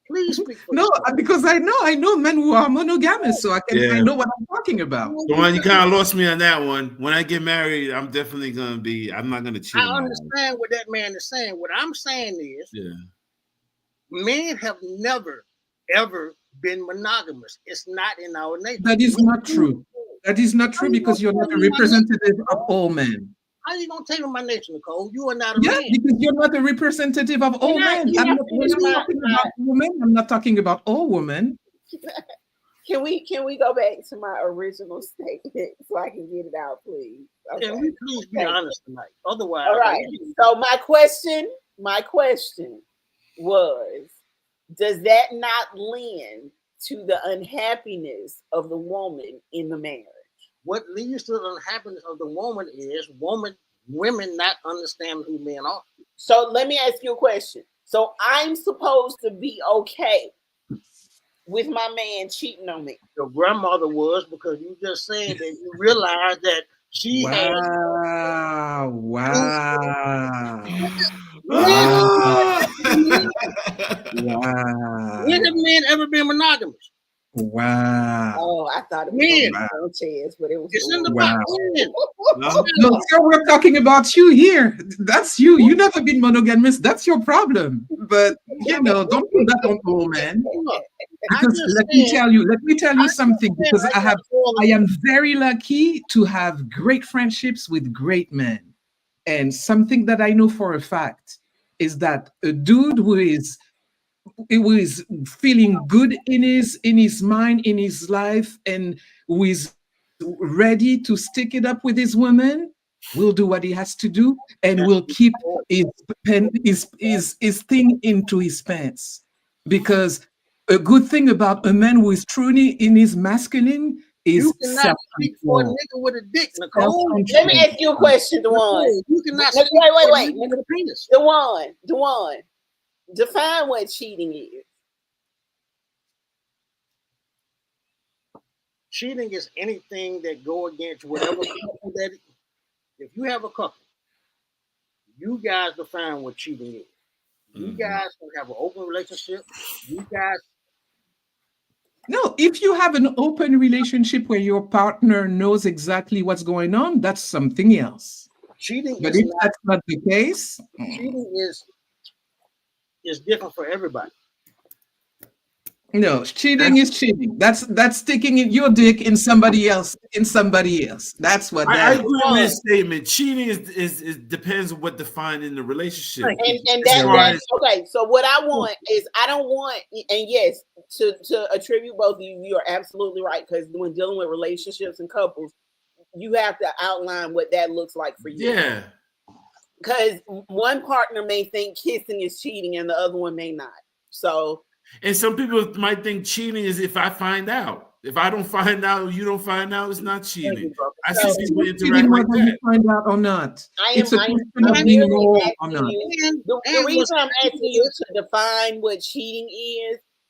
Please speak for No, yourself. because I know men who are monogamous, so I Yeah. know what I'm talking about. So you kind of lost me on that one. When I get married, I'm definitely gonna be. I'm not gonna cheat. I understand what that man is saying. What I'm saying is, men have never ever been monogamous. It's not in our nature. That is not true. That is not true because you're not a representative of all men. How are you gonna tell me my nature, Nicole? You are not a Yeah, man. because you're not a representative of all men. When I'm talking about women, I'm not talking about all women. Can we go back to my original statement so I can get it out, please? Okay. Can we please be honest tonight? Otherwise, all right. So my question was, does that not lend to the unhappiness of the woman in the marriage? What leads to the unhappiness of the woman is women not understanding who men are. So let me ask you a question. So I'm supposed to be okay with my man cheating on me? Your grandmother was, because you just said that you realized that she had. Wow. When have men ever been monogamous? Wow. Oh, I thought it was chance, but it was. It's in the Bible. No, sir, we're talking about you here. That's you. You never been monogamous. That's your problem. But don't put that on all men. Because let me tell you something. Because I am very lucky to have great friendships with great men. And something that I know for a fact is that a dude who is feeling good in his mind, in his life, and who is ready to stick it up with his woman will do what he has to do and will keep his thing into his pants. Because a good thing about a man who is truly in his masculine is you cannot speak for a nigga with a dick, Nicole. Let me ask you a question, Dewan. You cannot wait. with a penis. Dewan, define what cheating is. Cheating is anything that go against whatever couple that. If you have a couple, you guys define what cheating is. You guys can have an open relationship. You guys. No, if you have an open relationship where your partner knows exactly what's going on, that's something else. Cheating, but if that's not the case, cheating is different for everybody. No, cheating is cheating. That's sticking your dick in somebody else. That's what that I agree with his statement. Cheating is depends on what defined in the relationship. And that's okay. So what I want is I don't want, and yes, to attribute both of you, you are absolutely right. Because when dealing with relationships and couples, you have to outline what that looks like for you. Yeah. Because one partner may think kissing is cheating and the other one may not. So. And some people might think cheating is if I find out. If I don't find out, you don't find out, it's not cheating. I see people interact like that. You find out or not. The reason I'm asking you to define what cheating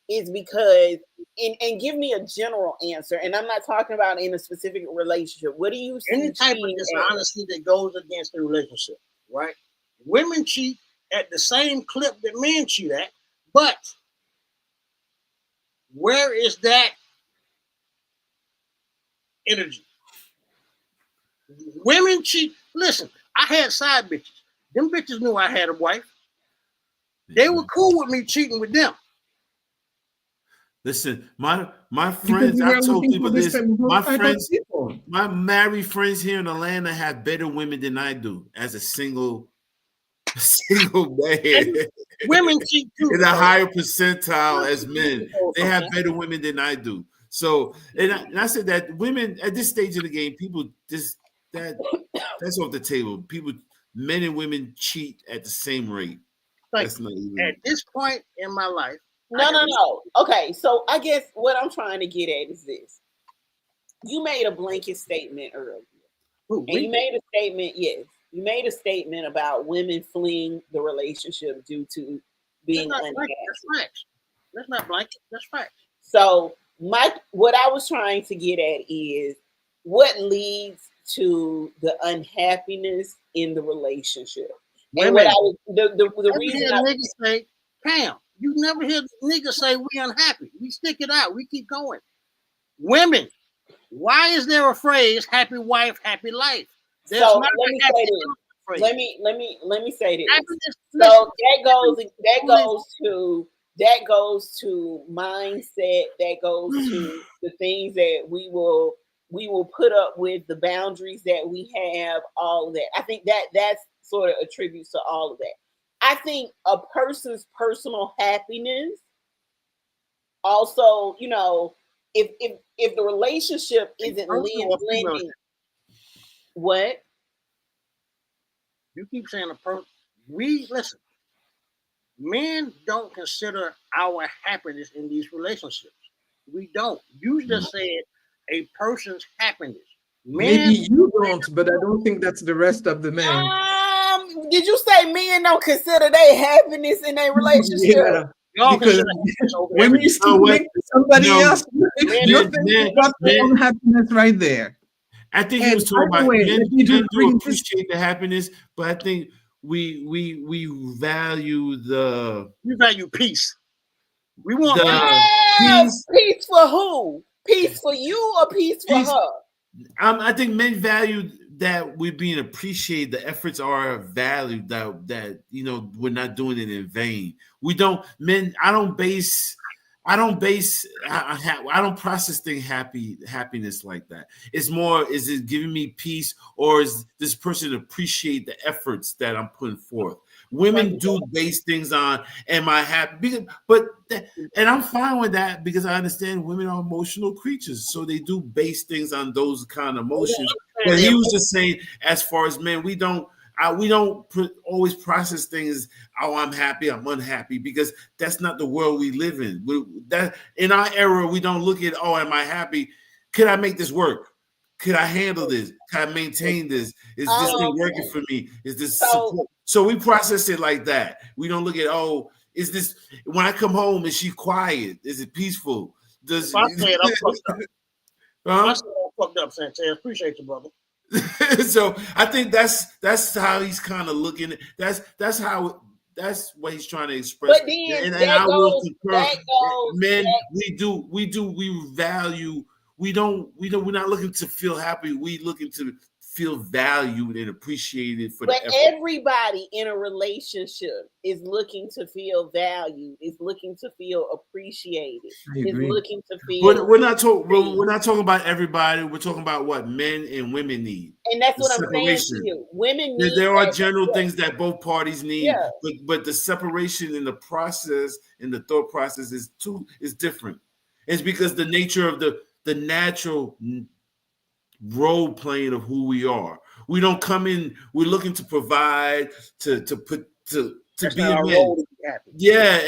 is because, and give me a general answer. And I'm not talking about in a specific relationship. What do you see? Any type of dishonesty that goes against the relationship, right? Women cheat at the same clip that men cheat at, but where is that energy? Women cheat. Listen, I had side bitches. Them bitches knew I had a wife. They were cool with me cheating with them. Listen, my friends, I told people this. My married friends here in Atlanta have better women than I do as a single man. Women cheat too. In a higher percentile as men. They have better women than I do. So, and I said that women at this stage of the game, people that's off the table. Men and women cheat at the same rate. That's not even. At this point in my life. No. Okay, so I guess what I'm trying to get at is this. You made a blanket statement earlier. And you made a statement, yes. You made a statement about women fleeing the relationship due to being unhappy. That's facts. That's not blanket. That's facts. So what I was trying to get at is what leads to the unhappiness in the relationship. And what Women. I was the Never reason hear I niggas say, Pam, you never hear niggas say we unhappy. We stick it out. We keep going. Women, why is there a phrase happy wife, happy life? There's so not let a me happy say this. phrase. Let me say this. Happiness, So listen, that goes to mindset, that goes to the things that we will put up with, the boundaries that we have, all of that. I think that's sort of attributes to all of that. I think a person's personal happiness also, if the relationship isn't personal or female. blending, what? You keep saying a person. We listen. Men don't consider our happiness in these relationships. We don't. You just said a person's happiness. Maybe Men, you don't, but I don't think that's the rest of the men. Did you say men don't consider their happiness in their relationship? Yeah, y'all because consider happiness over when everything. you still link to somebody No, else, you're thinking about your own happiness right there. I think he And was talking by the about way, men, let me just men do bring this. appreciate the happiness, but I think we value We value peace. We want peace. Peace for who? Peace for you or peace for Peace. her? I think men value that we're being appreciated. The efforts are valued. That we're not doing it in vain. We don't men. I don't process happiness like that. It's more, is it giving me peace, or is this person appreciate the efforts that I'm putting forth? Women do base things on, am I happy? And I'm fine with that, because I understand women are emotional creatures, so they do base things on those kind of emotions. But he was just saying, as far as men, we don't always process things. Oh, I'm happy, I'm unhappy, because that's not the world we live in. That in our era, we don't look at, oh, am I happy? Could I make this work? Could I handle this? Can I maintain this? Is this thing working for me? Is this support? So we process it like that. We don't look at, oh, is this, when I come home, is she quiet? Is it peaceful? If I say it, I'm fucked up. I said I'm fucked up, Sanchez. Appreciate you, brother. So I think that's how he's kind of looking at. That's what he's trying to express. But then And I will concur. Men, that, we value. We're not looking to feel happy. We looking to feel valued and appreciated for the effort. Everybody in a relationship is looking to feel valued, is looking to feel appreciated, is looking to feel. But we're not talking about everybody. We're talking about what men and women need. And that's what I'm saying to you. Women need. There are general things that both parties need, yeah. but the separation in the process, in the thought process, is different. It's because the nature of the natural role playing of who we are. We don't come in. We're looking to provide, to be a man. Yeah,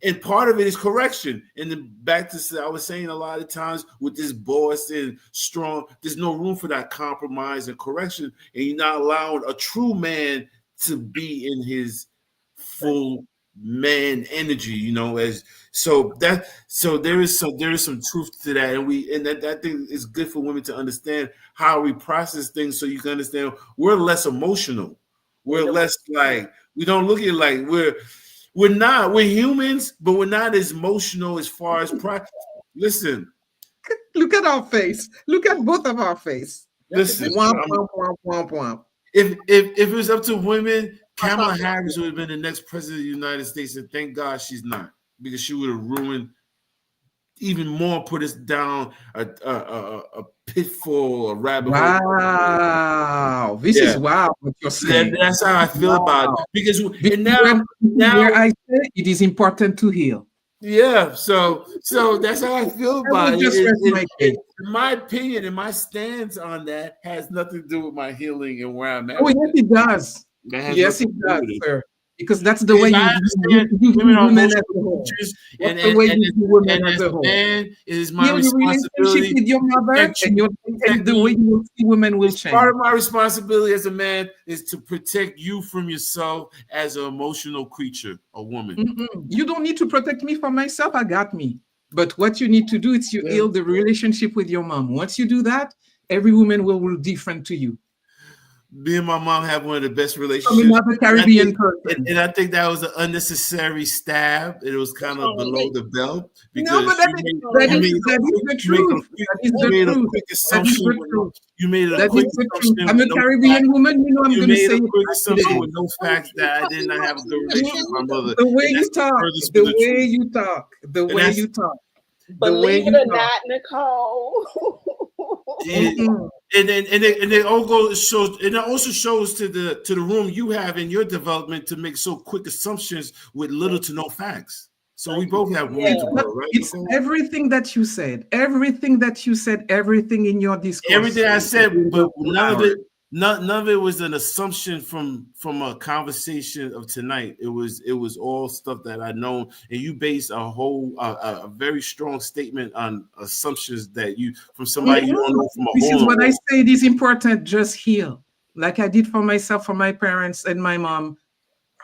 and part of it is correction. And then back to, I was saying, a lot of times with this boss and strong, there's no room for that compromise and correction, and you're not allowing a true man to be in his full man energy, so there is some truth to that, and that thing is good for women to understand how we process things, so you can understand we're less emotional, we're less like, we don't look at it like we're humans, but we're not as emotional as far as listen. Look at our face. Look at both of our face. Listen, womp. If it was up to women, Kamala Harris would have been the next president of the United States, and thank God she's not, because she would have ruined even more, put us down a pitfall, a rabbit hole. Wow, this is wow what you're saying. That's how I feel about it, because now where I say it is important to heal. Yeah, so that's how I feel about it. My opinion and my stance on that has nothing to do with my healing and where I'm at. Oh, yes, it does. Yes, it does, sir. Because that's the way you women are women emotional creatures, and as a whole. Man, it is my responsibility with your mother, and the way you see women will change. Part of my responsibility as a man is to protect you from yourself as an emotional creature, a woman. You don't need to protect me from myself. I got me. But what you need to do is you heal the relationship with your mom. Once you do that, every woman will look different to you. Me and my mom have one of the best From relationships. another Caribbean person. And I think that was an unnecessary stab. It was kind of below the belt No, because but that is the truth. That is the truth. quick assumption. You made a quick assumption. I'm a Caribbean woman, you know I'm going to say a quick it. assumption with no facts that I did not have a good relationship with my mother. The way you talk, the way you talk, the way you talk. Believe it or not, Nicole. And it also shows to the room you have in your development to make so quick assumptions with little to no facts. So we both have room to grow, right? It's everything that you said, everything in your discourse. Everything I said, but none of it was an assumption from a conversation of tonight. It was all stuff that I know, and you base a very strong statement on assumptions that you from somebody you don't know from a This is what I say. It is important. Just heal, like I did for myself, for my parents and my mom.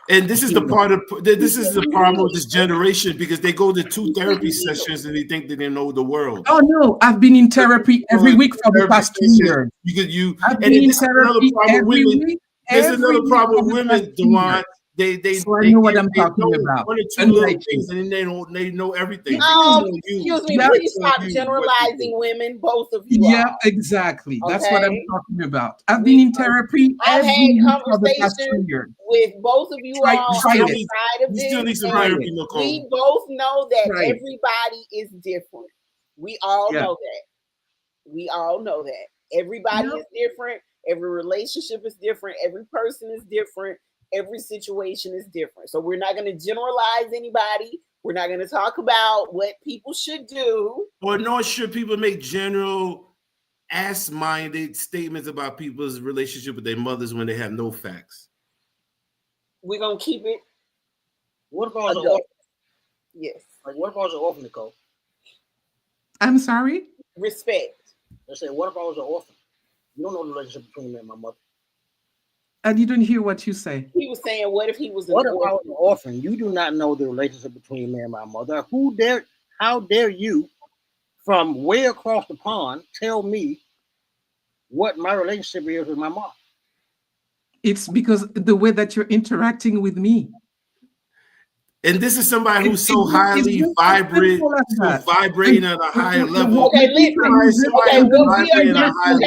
And this is the problem with this generation because they go to 2 therapy sessions and they think that they know the world. Oh no, I've been in therapy every week for the past 2 years. Because I've been in therapy every week. There's another problem with women, Dewan. They know what I'm talking about. 1 or 2 little things, and then they know everything. Excuse me, please stop generalizing women, both of you. Yeah, exactly. Okay. That's what I'm talking about. I've been in therapy every week for the past 2 years. With both of you all outside of this. Still need some therapy, Nicole. We both know that everybody is different. We all know that. We all know that. Everybody is different. Every relationship is different. Every person is different. Every situation is different. So we're not going to generalize anybody. We're not going to talk about what people should do. Or nor should people make general ass-minded statements about people's relationship with their mothers when they have no facts. We're going to keep it. What about an orphan? Yes. Like, what about an orphan, Nicole? I'm sorry? Respect. I said, what if I was an orphan? You don't know the relationship between me and my mother. I didn't hear what you say. He was saying, what if he was an orphan? You do not know the relationship between me and my mother. How dare you, from way across the pond, tell me what my relationship is with my mom? It's because the way that you're interacting with me. And this is somebody who's so highly vibrating at a higher level. Okay, listen. Okay, what we are not. I'm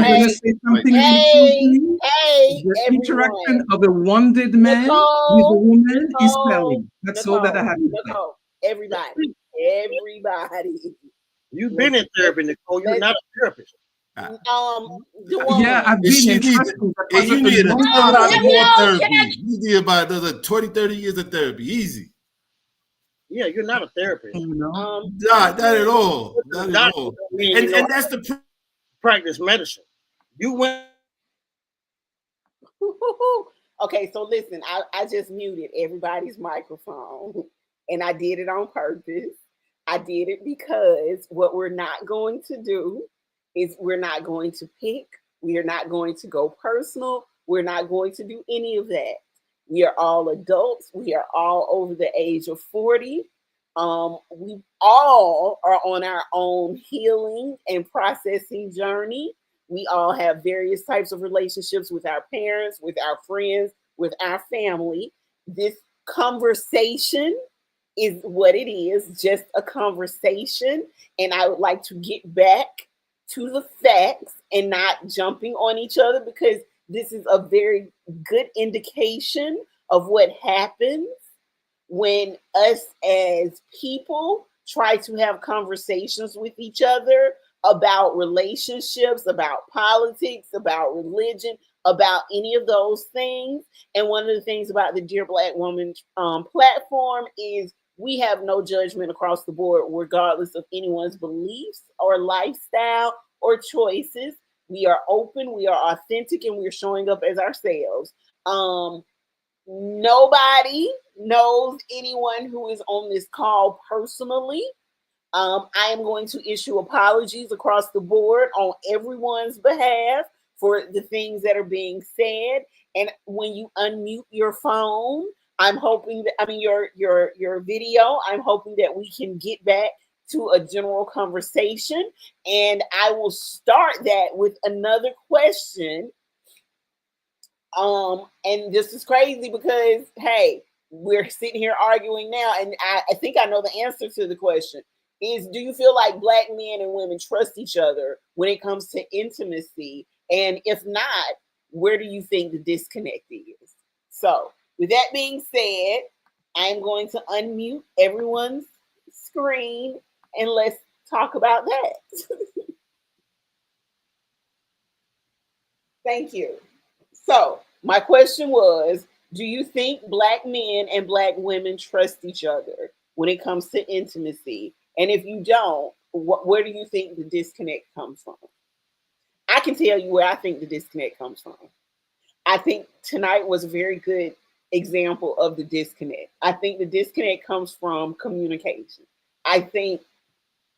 going to say something. The interaction of a wounded man with a woman is telling. That's all that I have to say. Everybody. You've been in therapy, Nicole. You're not a therapist. Yeah, I've been in therapy. You need a lot more therapy. You need about another 20, 30 years of therapy. Easy. Yeah, you're not a therapist. Not at all. Not at all. And that's the practice medicine. You went. Okay, so listen, I just muted everybody's microphone, and I did it on purpose. I did it because what we're not going to do is we're not going to pick. We are not going to go personal. We're not going to do any of that. We are all adults. We are all over the age of 40. We all are on our own healing and processing journey. We all have various types of relationships with our parents, with our friends, with our family. This conversation is what it is, just a conversation. And I would like to get back to the facts and not jumping on each other, because this is a very good indication of what happens when us as people try to have conversations with each other about relationships, about politics, about religion, about any of those things. And one of the things about the Dear Black Woman platform is we have no judgment across the board, regardless of anyone's beliefs or lifestyle or choices. We are open, we are authentic, and we're showing up as ourselves. Nobody knows anyone who is on this call personally. I am going to issue apologies across the board on everyone's behalf for the things that are being said. And when you unmute your phone, I'm hoping that, I mean, your video, I'm hoping that we can get back to a general conversation, and I will start that with another question. And this is crazy because, hey, we're sitting here arguing now, and I think I know the answer to the question is, do you feel like Black men and women trust each other when it comes to intimacy? And if not, where do you think the disconnect is? So, with that being said, I'm going to unmute everyone's screen and let's talk about that. Thank you. So, my question was, do you think Black men and Black women trust each other when it comes to intimacy? And if you don't, where do you think the disconnect comes from? I can tell you where I think the disconnect comes from. I think tonight was a very good example of the disconnect. I think the disconnect comes from communication. I think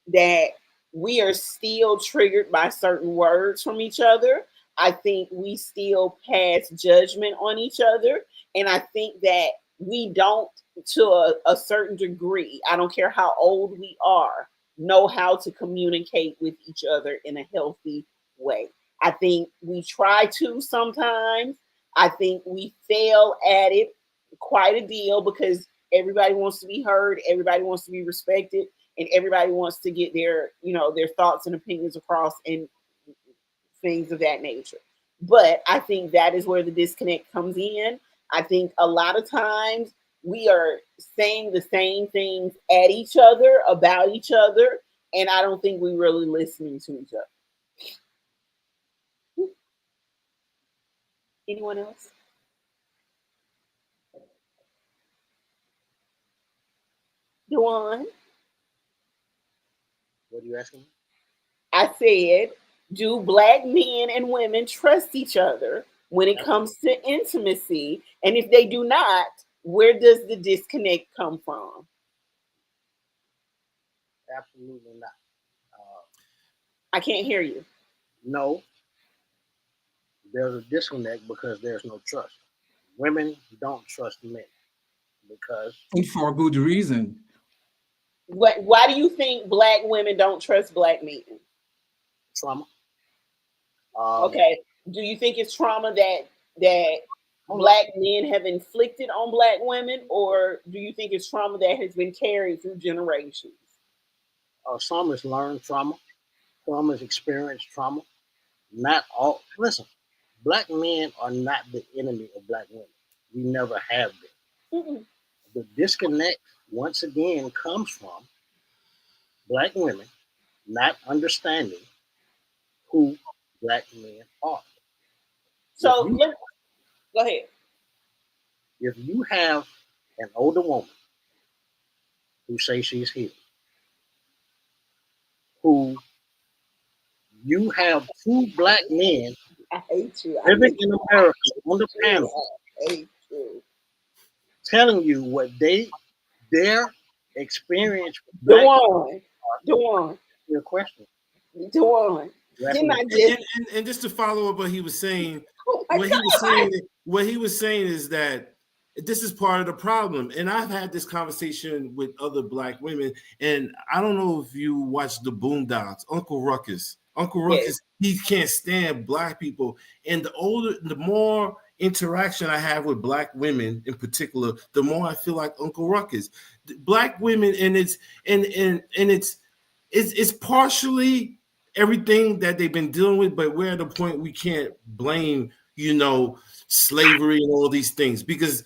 that we are still triggered by certain words from each other. I think we still pass judgment on each other. And I think that we don't, to a certain degree, I don't care how old we are, know how to communicate with each other in a healthy way. I think we try to sometimes. I think we fail at it quite a deal because everybody wants to be heard, everybody wants to be respected, and everybody wants to get their, their thoughts and opinions across and things of that nature. But I think that is where the disconnect comes in. I think a lot of times we are saying the same things at each other, about each other, and I don't think we're really listening to each other. Anyone else? Dewan? What are you asking me? I said, do Black men and women trust each other when it comes to intimacy? And if they do not, where does the disconnect come from? Absolutely not. I can't hear you. No, there's a disconnect because there's no trust. Women don't trust men because... And for good reason. Why do you think Black women don't trust Black men? Trauma. Okay. Do you think it's trauma that Black men have inflicted on Black women, or do you think it's trauma that has been carried through generations? Some is learned trauma. Some is experienced trauma. Not all. Listen, Black men are not the enemy of Black women. We never have been. Mm-mm. The disconnect, once again, comes from Black women not understanding who Black men are. So, go ahead. If you have an older woman who says she's healed, who you have two Black men I hate you. living in America on the panel telling you what their experience with Dewan. Your question. Dewan. And just to follow up what he was saying, what he was saying is that this is part of the problem. And I've had this conversation with other Black women, and I don't know if you watch the Boondocks, Uncle Ruckus. Yes. He can't stand Black people. And the more interaction I have with Black women in particular, the more I feel like Uncle Ruckus. Black women, and it's partially everything that they've been dealing with, but we're at a point we can't blame, slavery and all these things, because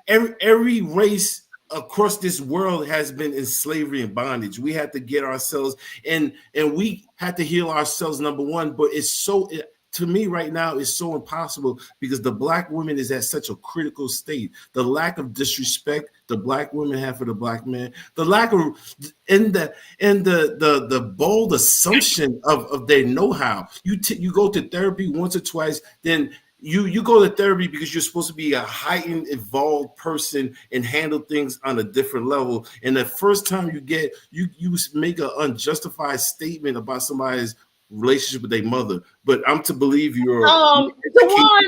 every race across this world has been in slavery and bondage. We had to get ourselves and we had to heal ourselves, number one. But to me right now, it's so impossible because the Black woman is at such a critical state. The lack of disrespect the Black women have for the Black man, the lack of the bold assumption of their know-how. You go to therapy once or twice, then you go to therapy because you're supposed to be a heightened, evolved person and handle things on a different level. And the first time you make an unjustified statement about somebody's relationship with their mother, but I'm to believe you're Dewan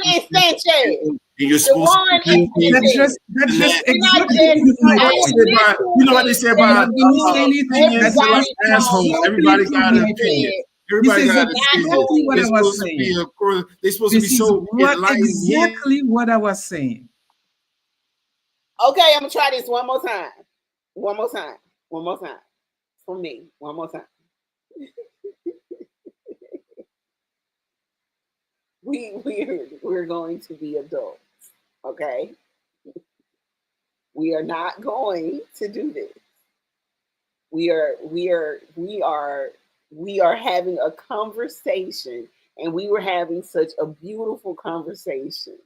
and Sanchez. and you're The supposed to one be That's instance. just that's and just that, We're not exactly just my what they point. say about, you know what they say You're about not gonna say anything. opinions That's are like just everybody's assholes. wrong. exactly Everybody prove got an my opinion. point. This Everybody is got an Not opinion. exactly what going. I They're was supposed to be saying. they're supposed to be This is so what enlightened here. exactly what I was saying. Okay, I'm gonna try this one more time. One more time. One more time. For me. One more time. We're going to be adults. Okay? We are not going to do this. We are having a conversation, and we were having such a beautiful conversation,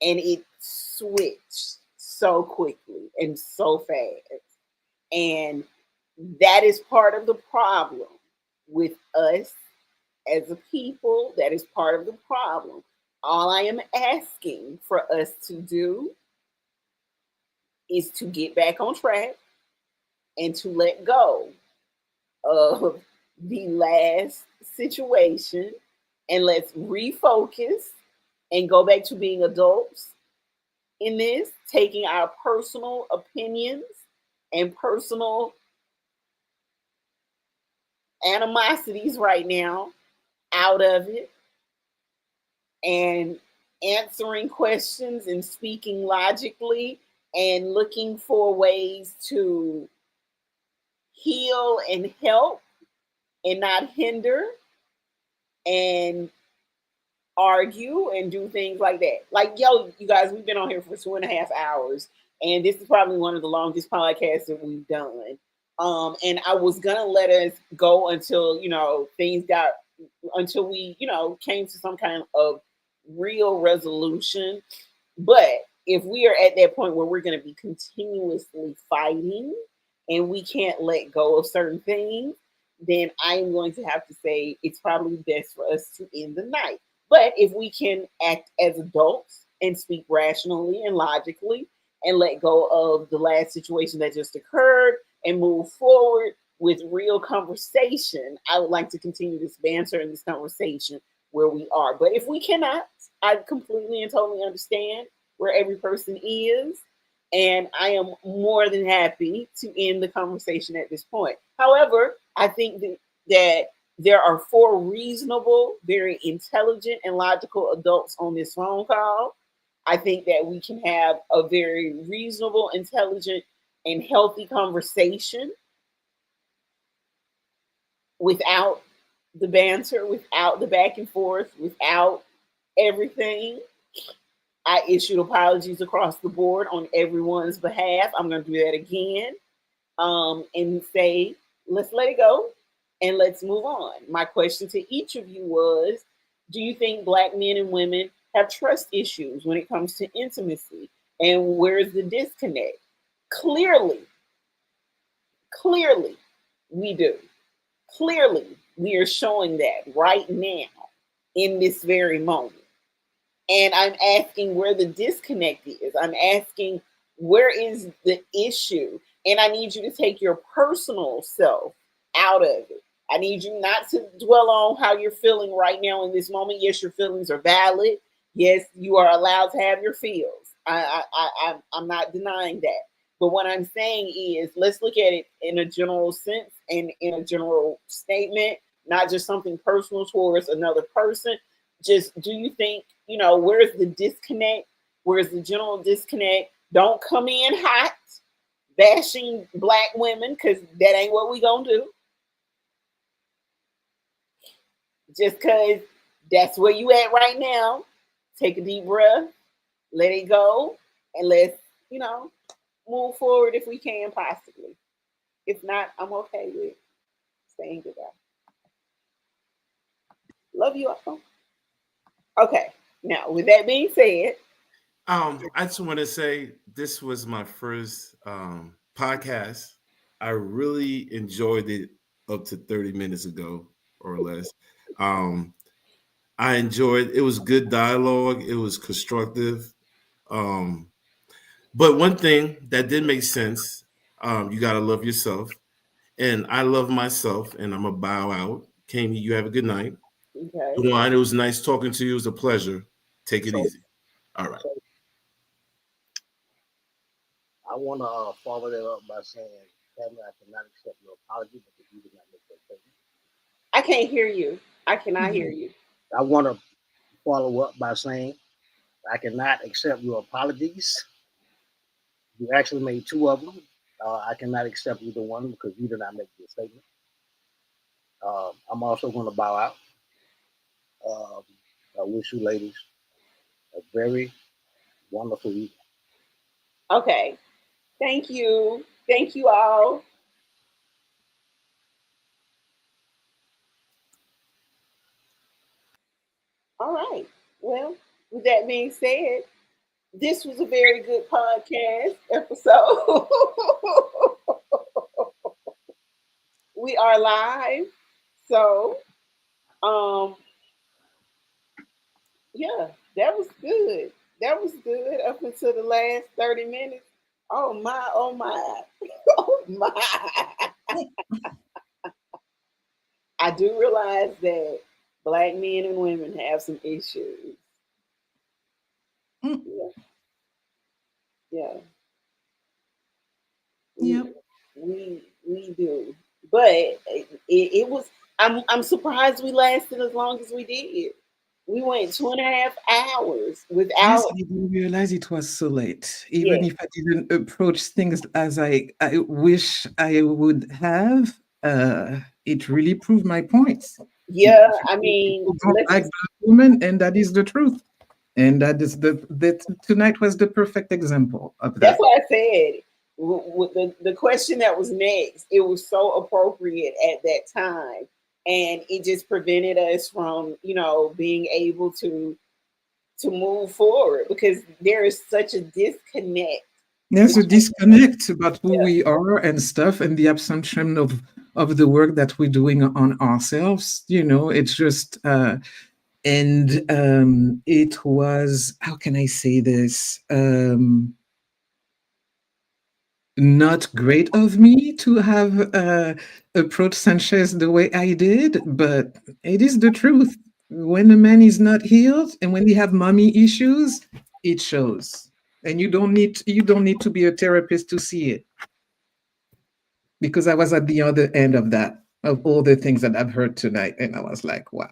and it switched so quickly and so fast. And that is part of the problem with us as a people. That is part of the problem. All I am asking for us to do is to get back on track and to let go of the last situation, and let's refocus and go back to being adults in this, taking our personal opinions and personal animosities right now out of it, and answering questions and speaking logically and looking for ways to heal and help and not hinder and argue and do things like that. Like, yo, you guys, we've been on here for 2.5 hours, and this is probably one of the longest podcasts that we've done. And I was gonna let us go until things got until we came to some kind of real resolution. But if we are at that point where we're going to be continuously fighting and we can't let go of certain things, then I am going to have to say it's probably best for us to end the night. But if we can act as adults and speak rationally and logically and let go of the last situation that just occurred and move forward with real conversation, I would like to continue this banter and this conversation where we are. But if we cannot, I completely and totally understand where every person is. And I am more than happy to end the conversation at this point. However, I think that there are 4 reasonable, very intelligent, and logical adults on this phone call. I think that we can have a very reasonable, intelligent, and healthy conversation without the banter, without the back and forth, without everything. I issued apologies across the board on everyone's behalf. I'm going to do that again, and say, let's let it go and let's move on. My question to each of you was, do you think Black men and women have trust issues when it comes to intimacy? And where's the disconnect? Clearly, we do. Clearly, we are showing that right now in this very moment. And I'm asking where the disconnect is. I'm asking where is the issue? And I need you to take your personal self out of it. I need you not to dwell on how you're feeling right now in this moment. Yes, your feelings are valid. Yes, you are allowed to have your feels. I'm not denying that. But what I'm saying is, let's look at it in a general sense and in a general statement, not just something personal towards another person. Just, do you think, where's the disconnect? Where's the general disconnect? Don't come in hot bashing Black women, because that ain't what we gonna do. Just because that's where you at right now. Take a deep breath, let it go, and let's, move forward if we can possibly. If not, I'm okay with saying goodbye. Love you all. Okay. Now, with that being said, I just want to say this was my first podcast. I really enjoyed it up to 30 minutes ago or less. Um, I enjoyed it. Was good dialogue. It was constructive. Um, but one thing that did make sense, you got to love yourself. And I love myself, and I'm going to bow out. Kami, you have a good night. okay. Duane, it was nice talking to you. It was a pleasure. Take it So, easy. All right. so I want to follow that up by saying, Tammy, I cannot accept your apology because you did not make that statement. I can't hear you. I cannot hear you. I want to follow up by saying, I cannot accept your apologies. You actually made two of them. I cannot accept either one because you did not make the statement. I'm also going to bow out. Um, I wish you ladies a very wonderful evening. Okay. Thank you. Thank you all. All right. Well, with that being said, this was a very good podcast episode. We are live. So, um, yeah, that was good. That was good up until the last 30 minutes. Oh my, oh my, oh my. I do realize that Black men and women have some issues. Mm. Yeah, yeah. Yep. We do. But it was I'm surprised we lasted as long as we did. We went 2.5 hours Yes, without. I didn't realize it was so late. Even Yeah, if I didn't approach things as I wish I would have, it really proved my points. yeah. I mean, People don't like black women, and that is the truth. And that is that tonight was the perfect example of that's that. what I said. With the question that was next, it was so appropriate at that time, and it just prevented us from, being able to move forward because there is such a disconnect. There's a between- disconnect about who Yeah. we are and stuff, and the assumption of the work that we're doing on ourselves. It's just and it was, how can I say this? Not great of me to have approached Sanchez the way I did, but it is the truth. When a man is not healed and when they have mommy issues, it shows. And you don't need to be a therapist to see it. Because I was at the other end of that, of all the things that I've heard tonight, and I was like, wow.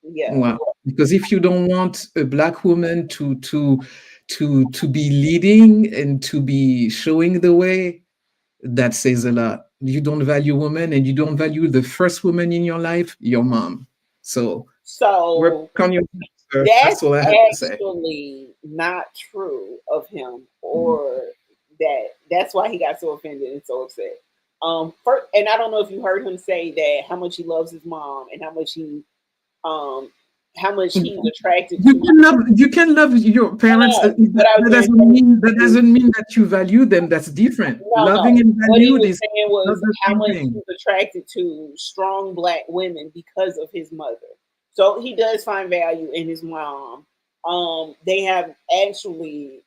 Yeah. Wow. Because if you don't want a black woman to be leading and to be showing the way, that says a lot. You don't value women and you don't value the first woman in your life, your mom. So work So on your sir. That's that's all I have to say. actually not true of him, or that's why he got so offended and so upset. And I don't know if you heard him say that how much he loves his mom and um how much he's attracted to. You can love your I parents. know, but That, I was that going to doesn't say mean that doesn't mean that you value them. That's different. no, Loving no. and What he valued was is saying not was the how same much thing. he's attracted to strong Black women because of his mother. So he does find value in his mom. They have actually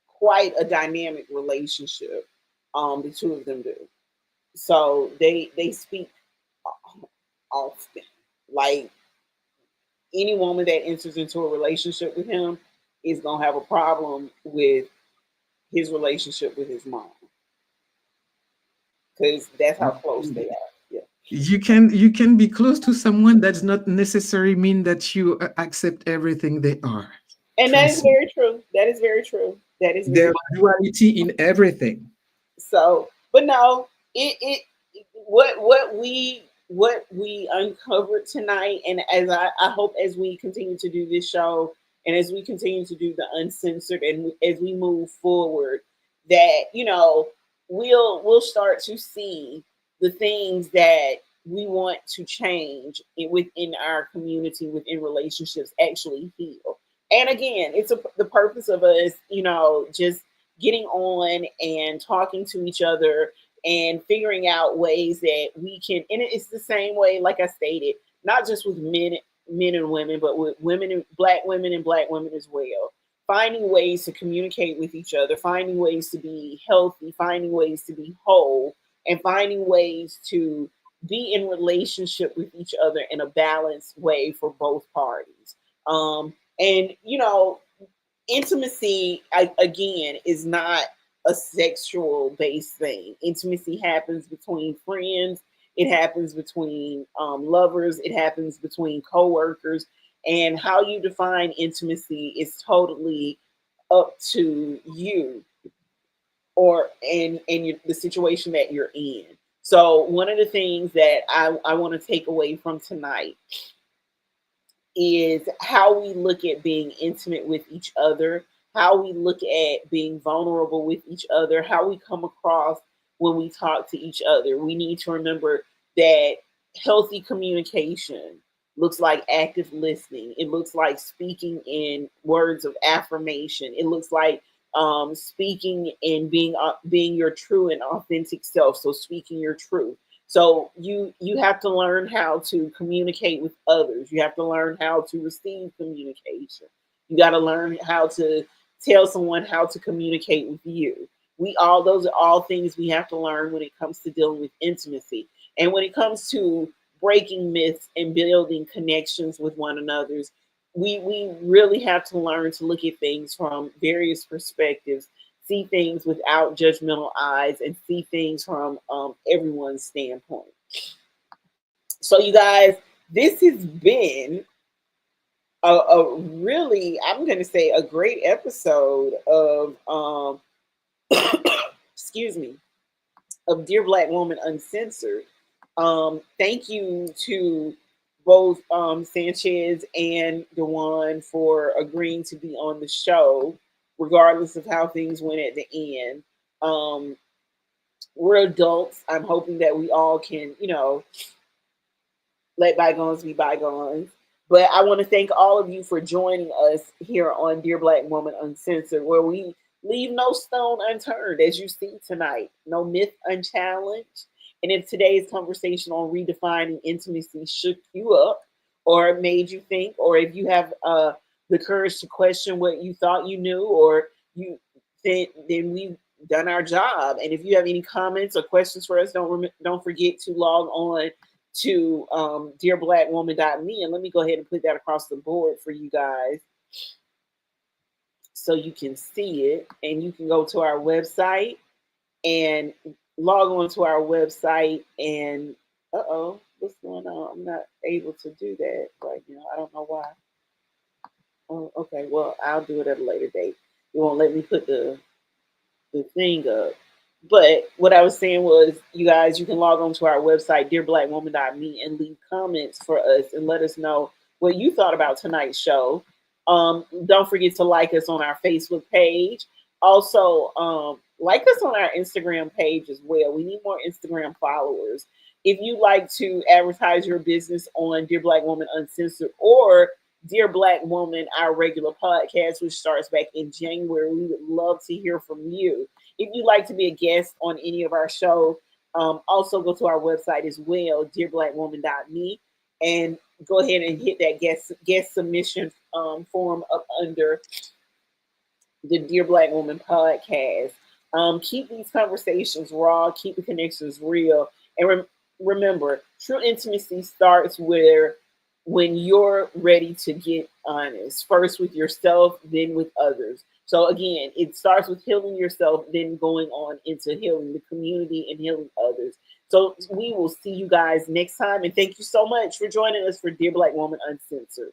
quite a dynamic relationship. The two of them do. So they speak often. Like any woman that enters into a relationship with him is gonna have a problem with his relationship with his mom because that's how close they are. Yeah. You can be close to someone that does not necessarily mean that you accept everything they are. And that is Trust me. very true. That is very true. That is very There's duality in everything. so. But no, it what we uncovered tonight, and as I hope as we continue to do this show, and as we continue to do the uncensored, and as we move forward, that we'll start to see the things that we want to change within our community, within relationships, actually heal. And again, the purpose of us, just getting on and talking to each other and figuring out ways that we can. And it's the same way, like I stated, not just with men and women, but with women and black women as well. Finding ways to communicate with each other, finding ways to be healthy, finding ways to be whole, and finding ways to be in relationship with each other in a balanced way for both parties. And intimacy, again, is not a sexual based thing. Intimacy happens between friends, it happens between lovers, it happens between coworkers, and how you define intimacy is totally up to you or the situation that you're in. So one of the things that I want to take away from tonight is how we look at being intimate with each other, how we look at being vulnerable with each other, how we come across when we talk to each other. We need to remember that healthy communication looks like active listening. It looks like speaking in words of affirmation. It looks like speaking and being your true and authentic self. So speaking your truth. So you have to learn how to communicate with others. You have to learn how to receive communication. You got to learn how to tell someone how to communicate with you. Those are all things we have to learn when it comes to dealing with intimacy. And when it comes to breaking myths and building connections with one another's, we really have to learn to look at things from various perspectives, see things without judgmental eyes, and see things from everyone's standpoint. So, you guys, this has been a really, I'm going to say, a great episode of, excuse me, of Dear Black Woman Uncensored. Thank you to both Sanchez and Dewan for agreeing to be on the show, regardless of how things went at the end. We're adults. I'm hoping that we all can, let bygones be bygones. But I want to thank all of you for joining us here on Dear Black Woman Uncensored, where we leave no stone unturned, as you see tonight, no myth unchallenged. And if today's conversation on redefining intimacy shook you up or made you think, or if you have the courage to question what you thought you knew, or you then we've done our job. And if you have any comments or questions for us, don't forget to log on to dearblackwoman.me, and let me go ahead and put that across the board for you guys so you can see it. And you can go to our website and log on to our website and what's going on? I'm not able to do that right now. I don't know why. Oh, okay, well, I'll do it at a later date. It won't let me put the thing up. But what I was saying was, you guys, you can log on to our website, dearblackwoman.me, and leave comments for us and let us know what you thought about tonight's show. Don't forget to like us on our Facebook page. Also, like us on our Instagram page as well. We need more Instagram followers. If you'd like to advertise your business on Dear Black Woman Uncensored or Dear Black Woman, our regular podcast, which starts back in January, we would love to hear from you. If you'd like to be a guest on any of our shows, also go to our website as well, dearblackwoman.me, and go ahead and hit that guest submission form up under the Dear Black Woman podcast. Keep these conversations raw, keep the connections real, and remember, true intimacy starts when you're ready to get honest, first with yourself, then with others. So again, it starts with healing yourself, then going on into healing the community and healing others. So we will see you guys next time. And thank you so much for joining us for Dear Black Woman Uncensored.